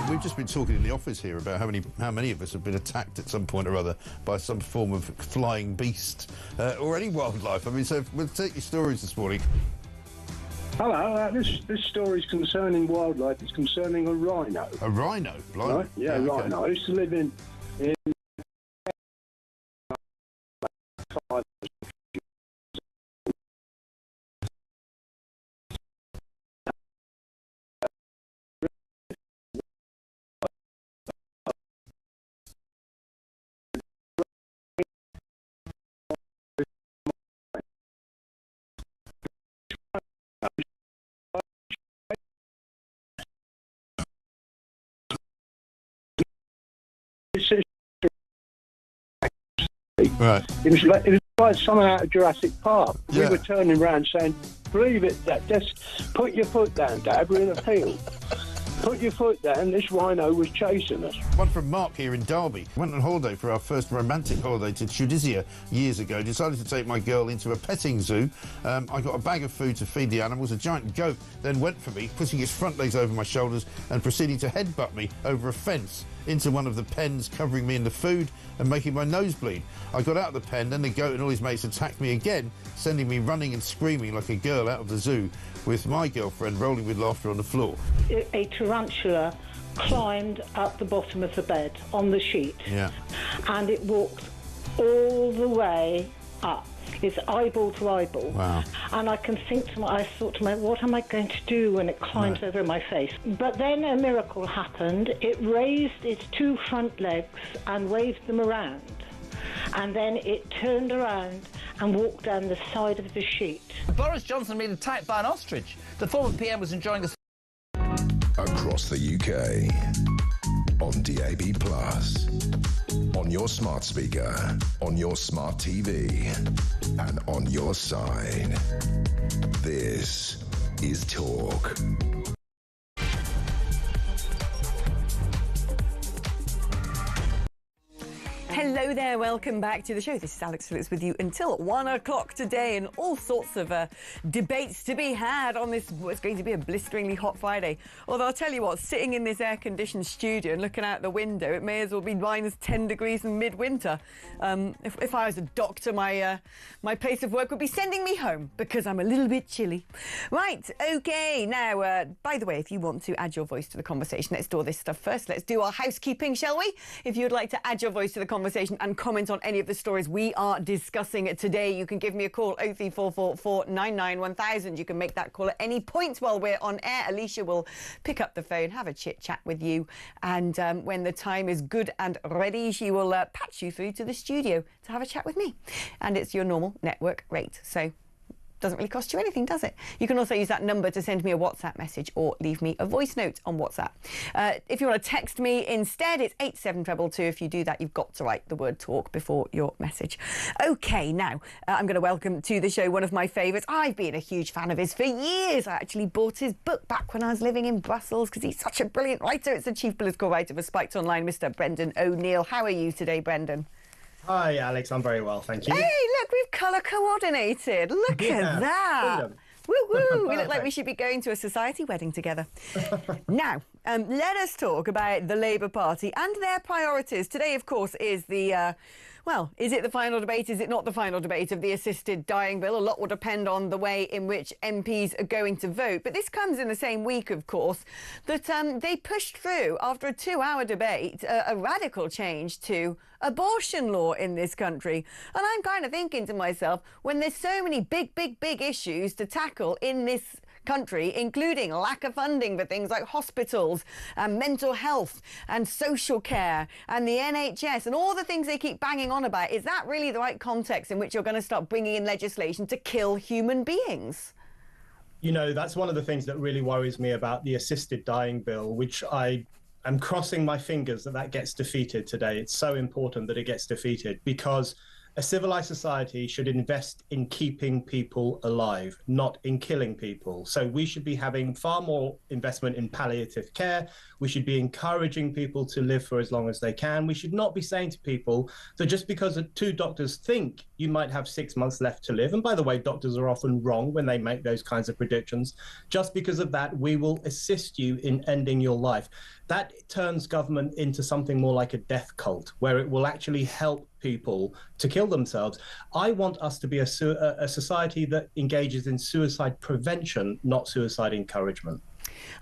We've just been talking in the office here about how many of us have been attacked at some point or other by some form of flying beast or any wildlife. I mean, so we'll take your stories this morning. Hello, this story is concerning wildlife. It's concerning a rhino. A rhino? Blimey. Right? Yeah, okay. Rhino. I used to live in Right. It was like someone out of Jurassic Park. Yeah. We were turning around saying, "Believe it, Dad. Just put your foot down, Dad. We're in a field. Put your foot down." This rhino was chasing us. One from Mark here in Derby. Went on holiday for our first romantic holiday to Tunisia years ago. Decided to take my girl into a petting zoo. I got a bag of food to feed the animals. A giant goat then went for me, putting its front legs over my shoulders and proceeding to headbutt me over a fence into one of the pens, covering me in the food and making my nose bleed. I got out of the pen, then the goat and all his mates attacked me again, sending me running and screaming like a girl out of the zoo, with my girlfriend rolling with laughter on the floor. A tarantula climbed up the bottom of the bed on the sheet. Yeah. And it walked all the way up. It's eyeball to eyeball. Wow. And I thought to myself, what am I going to do when it climbs over my face? But then a miracle happened. It raised its two front legs and waved them around. And then it turned around and walked down the side of the sheet. Boris Johnson been attacked by an ostrich. The former PM was enjoying a... Across the UK, on DAB+, on your smart speaker, on your smart TV, and on your side. This is Talk. Hello there, welcome back to the show. This is Alex Phillips with you until 1 o'clock today, and all sorts of debates to be had on this, what's going to be a blisteringly hot Friday. Although I'll tell you what, sitting in this air-conditioned studio and looking out the window, it may as well be minus 10 degrees in midwinter. If I was a doctor, my place of work would be sending me home because I'm a little bit chilly. Right, OK, now, by the way, if you want to add your voice to the conversation, let's do all this stuff first. Let's do our housekeeping, shall we? If you'd like to add your voice to the conversation and comment on any of the stories we are discussing today, you can give me a call, 03444 99 1000. You can make that call at any point while we're on air. Alicia will pick up the phone, have a chit-chat with you, and when the time is good and ready, she will patch you through to the studio to have a chat with me. And it's your normal network rate, so doesn't really cost you anything, does it? You can also use that number to send me a WhatsApp message or leave me a voice note on WhatsApp. If you want to text me instead, it's 87222. If you do that, you've got to write the word talk before your message. OK, now, I'm going to welcome to the show one of my favourites. I've been a huge fan of his for years. I actually bought his book back when I was living in Brussels because he's such a brilliant writer. It's the chief political writer for Spiked Online, Mr. Brendan O'Neill. How are you today, Brendan? Hi, Alex. I'm very well, thank you. Hey, look, we've colour coordinated. Look at that. Woo woo! We look like we should be going to a society wedding together. Now, let us talk about the Labour Party and their priorities. Today, of course, is the well, is it the final debate? Is it not the final debate of the assisted dying bill? A lot will depend on the way in which MPs are going to vote. But this comes in the same week, of course, that they pushed through, after a 2-hour debate, a radical change to abortion law in this country. And I'm kind of thinking to myself, when there's so many big issues to tackle in this country, including lack of funding for things like hospitals and mental health and social care and the NHS and all the things they keep banging on about, is that really the right context in which you're going to start bringing in legislation to kill human beings? You know, that's one of the things that really worries me about the assisted dying bill, which I am crossing my fingers that gets defeated today. It's so important that it gets defeated, because a civilized society should invest in keeping people alive, not in killing people. So we should be having far more investment in palliative care. We should be encouraging people to live for as long as they can. We should not be saying to people that just because 2 doctors think you might have 6 months left to live, and by the way, doctors are often wrong when they make those kinds of predictions, just because of that, we will assist you in ending your life. That turns government into something more like a death cult, where it will actually help people to kill themselves. I want us to be a society that engages in suicide prevention, not suicide encouragement.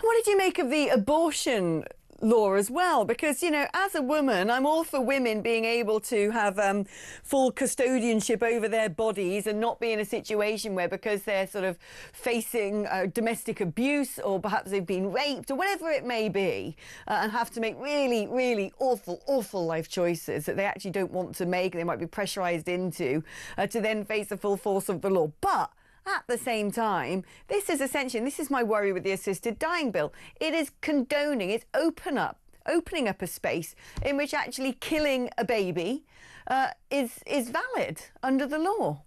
What did you make of the abortion law as well? Because, you know, as a woman, I'm all for women being able to have full custodianship over their bodies and not be in a situation where, because they're sort of facing domestic abuse, or perhaps they've been raped or whatever it may be, and have to make really awful life choices that they actually don't want to make, they might be pressurised into, to then face the full force of the law. But at the same time, this is essentially, and this is my worry with the assisted dying bill, it is condoning, it's open up opening up a space in which actually killing a baby is valid under the law.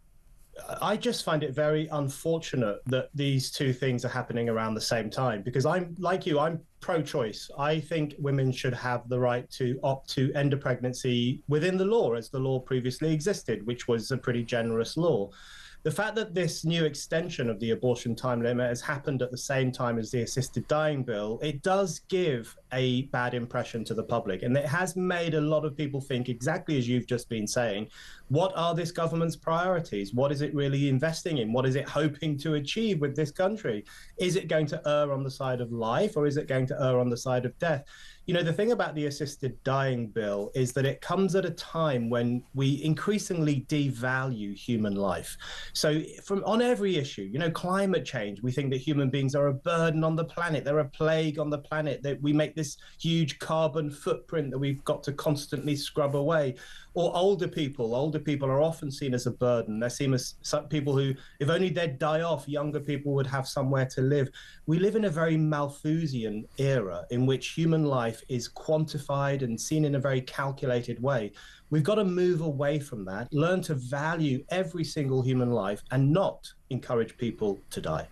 I just find it very unfortunate that these two things are happening around the same time, because I'm like you, I'm pro-choice. I think women should have the right to opt to end a pregnancy within the law as the law previously existed, which was a pretty generous law. The fact that this new extension of the abortion time limit has happened at the same time as the assisted dying bill, it does give a bad impression to the public. And it has made a lot of people think, exactly as you've just been saying, what are this government's priorities? What is it really investing in? What is it hoping to achieve with this country? Is it going to err on the side of life, or is it going to err on the side of death? You know, the thing about the assisted dying bill is that it comes at a time when we increasingly devalue human life. So on every issue, you know, climate change, we think that human beings are a burden on the planet. They're a plague on the planet, that we make this huge carbon footprint that we've got to constantly scrub away. Or older people are often seen as a burden. They're seen as people who, if only they'd die off, younger people would have somewhere to live. We live in a very Malthusian era in which human life is quantified and seen in a very calculated way. We've got to move away from that, learn to value every single human life and not encourage people to die.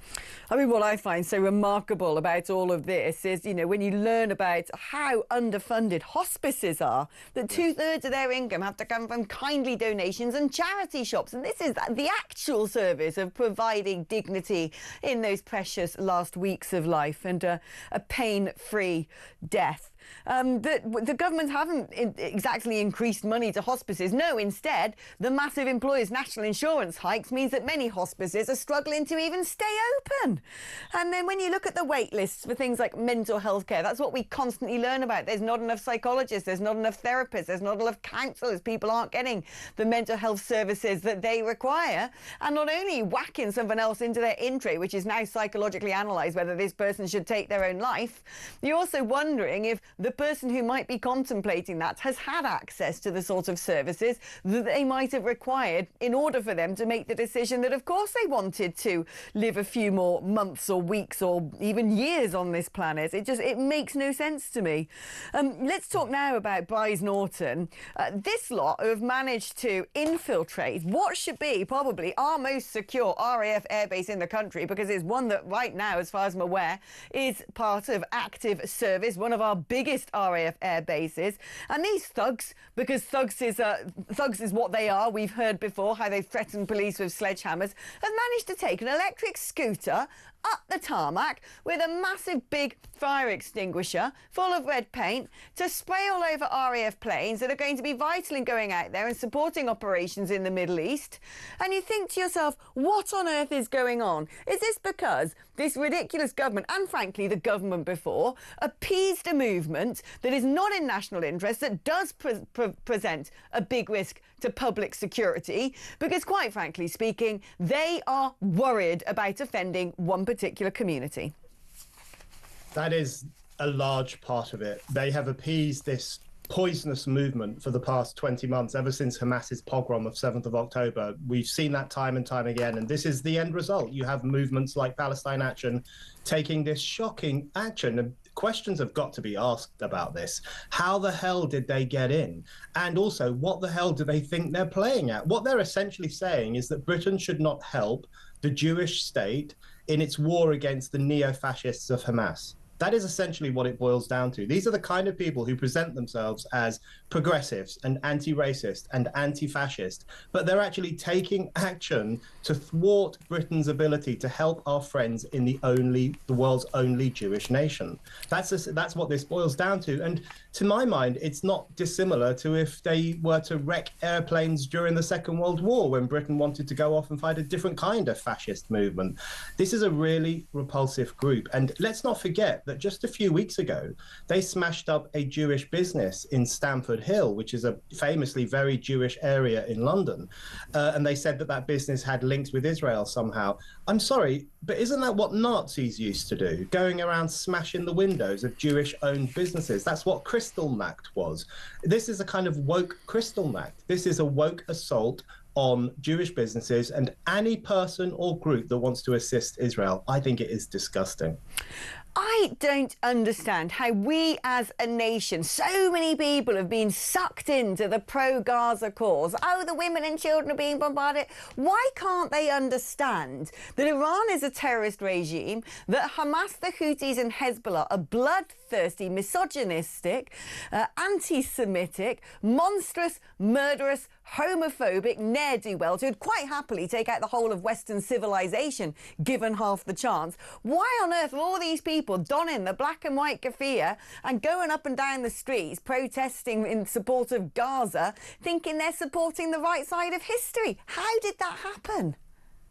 I mean, what I find so remarkable about all of this is, you know, when you learn about how underfunded hospices are, that 2/3 of their income have to come from kindly donations and charity shops. And this is the actual service of providing dignity in those precious last weeks of life and a pain-free death. The government haven't exactly increased money to hospices. No, instead, the massive employers' national insurance hikes means that many hospices are struggling to even stay open. And then when you look at the wait lists for things like mental health care, that's what we constantly learn about. There's not enough psychologists, there's not enough therapists, there's not enough counsellors. People aren't getting the mental health services that they require. And not only whacking someone else into their in-tray, which is now psychologically analysed whether this person should take their own life, you're also wondering if the person who might be contemplating that has had access to the sort of services that they might have required in order for them to make the decision that, of course, they wanted to live a few more months or weeks or even years on this planet. It makes no sense to me. Let's talk now about Bryce Norton. This lot have managed to infiltrate what should be probably our most secure RAF airbase in the country, because it's one that right now, as far as I'm aware, is part of active service, one of our biggest RAF air bases. And these thugs, because thugs is what they are, we've heard before how they threaten police with sledgehammers, have managed to take an electric scooter up the tarmac with a massive big fire extinguisher full of red paint to spray all over RAF planes that are going to be vital in going out there and supporting operations in the Middle East. And you think to yourself, what on earth is going on? Is this because this ridiculous government, and frankly the government before, appeased a movement that is not in national interest, that does present a big risk to public security? Because quite frankly speaking, they are worried about offending one particular community. That is a large part of it. They have appeased this poisonous movement for the past 20 months, ever since Hamas's pogrom of 7th of October. We've seen that time and time again, and this is the end result. You have movements like Palestine Action taking this shocking action, and questions have got to be asked about this. How the hell did they get in? And also, what the hell do they think they're playing at? What they're essentially saying is that Britain should not help the Jewish state in its war against the neo-fascists of Hamas. That is essentially what it boils down to. These are the kind of people who present themselves as progressives and anti-racist and anti-fascist, but they're actually taking action to thwart Britain's ability to help our friends in the world's only Jewish nation. That's what this boils down to. And to my mind, it's not dissimilar to if they were to wreck airplanes during the Second World War, when Britain wanted to go off and fight a different kind of fascist movement. This is a really repulsive group. And let's not forget that just a few weeks ago, they smashed up a Jewish business in Stamford Hill, which is a famously very Jewish area in London. And they said that that business had links with Israel somehow. I'm sorry, but isn't that what Nazis used to do? Going around smashing the windows of Jewish-owned businesses. That's what Kristallnacht was. This is a kind of woke Kristallnacht. This is a woke assault on Jewish businesses and any person or group that wants to assist Israel. I think it is disgusting. I don't understand how we as a nation, so many people have been sucked into the pro-Gaza cause. Oh, the women and children are being bombarded. Why can't they understand that Iran is a terrorist regime, that Hamas, the Houthis and Hezbollah are bloodthirsty, misogynistic, anti-Semitic, monstrous, murderous, homophobic ne'er-do-wells who'd quite happily take out the whole of Western civilization given half the chance? Why on earth are all these people donning the black and white keffiyeh and going up and down the streets protesting in support of Gaza, thinking they're supporting the right side of history? How did that happen?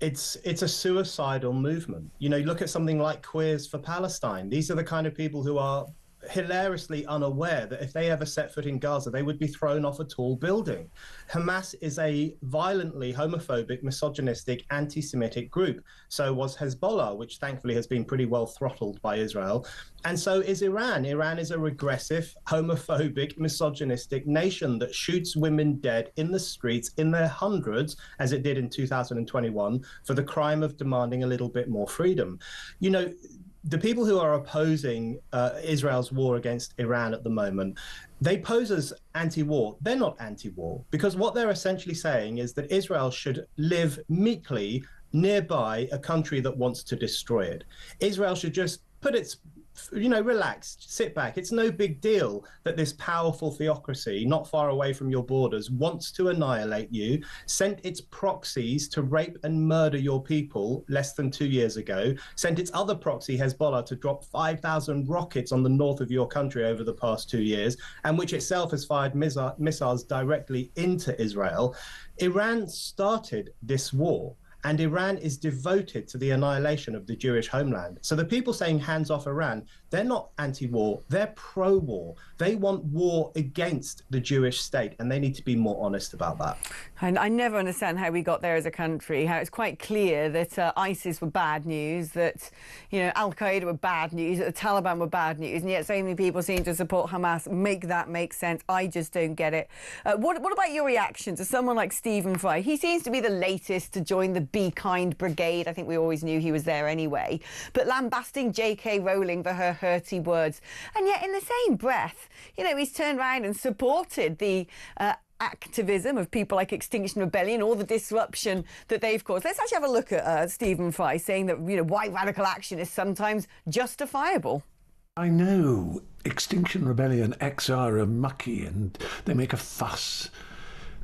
It's a suicidal movement. You know, look at something like Queers for Palestine. These are the kind of people who are hilariously unaware that if they ever set foot in Gaza, they would be thrown off a tall building. Hamas is a violently homophobic, misogynistic, anti-Semitic group. So was Hezbollah, which thankfully has been pretty well throttled by Israel. And so is Iran. Iran is a regressive, homophobic, misogynistic nation that shoots women dead in the streets in their hundreds, as it did in 2021, for the crime of demanding a little bit more freedom. You know, the people who are opposing Israel's war against Iran at the moment, they pose as anti-war. They're not anti-war, because what they're essentially saying is that Israel should live meekly nearby a country that wants to destroy it. Israel should just put its, you know, relax, sit back. It's no big deal that this powerful theocracy not far away from your borders wants to annihilate you, sent its proxies to rape and murder your people less than 2 years ago, sent its other proxy, Hezbollah, to drop 5,000 rockets on the north of your country over the past 2 years, and which itself has fired missiles directly into Israel. Iran started this war. And Iran is devoted to the annihilation of the Jewish homeland. So the people saying hands off Iran, they're not anti-war, they're pro-war. They want war against the Jewish state, and they need to be more honest about that. And I never understand how we got there as a country, how it's quite clear that ISIS were bad news, that, you know, Al-Qaeda were bad news, that the Taliban were bad news, and yet so many people seem to support Hamas. Make that make sense. I just don't get it. What about your reaction to someone like Stephen Fry? He seems to be the latest to join the Be Kind brigade. I think we always knew he was there anyway. But lambasting JK Rowling for her hurty words. And yet in the same breath, you know, he's turned around and supported the activism of people like Extinction Rebellion, all the disruption that they've caused. Let's actually have a look at Stephen Fry saying that, you know, why radical action is sometimes justifiable. I know Extinction Rebellion XR are mucky and they make a fuss.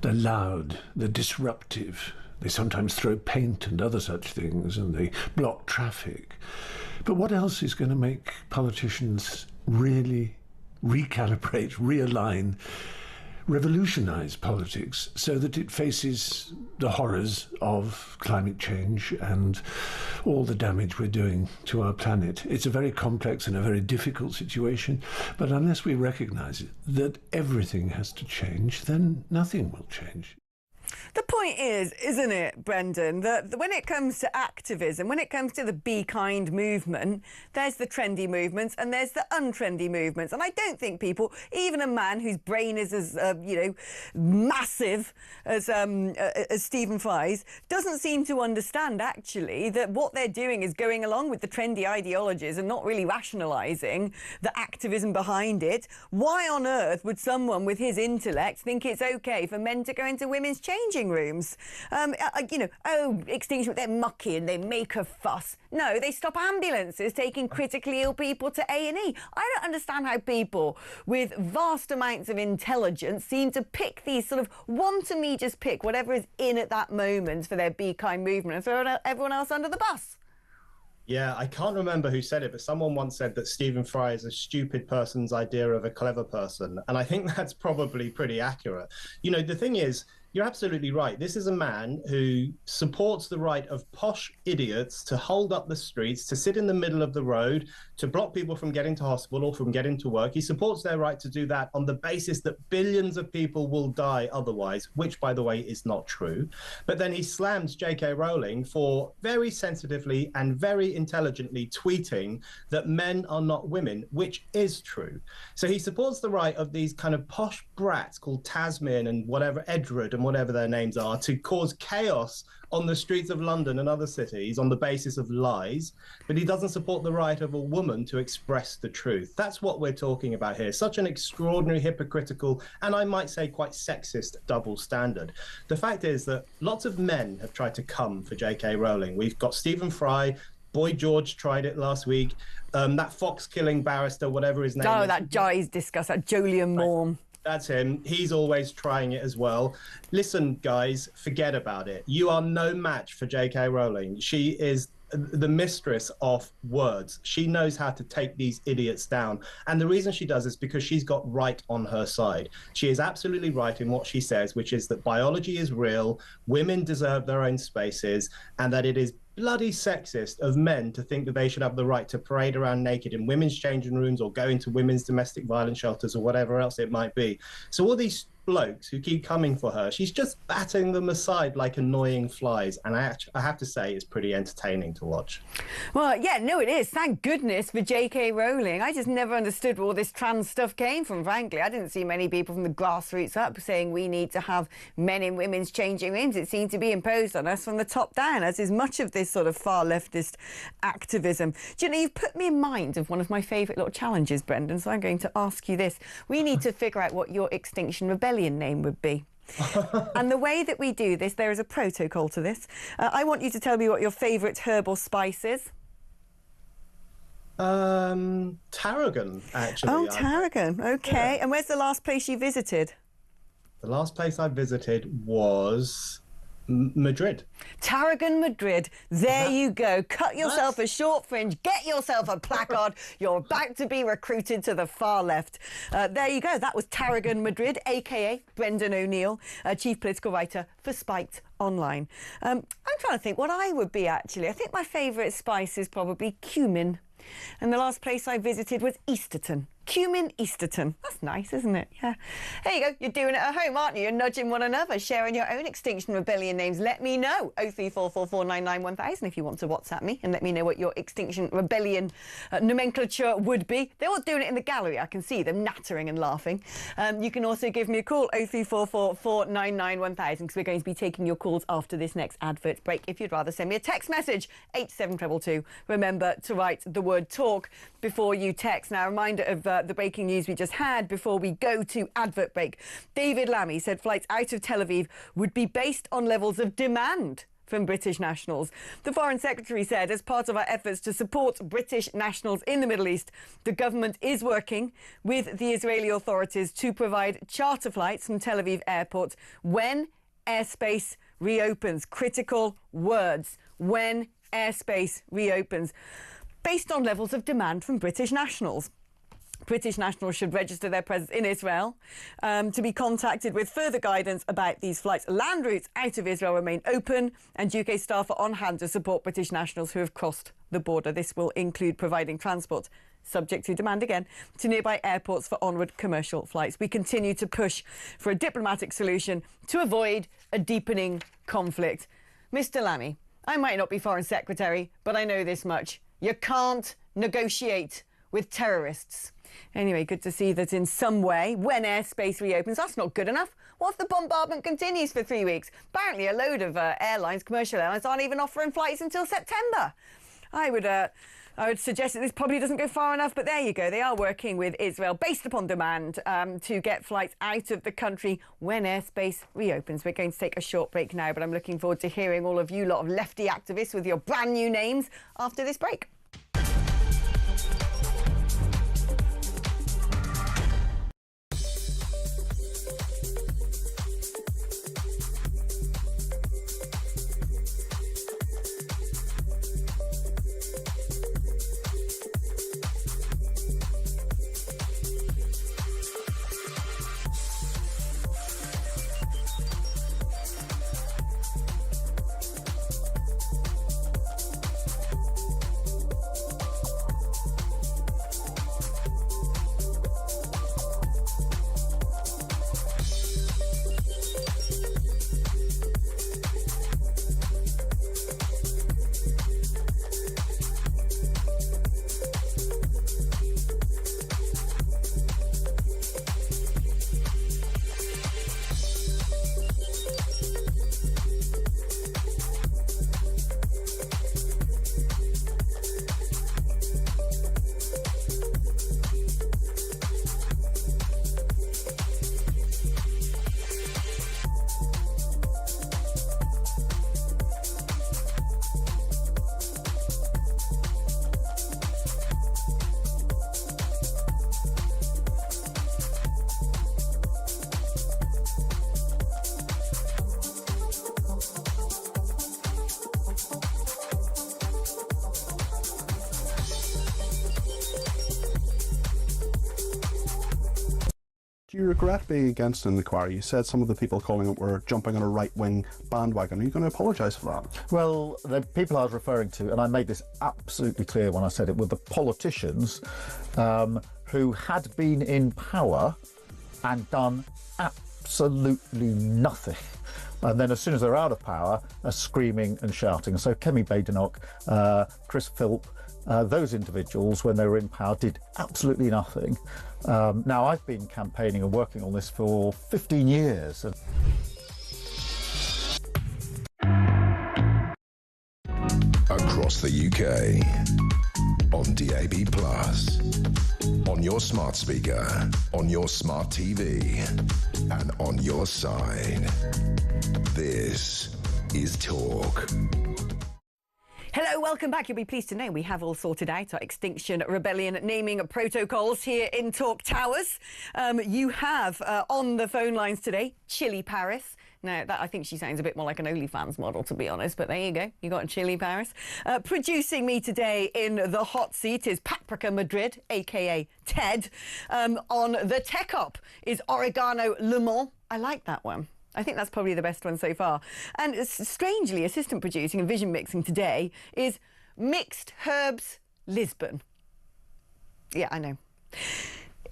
They're loud, they're disruptive. They sometimes throw paint and other such things, and they block traffic. But what else is going to make politicians really recalibrate, realign, revolutionize politics so that it faces the horrors of climate change and all the damage we're doing to our planet? It's a very complex and a very difficult situation, but unless we recognize it, that everything has to change, then nothing will change. The point is, isn't it, Brendan, that when it comes to activism, when it comes to the Be Kind movement, there's the trendy movements and there's the untrendy movements. And I don't think people, even a man whose brain is as, you know, massive as Stephen Fry's, doesn't seem to understand, actually, that what they're doing is going along with the trendy ideologies and not really rationalising the activism behind it. Why on earth would someone with his intellect think it's OK for men to go into women's changing rooms? You know, oh, Extinction, they're mucky and they make a fuss. No, they stop ambulances taking critically ill people to A&E. I don't understand how people with vast amounts of intelligence seem to pick these sort of want-to-me just pick whatever is in at that moment for their Be Kind movement and throw everyone else under the bus. Yeah, I can't remember who said it, but someone once said that Stephen Fry is a stupid person's idea of a clever person. And I think that's probably pretty accurate. You know, the thing is, you're absolutely right. This is a man who supports the right of posh idiots to hold up the streets, to sit in the middle of the road, to block people from getting to hospital or from getting to work. He supports their right to do that on the basis that billions of people will die otherwise, which, by the way, is not true. But then he slams JK Rowling for very sensitively and very intelligently tweeting that men are not women, which is true. So he supports the right of these kind of posh brats called Tasmin and whatever, Edred, and whatever their names are, to cause chaos on the streets of London and other cities on the basis of lies, but he doesn't support the right of a woman to express the truth. That's what we're talking about here. Such an extraordinary, hypocritical, and I might say quite sexist double standard. The fact is that lots of men have tried to come for JK Rowling. We've got Stephen Fry, Boy George tried it last week, that fox-killing barrister, whatever his name is. Oh, that guy's disgusting, that Jolyon Morm. That's him. He's always trying it as well. Listen, guys, forget about it. You are no match for JK Rowling. She is the mistress of words. She knows how to take these idiots down. And the reason she does is because she's got right on her side. She is absolutely right in what she says, which is that biology is real, women deserve their own spaces, and that it is bloody sexist of men to think that they should have the right to parade around naked in women's changing rooms or go into women's domestic violence shelters or whatever else it might be. So all these blokes who keep coming for her, she's just batting them aside like annoying flies, and I have to say it's pretty entertaining to watch. Well, yeah, no, it is. Thank goodness for JK Rowling. I just never understood where all this trans stuff came from, frankly. I didn't see many people from the grassroots up saying we need to have men in women's changing rooms. It seemed to be imposed on us from the top down, as is much of this sort of far leftist activism. Do you know, you've put me in mind of one of my favourite little challenges, Brendan, so I'm going to ask you this. We need to figure out what your Extinction Rebellion name would be. And the way that we do this, there is a protocol to this. I want you to tell me what your favourite herb or spice is. Tarragon, actually. Oh, tarragon. OK. Yeah. And where's the last place you visited? The last place I visited was Madrid. Tarragon, Madrid. There you go. Cut yourself a short fringe. Get yourself a placard. You're about to be recruited to the far left. There you go. That was Tarragon, Madrid, a.k.a. Brendan O'Neill, chief political writer for Spiked Online. I'm trying to think what I would be, actually. I think my favourite spice is probably cumin. And the last place I visited was Easterton. Cumin Easterton. That's nice, isn't it? Yeah. There you go. You're doing it at home, aren't you? You're nudging one another, sharing your own Extinction Rebellion names. Let me know. 03444991000 if you want to WhatsApp me and let me know what your Extinction Rebellion nomenclature would be. They're all doing it in the gallery. I can see them nattering and laughing. You can also give me a call, 03444991000, because we're going to be taking your calls after this next advert break. If you'd rather send me a text message, 87222. Remember to write the word talk before you text. Now, a reminder of the breaking news we just had before we go to advert break. David Lammy said flights out of Tel Aviv would be based on levels of demand from British nationals. The Foreign Secretary said, as part of our efforts to support British nationals in the Middle East, the government is working with the Israeli authorities to provide charter flights from Tel Aviv airport when airspace reopens. Critical words. When airspace reopens. Based on levels of demand from British nationals. British nationals should register their presence in Israel to be contacted with further guidance about these flights. Land routes out of Israel remain open, and UK staff are on hand to support British nationals who have crossed the border. This will include providing transport, subject to demand again, to nearby airports for onward commercial flights. We continue to push for a diplomatic solution to avoid a deepening conflict. Mr. Lammy, I might not be Foreign Secretary, but I know this much. You can't negotiate with terrorists. Anyway, good to see that in some way, when airspace reopens, that's not good enough. What if the bombardment continues for 3 weeks? Apparently a load of airlines, commercial airlines, aren't even offering flights until September. I would suggest that this probably doesn't go far enough, but there you go. They are working with Israel based upon demand to get flights out of the country when airspace reopens. We're going to take a short break now, but I'm looking forward to hearing all of you lot of lefty activists with your brand new names after this break. you regret being against an inquiry? You said some of the people calling it were jumping on a right-wing bandwagon. Are you going to apologise for that? Well, the people I was referring to, and I made this absolutely clear when I said it, were the politicians who had been in power and done absolutely nothing. And then as soon as they're out of power, are screaming and shouting. And so Kemi Badenoch, Chris Philp, those individuals, when they were in power, did absolutely nothing. Now, I've been campaigning and working on this for 15 years. Across the UK, on DAB+, on your smart speaker, on your smart TV, and on your side. This is Talk. Hello, welcome back. You'll be pleased to know we have all sorted out our Extinction Rebellion naming protocols here in Talk Towers. You have on the phone lines today, Chili Paris. Now, that I think she sounds a bit more like an OnlyFans model, to be honest, but there you go. You got Chili Paris. Producing me today in the hot seat is Paprika Madrid, a.k.a. Ted. On the tech up is Oregano Le Mans. I like that one. I think that's probably the best one so far. And strangely, assistant producing and vision mixing today is Mixed Herbs Lisbon. Yeah, I know.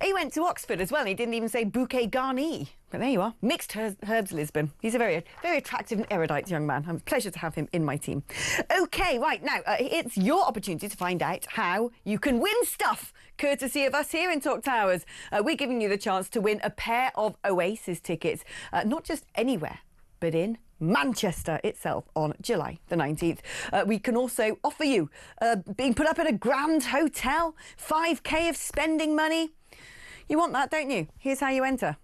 He went to Oxford as well, and he didn't even say bouquet garni. But there you are, Mixed Herbs Lisbon. He's a very, very attractive and erudite young man. It's a pleasure to have him in my team. OK, right, now, it's your opportunity to find out how you can win stuff, courtesy of us here in Talk Towers. We're giving you the chance to win a pair of Oasis tickets, not just anywhere, but in Manchester itself on July the 19th. We can also offer you being put up at a grand hotel, 5k of spending money. You want that, don't you? Here's how you enter.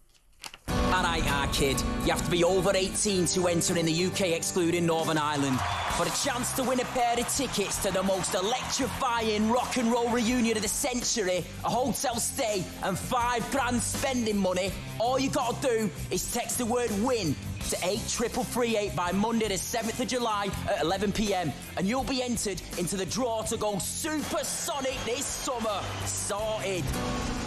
Alright, kid. You have to be over 18 to enter in the UK, excluding Northern Ireland. For a chance to win a pair of tickets to the most electrifying rock and roll reunion of the century, a hotel stay and £5 spending money, all you got to do is text the word WIN to 83338 by Monday the 7th of July at 11 p.m. and you'll be entered into the draw to go supersonic this summer. Sorted.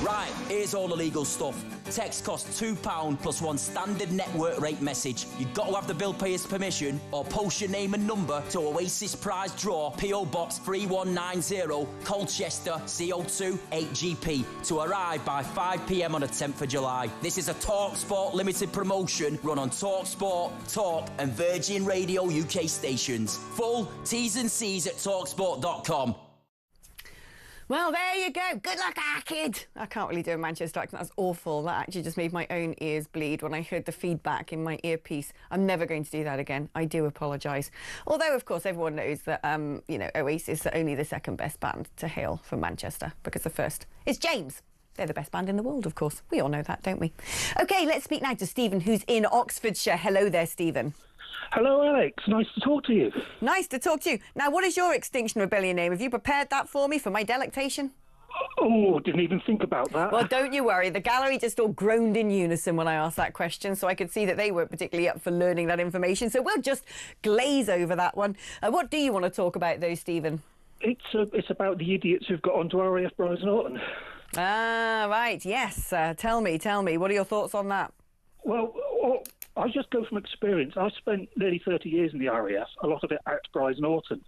Right, here's all the legal stuff. Text costs £2 plus one standard network rate message. You've got to have the bill payer's permission or post your name and number to Oasis Prize Draw, PO Box 3190, Colchester, CO2 8GP, to arrive by 5 p.m. on the 10th of July. This is a Talk Sport limited promotion run on Talk Sport, Talk and Virgin Radio UK stations. Full T's and C's at talksport.com. Well, there you go. Good luck, kid. I can't really do a Manchester accent. That's awful. That actually just made my own ears bleed when I heard the feedback in my earpiece. I'm never going to do that again. I do apologise. Although, of course, everyone knows that, Oasis are only the second best band to hail from Manchester, because the first is James. They're the best band in the world, of course. We all know that, don't we? OK, let's speak now to Stephen, who's in Oxfordshire. Hello there, Stephen. Hello, Alex. Nice to talk to you. Nice to talk to you. Now, what is your Extinction Rebellion name? Have you prepared that for me for my delectation? Oh, didn't even think about that. Well, don't you worry. The gallery just all groaned in unison when I asked that question, so I could see that they weren't particularly up for learning that information. So we'll just glaze over that one. What do you want to talk about, though, Stephen? It's about the idiots who've got onto RAF Bryce Norton. Ah, right. Yes. Tell me. What are your thoughts on that? Well, I just go from experience. I spent nearly 30 years in the RAF, a lot of it at Bryce Norton.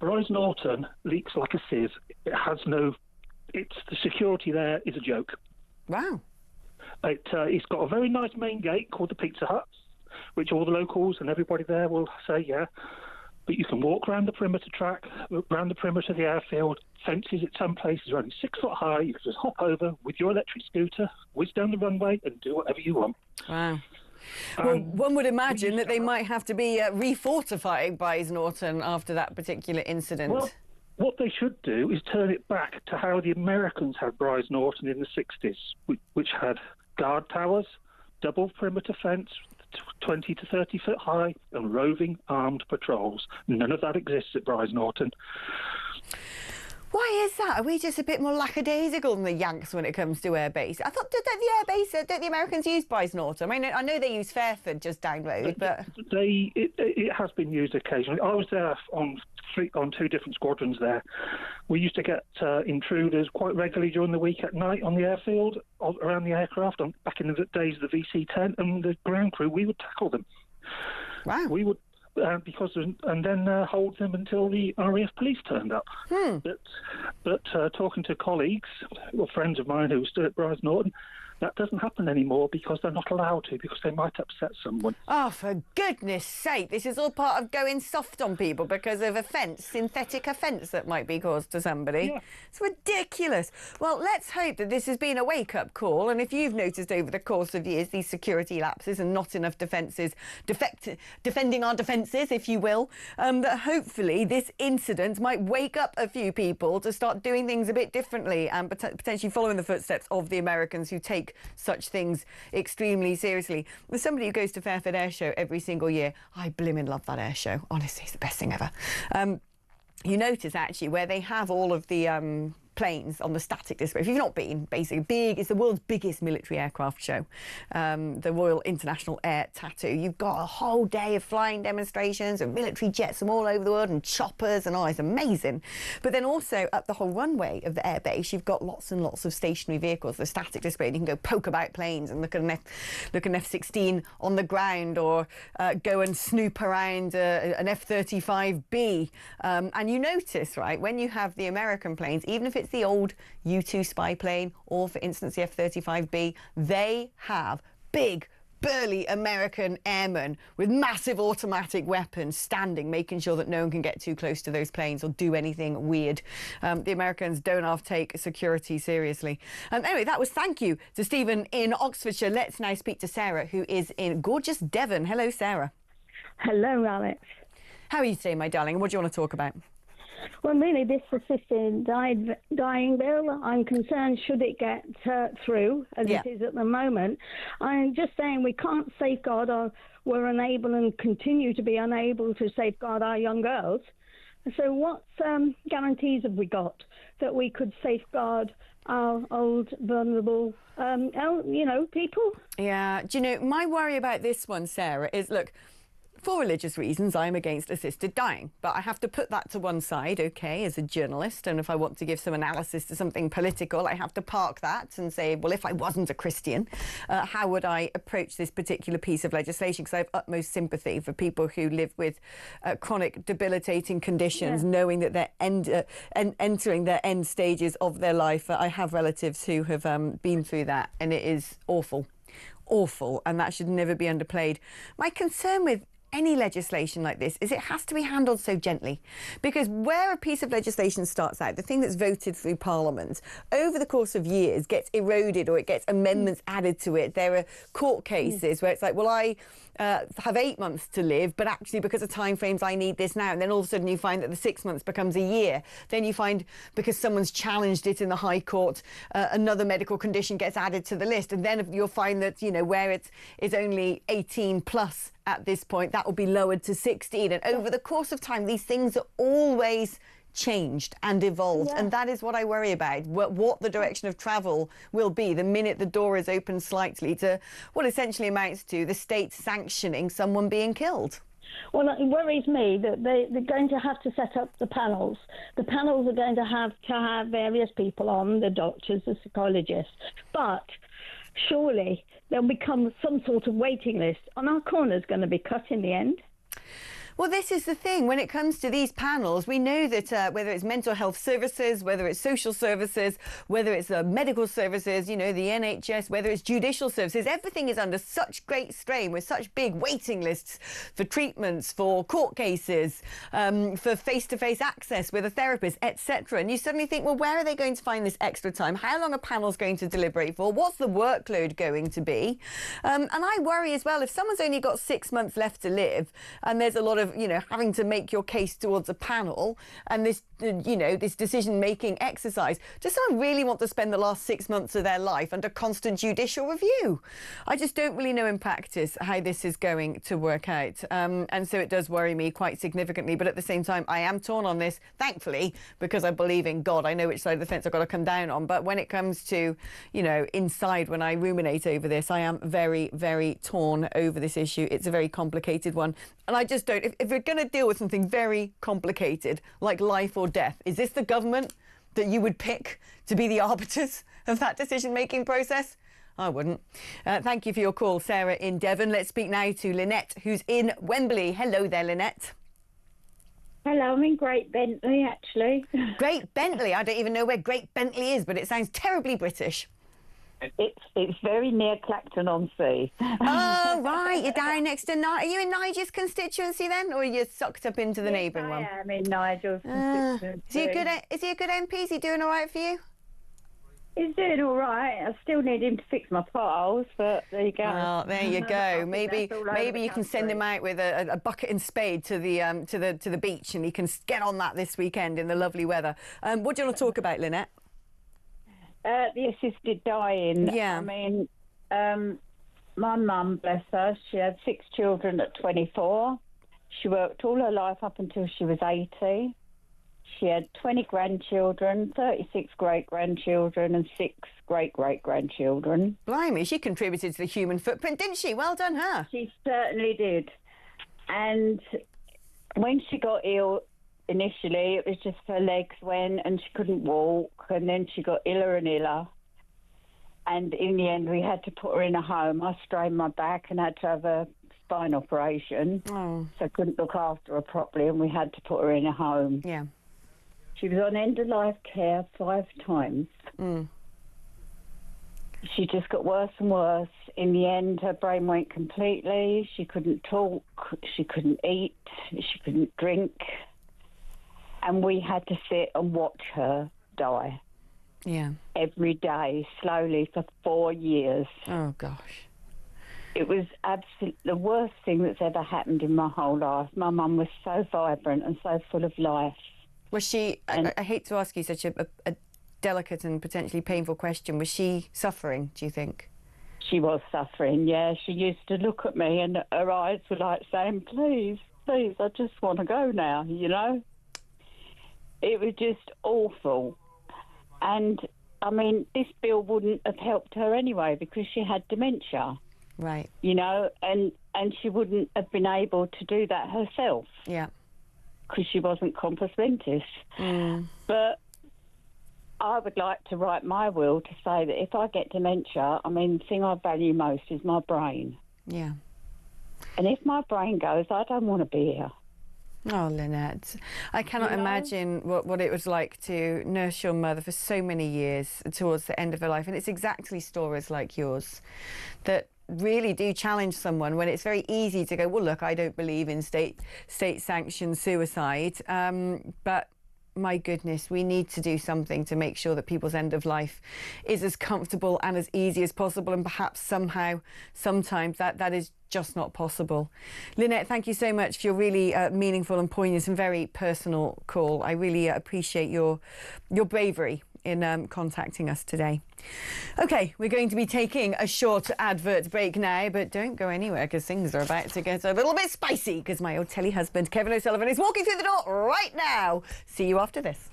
Bryce Norton leaks like a sieve. The security there is a joke. Wow. It's got a very nice main gate called the Pizza Hut, which all the locals and everybody there will say, yeah. But you can walk around the perimeter track, around the perimeter of the airfield. Fences at some places are only 6 foot high. You can just hop over with your electric scooter, whiz down the runway and do whatever you want. Wow. Well, one would imagine that they might have to be refortifying Bryce Norton after that particular incident. Well, what they should do is turn it back to how the Americans had Bryce Norton in the 60s, which had guard towers, double perimeter fence, 20 to 30 foot high, and roving armed patrols. None of that exists at Bryce Norton. Why is that? Are we just a bit more lackadaisical than the Yanks when it comes to airbase? I thought, don't the Americans use Bryce-Norton? I mean, I know they use Fairford just down road, but... It has been used occasionally. I was there on 2 different squadrons there. We used to get intruders quite regularly during the week at night on the airfield, around the aircraft, back in the days of the VC-10, and the ground crew, we would tackle them. Wow. We would... and then hold them until the RAF police turned up. But talking to colleagues or friends of mine who stood at Bryce-Norton, that doesn't happen anymore because they're not allowed to, because they might upset someone. Oh, for goodness sake, this is all part of going soft on people because of synthetic offence that might be caused to somebody. Yeah. It's ridiculous. Well, let's hope that this has been a wake-up call, and if you've noticed over the course of years these security lapses and not enough defending our defences, if you will, that hopefully this incident might wake up a few people to start doing things a bit differently and potentially following the footsteps of the Americans who take such things extremely seriously. As somebody who goes to Fairford Air Show every single year, I blimmin' love that air show. Honestly, it's the best thing ever. You notice actually where they have all of the planes on the static display. If you've not been, basically it's the world's biggest military aircraft show, the Royal International Air Tattoo. You've got a whole day of flying demonstrations and military jets from all over the world and choppers and it's amazing. But then also up the whole runway of the airbase, you've got lots and lots of stationary vehicles, the static display. You can go poke about planes and look at an F-16 on the ground, or go and snoop around an F-35B. And you notice, right, when you have the American planes, even if it's the old U-2 spy plane or, for instance, the F-35B, they have big, burly American airmen with massive automatic weapons standing, making sure that no one can get too close to those planes or do anything weird. The Americans don't half take security seriously. Anyway, that was thank you to Stephen in Oxfordshire. Let's now speak to Sarah, who is in gorgeous Devon. Hello, Sarah. Hello, Alex. How are you today, my darling? What do you want to talk about? Well, really, this assisted dying bill, I'm concerned should it get through, as it is at the moment. I'm just saying we can't safeguard, or we're unable and continue to be unable to safeguard our young girls. So what guarantees have we got that we could safeguard our old, vulnerable, people? Yeah. Do you know, my worry about this one, Sarah, is, look, for religious reasons, I'm against assisted dying, but I have to put that to one side, OK, as a journalist, and if I want to give some analysis to something political, I have to park that and say, well, if I wasn't a Christian, how would I approach this particular piece of legislation? Because I have utmost sympathy for people who live with chronic, debilitating conditions, knowing that they're entering their end stages of their life. I have relatives who have been through that, and it is awful, and that should never be underplayed. My concern with any legislation like this is it has to be handled so gently, because where a piece of legislation starts out, the thing that's voted through Parliament, over the course of years gets eroded or it gets amendments added to it. There are court cases where it's like, well, I have 8 months to live, but actually because of timeframes I need this now, and then all of a sudden you find that the 6 months becomes a year. Then you find, because someone's challenged it in the High Court, another medical condition gets added to the list, and then you'll find that, you know, where it's only 18 plus at this point, that will be lowered to 16. And over the course of time, these things are always changed and evolved. And that is what I worry about, what the direction of travel will be the minute the door is open slightly to what essentially amounts to the state sanctioning someone being killed. Well, it worries me that they're going to have to set up the panels. The panels are going to have various people on, the doctors, the psychologists. But surely there'll become some sort of waiting list, and our corner's going to be cut in the end. Well, this is the thing. When it comes to these panels, we know that whether it's mental health services, whether it's social services, whether it's medical services, you know, the NHS, whether it's judicial services, everything is under such great strain with such big waiting lists for treatments, for court cases, for face-to-face access with a therapist, etc. And you suddenly think, well, where are they going to find this extra time? How long are panels going to deliberate for? What's the workload going to be? And I worry as well, if someone's only got 6 months left to live and there's a lot of of, having to make your case towards a panel and this, this decision-making exercise, does someone really want to spend the last 6 months of their life under constant judicial review? I just don't really know in practice how this is going to work out. And so it does worry me quite significantly. But at the same time, I am torn on this, thankfully, because I believe in God. I know which side of the fence I've got to come down on. But when it comes to, inside, when I ruminate over this, I am very, very torn over this issue. It's a very complicated one. And I just don't, if we're going to deal with something very complicated, like life or death, is this the government that you would pick to be the arbiters of that decision-making process? I wouldn't. Thank you for your call, Sarah in Devon. Let's speak now to Lynette, who's in Wembley. Hello there, Lynette. Hello, I'm in Great Bentley, actually. Great Bentley? I don't even know where Great Bentley is, but it sounds terribly British. It's very near Clacton-on-Sea. Oh, right. You're down next to Are you in Nigel's constituency then, or are you sucked up into the neighbouring one? I am in Nigel's constituency. Is he a good MP? Is he doing all right for you? He's doing all right. I still need him to fix my potholes, but there you go. Well, there you go. Maybe you can send him out with a bucket and spade to the beach, and he can get on that this weekend in the lovely weather. What do you want to talk about, Lynette? The assisted dying. Yeah. I mean, my mum, bless her, she had 6 children at 24. She worked all her life up until she was 80. She had 20 grandchildren, 36 great-grandchildren and 6 great-great-grandchildren. Blimey, she contributed to the human footprint, didn't she? Well done, her. She certainly did. And when she got ill, initially, it was just her legs went and she couldn't walk, and then she got iller and iller. And in the end, we had to put her in a home. I strained my back and had to have a spine operation. Oh. So I couldn't look after her properly, and we had to put her in a home. Yeah. She was on end-of-life care 5 times. Mm. She just got worse and worse. In the end, her brain went completely. She couldn't talk. She couldn't eat. She couldn't drink. And we had to sit and watch her die. Yeah. Every day, slowly, for 4 years. Oh, gosh. It was absolutely the worst thing that's ever happened in my whole life. My mum was so vibrant and so full of life. Was she, I hate to ask you such a delicate and potentially painful question, was she suffering, do you think? She was suffering, yeah. She used to look at me and her eyes were like saying, please, please, I just want to go now, It was just awful. And, I mean, this bill wouldn't have helped her anyway because she had dementia. Right. And she wouldn't have been able to do that herself. Yeah. Because she wasn't compos mentis. Mm. But I would like to write my will to say that if I get dementia, I mean, the thing I value most is my brain. Yeah. And if my brain goes, I don't want to be here. Oh, Lynette, I cannot imagine what it was like to nurse your mother for so many years towards the end of her life. And it's exactly stories like yours that really do challenge someone when it's very easy to go, well, look, I don't believe in state-sanctioned suicide. But my goodness, we need to do something to make sure that people's end of life is as comfortable and as easy as possible. And perhaps somehow, sometimes that is just not possible. Lynette, thank you so much for your really meaningful and poignant and very personal call. I really appreciate your bravery in contacting us today. OK, we're going to be taking a short advert break now, but don't go anywhere because things are about to get a little bit spicy because my old telly husband, Kevin O'Sullivan, is walking through the door right now. See you after this.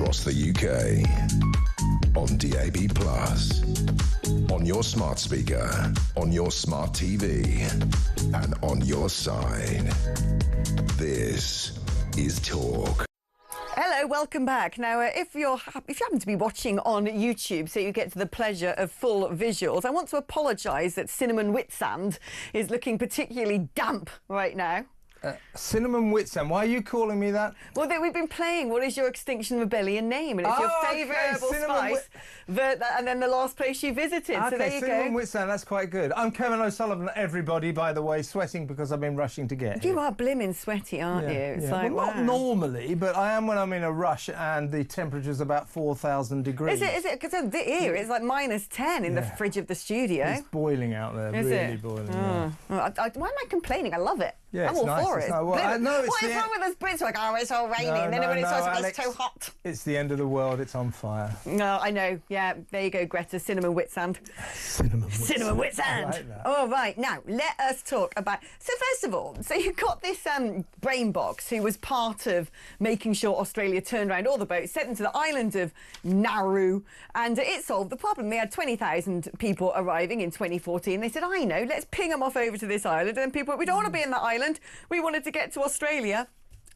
across the UK. On DAB+, on your smart speaker, on your smart TV, and on your side. This is Talk. Hello, welcome back. Now, if you happen to be watching on YouTube, so you get to the pleasure of full visuals, I want to apologise that Cinnamon Whitsand is looking particularly damp right now. Cinnamon Whitsand, why are you calling me that? Well, we've been playing What is Your Extinction Rebellion Name? And it's your favourite herbal spice, and then the last place you visited. Okay, so there you Cinnamon go. Whitsand, that's quite good. I'm Kevin O'Sullivan, everybody, by the way, sweating because I've been rushing to get here. You are blimmin' sweaty, aren't you? It's like, well, not wow. normally, but I am when I'm in a rush and the temperature's about 4,000 degrees. Is it? Because here it's like -10 in the fridge of the studio. It's boiling out there, Is really it? boiling. Oh. Yeah. Why am I complaining? I love it. Yeah, I'm it's all nice. for It's it. nice. Well, What is wrong with us Brits? We're like, oh, it's all rainy, and then when it's too hot. It's the end of the world. It's on fire. No, I know. Yeah, there you go, Greta. Cinnamon Whitsand. Cinnamon Whitsand. I like that. All right, now let us talk about. So first of all, so you've got this brain box who was part of making sure Australia turned around all the boats, sent them to the island of Nauru, and it solved the problem. They had 20,000 people arriving in 2014. They said, I know, let's ping them off over to this island. And people, we don't want to be in that island. We wanted to get to Australia.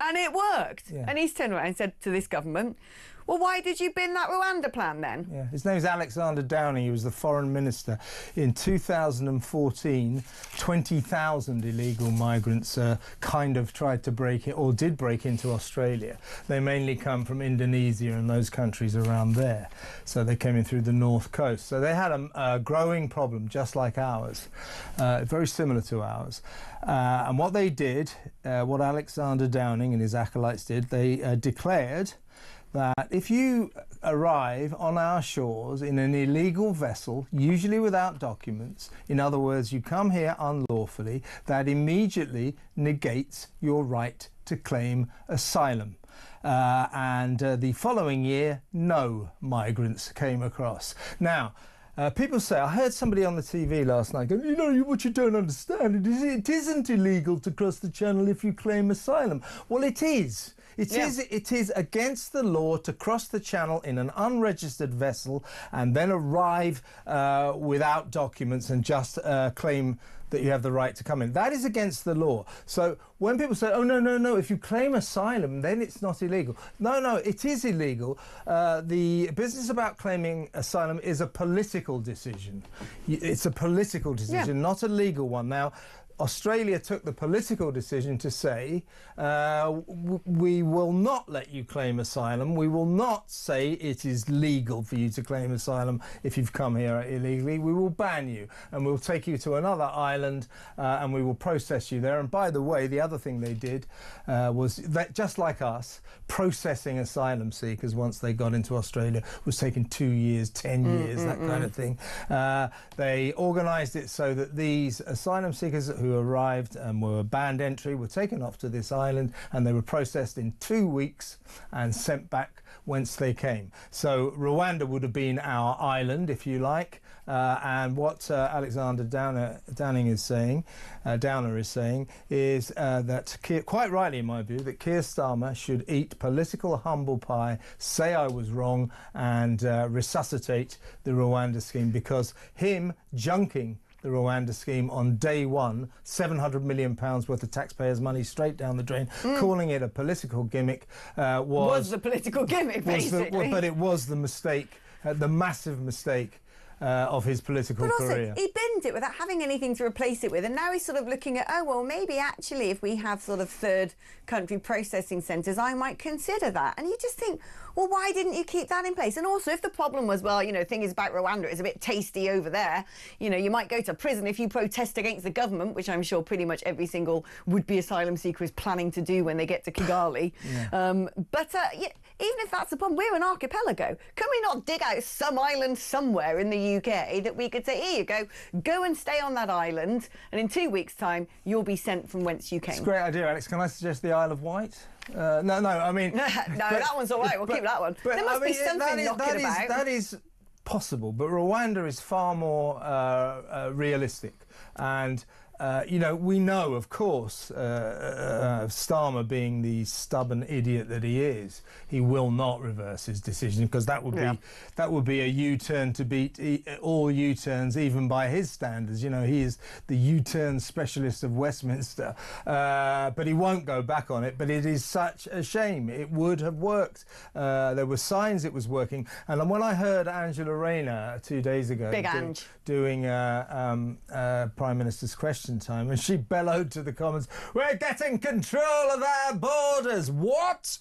And it worked. Yeah. And he's turned around and said to this government, well, why did you bin that Rwanda plan then? Yeah, his name's Alexander Downing. He was the foreign minister. In 2014, 20,000 illegal migrants kind of tried to break it, or did break into Australia. They mainly come from Indonesia and those countries around there. So they came in through the north coast. So they had a growing problem, just like ours, very similar to ours. And what they did, what Alexander Downing and his acolytes did, they declared that if you arrive on our shores in an illegal vessel, usually without documents, in other words, you come here unlawfully, that immediately negates your right to claim asylum. And the following year, no migrants came across. Now, people say, I heard somebody on the TV last night go, you know, what you don't understand, it isn't illegal to cross the channel if you claim asylum. Well, it is. It is against the law to cross the channel in an unregistered vessel and then arrive without documents and just claim that you have the right to come in. That is against the law. So when people say, oh, no, if you claim asylum, then it's not illegal. No, it is illegal. The business about claiming asylum is a political decision. It's a political decision, not a legal one. Now, Australia took the political decision to say, we will not let you claim asylum. We will not say it is legal for you to claim asylum if you've come here illegally. We will ban you and we'll take you to another island and we will process you there. And by the way, the other thing they did was that, just like us, processing asylum seekers once they got into Australia was taking 2 years, 10 years, that kind of thing. They organised it so that these asylum seekers who arrived and were banned entry were taken off to this island and they were processed in 2 weeks and sent back whence they came. So Rwanda would have been our island, if you like, and what Alexander Downer is saying is that, quite rightly in my view, that Keir Starmer should eat political humble pie, say I was wrong, and resuscitate the Rwanda scheme, because him junking the Rwanda scheme on day one, £700 million worth of taxpayers' money straight down the drain, calling it a political gimmick was the political gimmick, basically. But it was the mistake, the massive mistake of his political career. But also, he binned it without having anything to replace it with, and now he's sort of looking at, oh, well, maybe actually if we have sort of third country processing centres, I might consider that. And you just think, well, why didn't you keep that in place? And also, if the problem was, well, you know, thing is about Rwanda, it's a bit tasty over there, you know, you might go to prison if you protest against the government, which I'm sure pretty much every single would-be asylum seeker is planning to do when they get to Kigali. Even if that's the problem, we're an archipelago. Can we not dig out some island somewhere in the UK that we could say, here you go and stay on that island, and in 2 weeks' time, you'll be sent from whence you came? It's a great idea, Alex. Can I suggest the Isle of Wight? I mean... no, that one's all right. We'll keep that one. There must be something knocking about. That is possible, but Rwanda is far more realistic. And You know, we know, of course, Starmer being the stubborn idiot that he is, he will not reverse his decision, because that would be a U-turn to beat all U-turns, even by his standards. You know, he is the U-turn specialist of Westminster, but he won't go back on it. But it is such a shame. It would have worked. There were signs it was working. And when I heard Angela Rayner 2 days ago doing Prime Minister's Question Time, and she bellowed to the Commons, "We're getting control of our borders." What?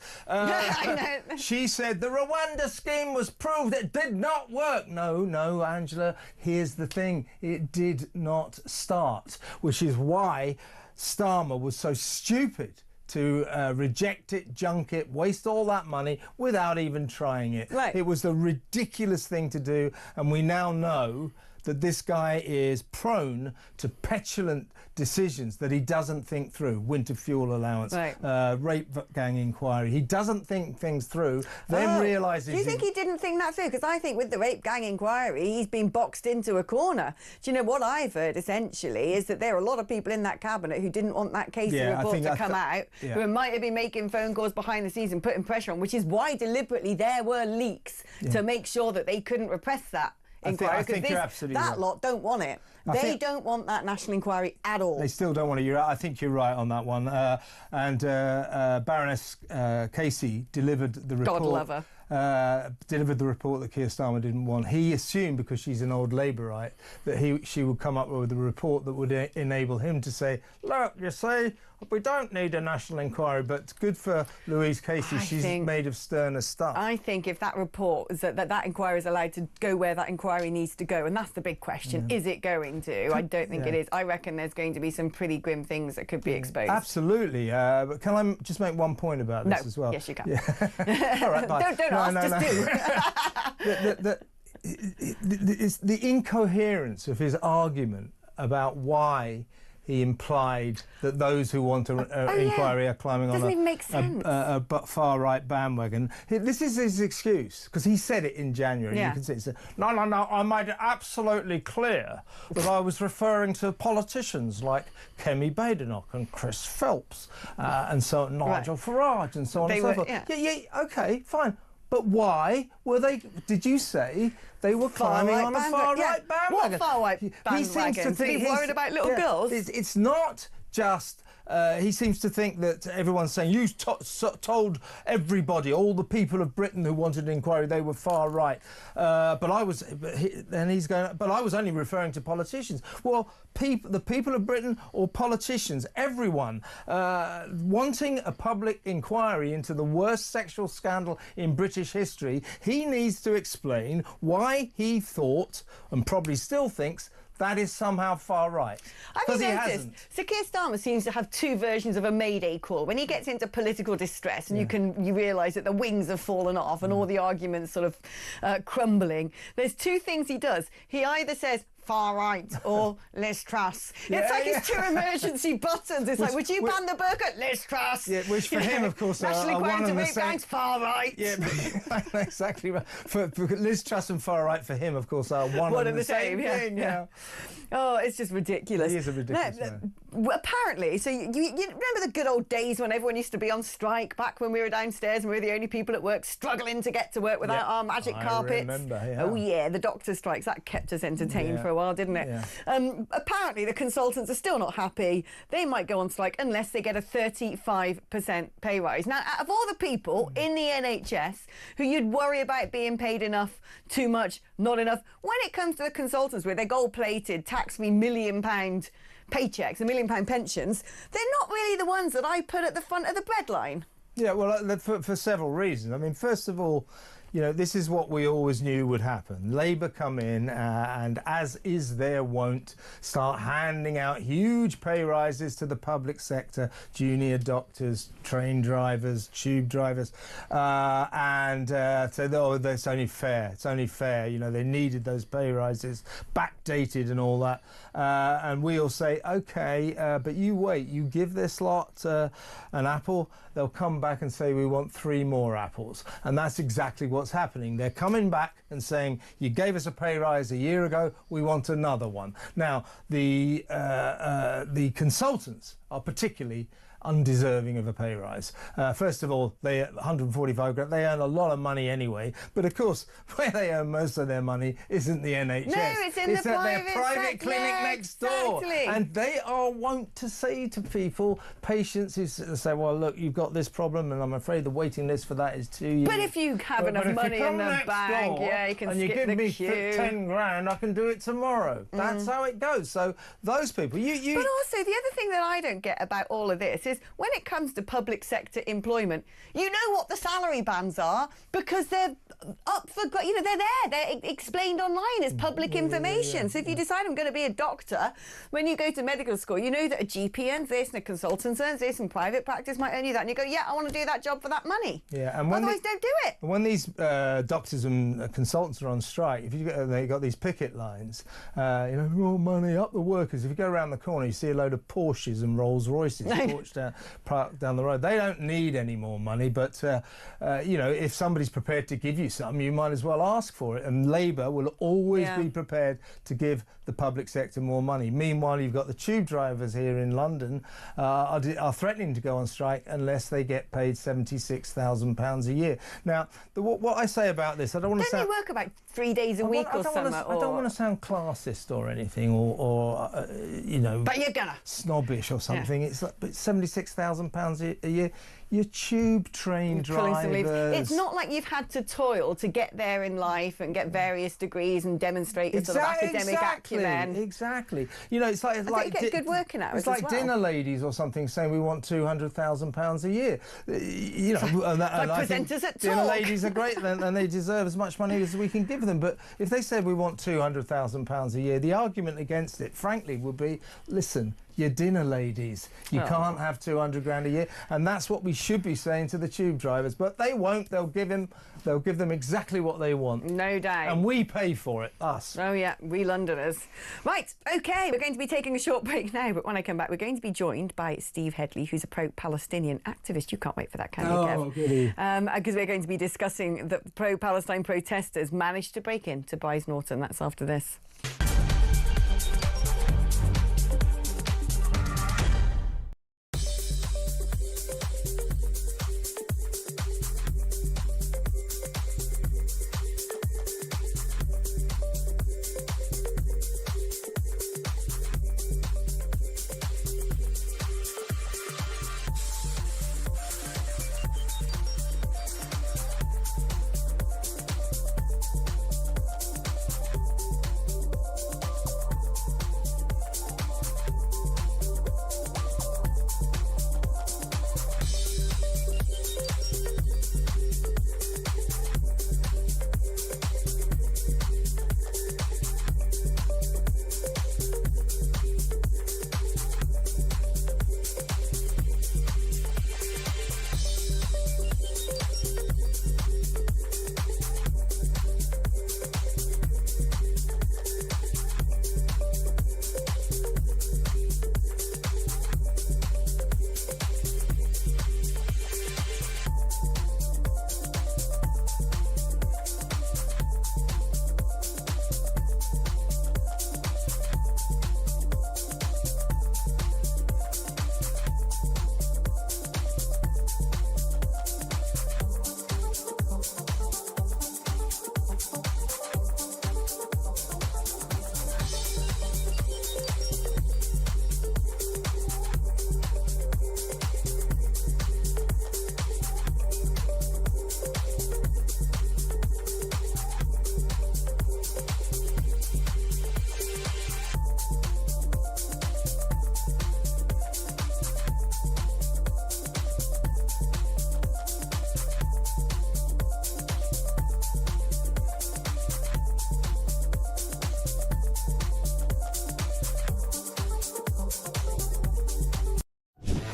She said the Rwanda scheme was proved it did not work. No, Angela, here's the thing. It did not start, which is why Starmer was so stupid to reject it, junk it, waste all that money without even trying it. Right. It was the ridiculous thing to do, and we now know that this guy is prone to petulant decisions that he doesn't think through. Winter fuel allowance, rape gang inquiry. He doesn't think things through, then realises... Do you think he didn't think that through? Because I think with the rape gang inquiry, he's been boxed into a corner. Do you know what I've heard, essentially, is that there are a lot of people in that cabinet who didn't want that case report to come out, who might have been making phone calls behind the scenes and putting pressure on, which is why deliberately there were leaks to make sure that they couldn't repress that inquiry, I think you're absolutely that right. lot don't want it. They don't want that national inquiry at all. They still don't want it. I think you're right on that one. And Baroness Casey delivered the report. God love her. Delivered the report that Keir Starmer didn't want. He assumed, because she's an old Labourite, that she would come up with a report that would enable him to say, "Look, you see, we don't need a national inquiry." But good for Louise Casey. She's made of sterner stuff. I think if that report is that inquiry is allowed to go where that inquiry needs to go, and that's the big question: is it going to? I don't think it is. I reckon there's going to be some pretty grim things that could be exposed. Absolutely. But can I just make one point about this as well? Yes, you can. All right, bye. Don't ask, just do. It's the incoherence of his argument about why he implied that those who want an inquiry are climbing on a far-right bandwagon. This is his excuse, because he said it in January. You can see it. No, I made it absolutely clear that I was referring to politicians like Kemi Badenoch and Chris Phelps and so Nigel Farage and so on and so forth. OK, fine. But why were they... Did you say they were climbing on a far-right bandwagon? What far-right bandwagon? He seems to think he's worried about little girls? It's not just... he seems to think that everyone's saying, you told everybody, all the people of Britain who wanted an inquiry, they were far right. But I was only referring to politicians. Well, the people of Britain or politicians, everyone, wanting a public inquiry into the worst sexual scandal in British history, he needs to explain why he thought, and probably still thinks, that is somehow far right. Have you noticed? So Keir Starmer seems to have two versions of a mayday call. When he gets into political distress and you realise that the wings have fallen off and all the arguments sort of crumbling, there's two things he does. He either says far right or Liz Truss. It's like his two emergency buttons. It's like, would you ban the burqa? Liz Truss. Yeah, which for him, of course, national are one and the same. Far right. Yeah, exactly right. For Liz Truss and far right, for him, of course, are one and the same thing. Yeah. Oh, it's just ridiculous. He is a ridiculous man. Apparently, so you remember the good old days when everyone used to be on strike, back when we were downstairs and we were the only people at work struggling to get to work without our magic carpets? I remember, Oh yeah, the doctor strikes, that kept us entertained for a while, didn't it? Yeah. Apparently the consultants are still not happy. They might go on strike unless they get a 35% pay rise. Now, out of all the people in the NHS who you'd worry about being paid enough, too much, not enough, when it comes to the consultants with their gold-plated, tax-free £1 million paychecks, £1 million pensions, they're not really the ones that I put at the front of the breadline. Yeah, well, for several reasons. I mean, first of all, you know, this is what we always knew would happen. Labour come in and, as is their wont, start handing out huge pay rises to the public sector, junior doctors, train drivers, tube drivers, and say, oh, that's only fair. It's only fair. You know, they needed those pay rises, backdated and all that. And we'll say, OK, but you wait. You give this lot an apple, they'll come back and say, we want 3 more apples. And that's exactly what what's happening. They're coming back and saying, you gave us a pay rise a year ago, we want another one. Now, the consultants are particularly undeserving of a pay rise. First of all, they 145 grand. They earn a lot of money anyway. But of course, where they earn most of their money isn't the NHS. No, it's in the at their private clinic next door. And they are wont to say to people, patients who say, well, look, you've got this problem, and I'm afraid the waiting list for that is 2 years. But if you have enough money in the bank, yeah, you can and you skip give the me queue. 10 grand, I can do it tomorrow. That's how it goes. So those people, But also, the other thing that I don't get about all of this is when it comes to public sector employment, you know what the salary bands are because they're up for, they're there. They're explained online as public information. So if you decide I'm going to be a doctor, when you go to medical school, you know that a GP earns this and a consultant earns this and private practice might earn you that. And you go, yeah, I want to do that job for that money. Yeah, and when otherwise, don't do it. When these doctors and consultants are on strike, if they got these picket lines, more money, up the workers. If you go around the corner, you see a load of Porsches and Rolls Royces parked down the road. They don't need any more money, but if somebody's prepared to give you some, you might as well ask for it. And Labour will always be prepared to give the public sector more money. Meanwhile, you've got the tube drivers here in London are threatening to go on strike unless they get paid £76,000 a year. Now, what I say about this, I don't want to sound... Don't they work about 3 days a week or something? I don't want to sound classist or anything, or But you're gonna. Snobbish or something. It's like £76,000 a year. Your tube train drivers. It's not like you've had to toil to get there in life and get various degrees and demonstrate your sort of academic acumen. Exactly. It's like you get good working hours. It's like dinner ladies or something saying we want £200,000 a year. And I think presenters at dinner Talk. ladies are great and they deserve as much money as we can give them. But if they said we want £200,000 a year, the argument against it, frankly, would be, listen, you're dinner ladies. You can't have 200 grand a year, and that's what we should be saying to the tube drivers. But they won't. They'll give them exactly what they want. No doubt. And we pay for it, us. Oh yeah, we Londoners. Right, OK, we're going to be taking a short break now, but when I come back, we're going to be joined by Steve Headley, who's a pro-Palestinian activist. You can't wait for that, can you, Kev? Oh, goody. Because we're going to be discussing that pro-Palestine protesters managed to break into Byes Norton. That's after this.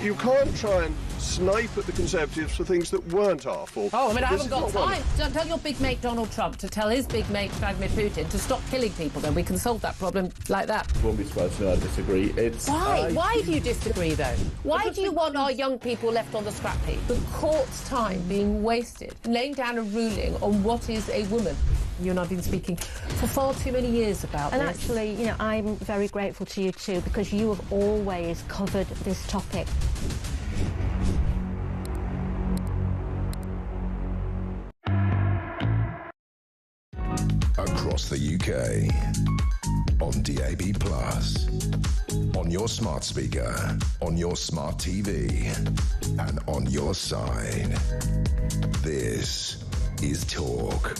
you can't try and snipe at the Conservatives for things that weren't our fault. Oh, I mean, I This haven't is got not one. time. Don't tell your big mate Donald Trump to tell his big mate Vladimir Putin to stop killing people. Then we can solve that problem like that. Won't be surprised to know I disagree. Why? Why do you disagree, though? Why do you want our young people left on the scrap heap? The court's time being wasted, laying down a ruling on what is a woman. You and I have been speaking for far too many years about And this. actually, you know, I'm very grateful to you too, because you have always covered this topic. Across the UK, on DAB+, on your smart speaker, on your smart TV, and on your side. This is Talk.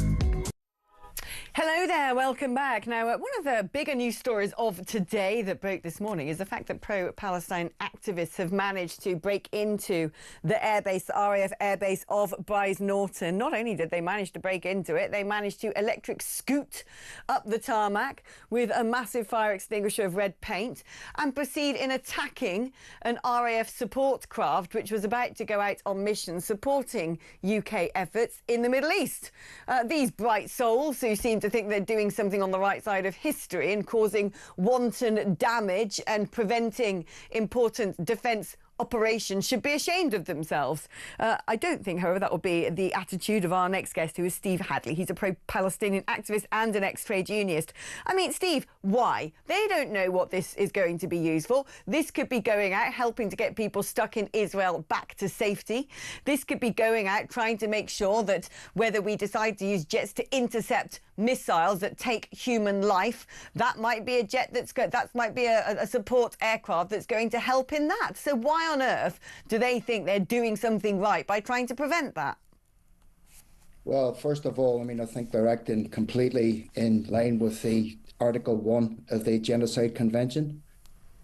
Hello there, welcome back. Now, one of the bigger news stories of today that broke this morning is the fact that pro-Palestine activists have managed to break into the airbase, the RAF airbase of Brize Norton. Not only did they manage to break into it, they managed to electric scoot up the tarmac with a massive fire extinguisher of red paint and proceed in attacking an RAF support craft which was about to go out on mission supporting UK efforts in the Middle East. These bright souls who seem to think they're doing something on the right side of history and causing wanton damage and preventing important defence operations should be ashamed of themselves. I don't think, however, that will be the attitude of our next guest, who is Steve Hadley. He's a pro-Palestinian activist and an ex-trade unionist. I mean, Steve, why? They don't know what this is going to be used for. This could be going out, helping to get people stuck in Israel back to safety. This could be going out, trying to make sure that whether we decide to use jets to intercept missiles that take human life, that might be a jet that might be a support aircraft that's going to help in that. So why on earth do they think they're doing something right by trying to prevent that? Well, first of all, I mean, I think they're acting completely in line with the Article 1 of the Genocide Convention,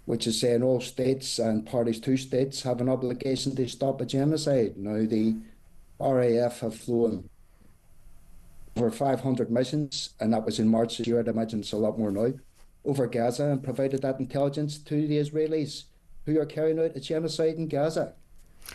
which is saying all states and parties to states have an obligation to stop a genocide. Now, the RAF have flown over 500 missions, and that was in March this year. I'd imagine it's a lot more now, over Gaza, and provided that intelligence to the Israelis who are carrying out a genocide in Gaza.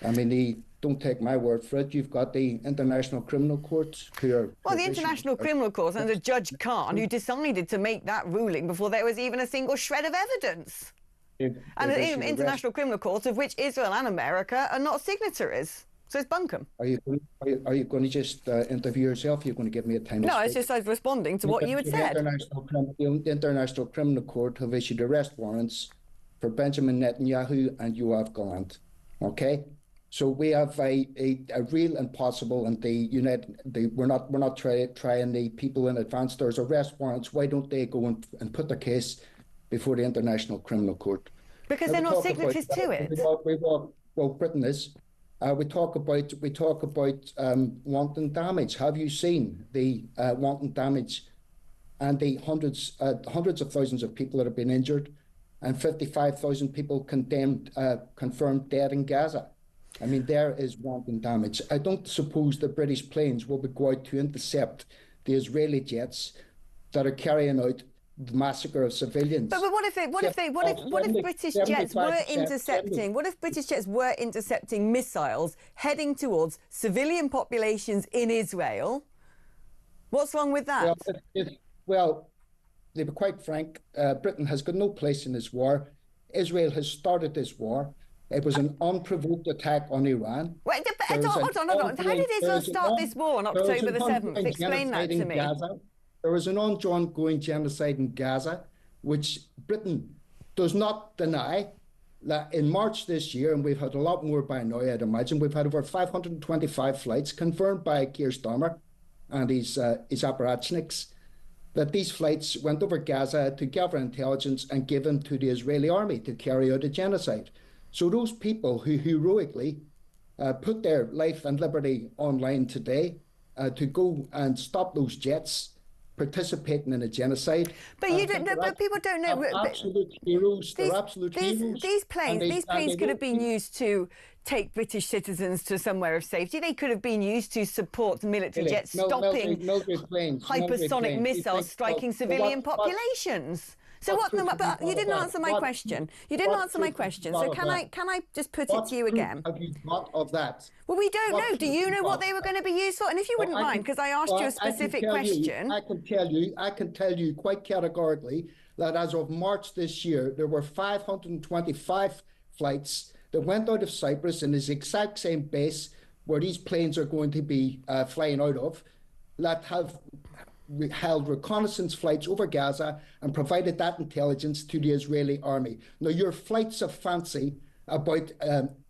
I mean, don't take my word for it. You've got the International Criminal Court who are... Well, the International Criminal Court under Judge Khan, who decided to make that ruling before there was even a single shred of evidence. And an International Criminal Court of which Israel and America are not signatories. So it's bunkum. Are you going to just interview yourself? You're going to give me a time to No, speak? it's just I was responding to what you had said. The International Criminal Court have issued arrest warrants for Benjamin Netanyahu and Yoav Gallant. Okay? So we have a real and possible, and we're not trying the people in advance. There's arrest warrants. Why don't they go and put their case before the International Criminal Court? Because they're not signatories to it. Well, Britain is. We talk about wanton damage. Have you seen the wanton damage and the hundreds of thousands of people that have been injured, and 55,000 people confirmed dead in Gaza? I mean, there is wanton damage. I don't suppose the British planes will go out to intercept the Israeli jets that are carrying out the massacre of civilians. But what if British jets were intercepting? What if British jets were intercepting missiles heading towards civilian populations in Israel? What's wrong with that? Well, to be quite frank, Britain has got no place in this war. Israel has started this war. It was an unprovoked attack on Iran. Wait, hold on. How did Israel start this war on October the 7th? Explain that to me. There was an ongoing genocide in Gaza, which Britain does not deny. That in March this year, and we've had a lot more by now, I'd imagine, we've had over 525 flights confirmed by Keir Starmer and his apparatchiks, that these flights went over Gaza to gather intelligence and given to the Israeli army to carry out a genocide. So those people who heroically put their life and liberty online today to go and stop those jets participating in a genocide. But you don't know. But people don't know. Absolute heroes. They're absolute heroes. These planes could have been used to take British citizens to somewhere of safety. They could have been used to support military jets stopping hypersonic missiles striking civilian populations. So what? But you didn't answer my question. You didn't answer my question. So can I just put it to you again? Have you got of that? Well, we don't know. Do you know what they were going to be used for? And if you wouldn't mind, because I asked you a specific question. I can tell you quite categorically that as of March this year, there were 525 flights that went out of Cyprus in this exact same base where these planes are going to be flying out of, that have held reconnaissance flights over Gaza and provided that intelligence to the Israeli army. Now, your flights of fancy about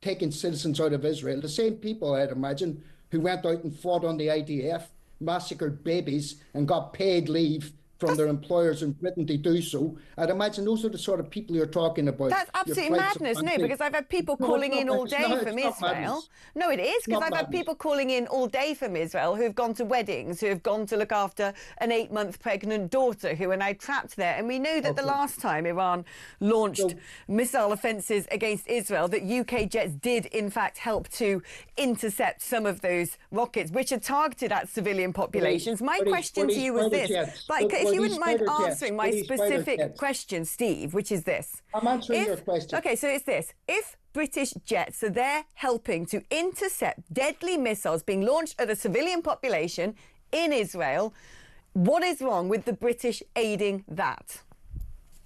taking citizens out of Israel, the same people, I'd imagine, who went out and fought on the IDF, massacred babies and got paid leave from their employers in Britain to do so. I'd imagine those are the sort of people you're talking about. That's absolute madness, no, because I've had people calling in all day from Israel. No, it is, because I've had people calling in all day from Israel who've gone to weddings, who have gone to look after an 8-month pregnant daughter who are now trapped there. And we know that the last time Iran launched missile offences against Israel, that UK jets did in fact help to intercept some of those rockets, which are targeted at civilian populations. My question to you was this, if you wouldn't mind answering my specific question, Steve, which is this. I'm answering your question. Okay, so it's this. If British jets are there helping to intercept deadly missiles being launched at a civilian population in Israel, what is wrong with the British aiding that?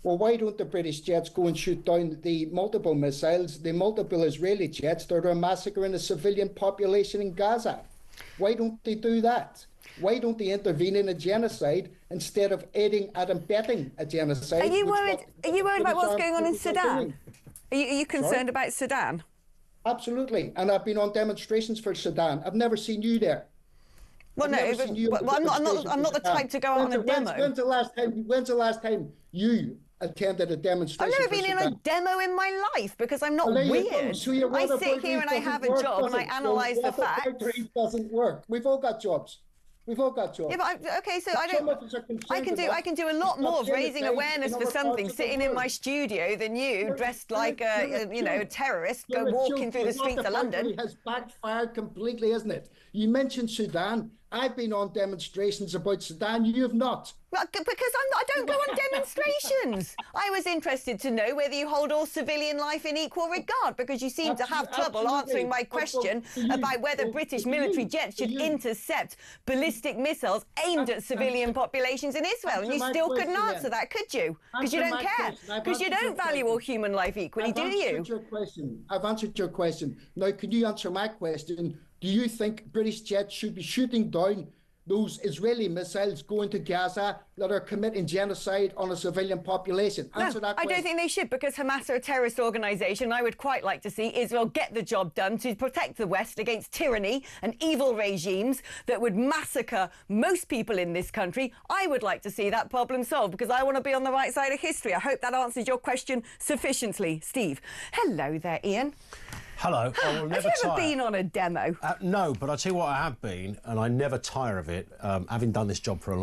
Well, why don't the British jets go and shoot down the multiple missiles, the multiple Israeli jets that are massacring a civilian population in Gaza? Why don't they do that? Why don't they intervene in a genocide instead of aiding and abetting a genocide? Are you worried about what's going on in Sudan? Are you concerned about Sudan? Absolutely. And I've been on demonstrations for Sudan. I've never seen you there. Well, no, I'm not the type to go on a demo. When's the last time you attended a demonstration? I've never been in a demo in my life because I'm not weird. So I sit here and I have a job and I analyse the facts. It doesn't work. We've all got jobs. We've all got jobs. Yeah, but okay, so I can do a lot more of raising awareness for something sitting in my studio than you, dressed like a terrorist, walking through the streets of London. It has backfired completely, isn't it? You mentioned Sudan. I've been on demonstrations about Sudan. You have not. Well, because I don't go on demonstrations. I was interested to know whether you hold all civilian life in equal regard, because you seem to have trouble answering my question about whether British military jets should intercept ballistic missiles aimed at civilian populations in Israel. And you still couldn't answer that, could you? Because you don't care. Because you don't value all human life equally, do you? I've answered your question. Now, can you answer my question? Do you think British jets should be shooting down those Israeli missiles going to Gaza that are committing genocide on a civilian population? Answer that question. I don't think they should, because Hamas are a terrorist organisation. I would quite like to see Israel get the job done to protect the West against tyranny and evil regimes that would massacre most people in this country. I would like to see that problem solved, because I want to be on the right side of history. I hope that answers your question sufficiently, Steve. Hello there, Ian. Hello. I will never have you ever been on a demo? No, but I'll tell you what I have been, and I never tire of it, having done this job for a long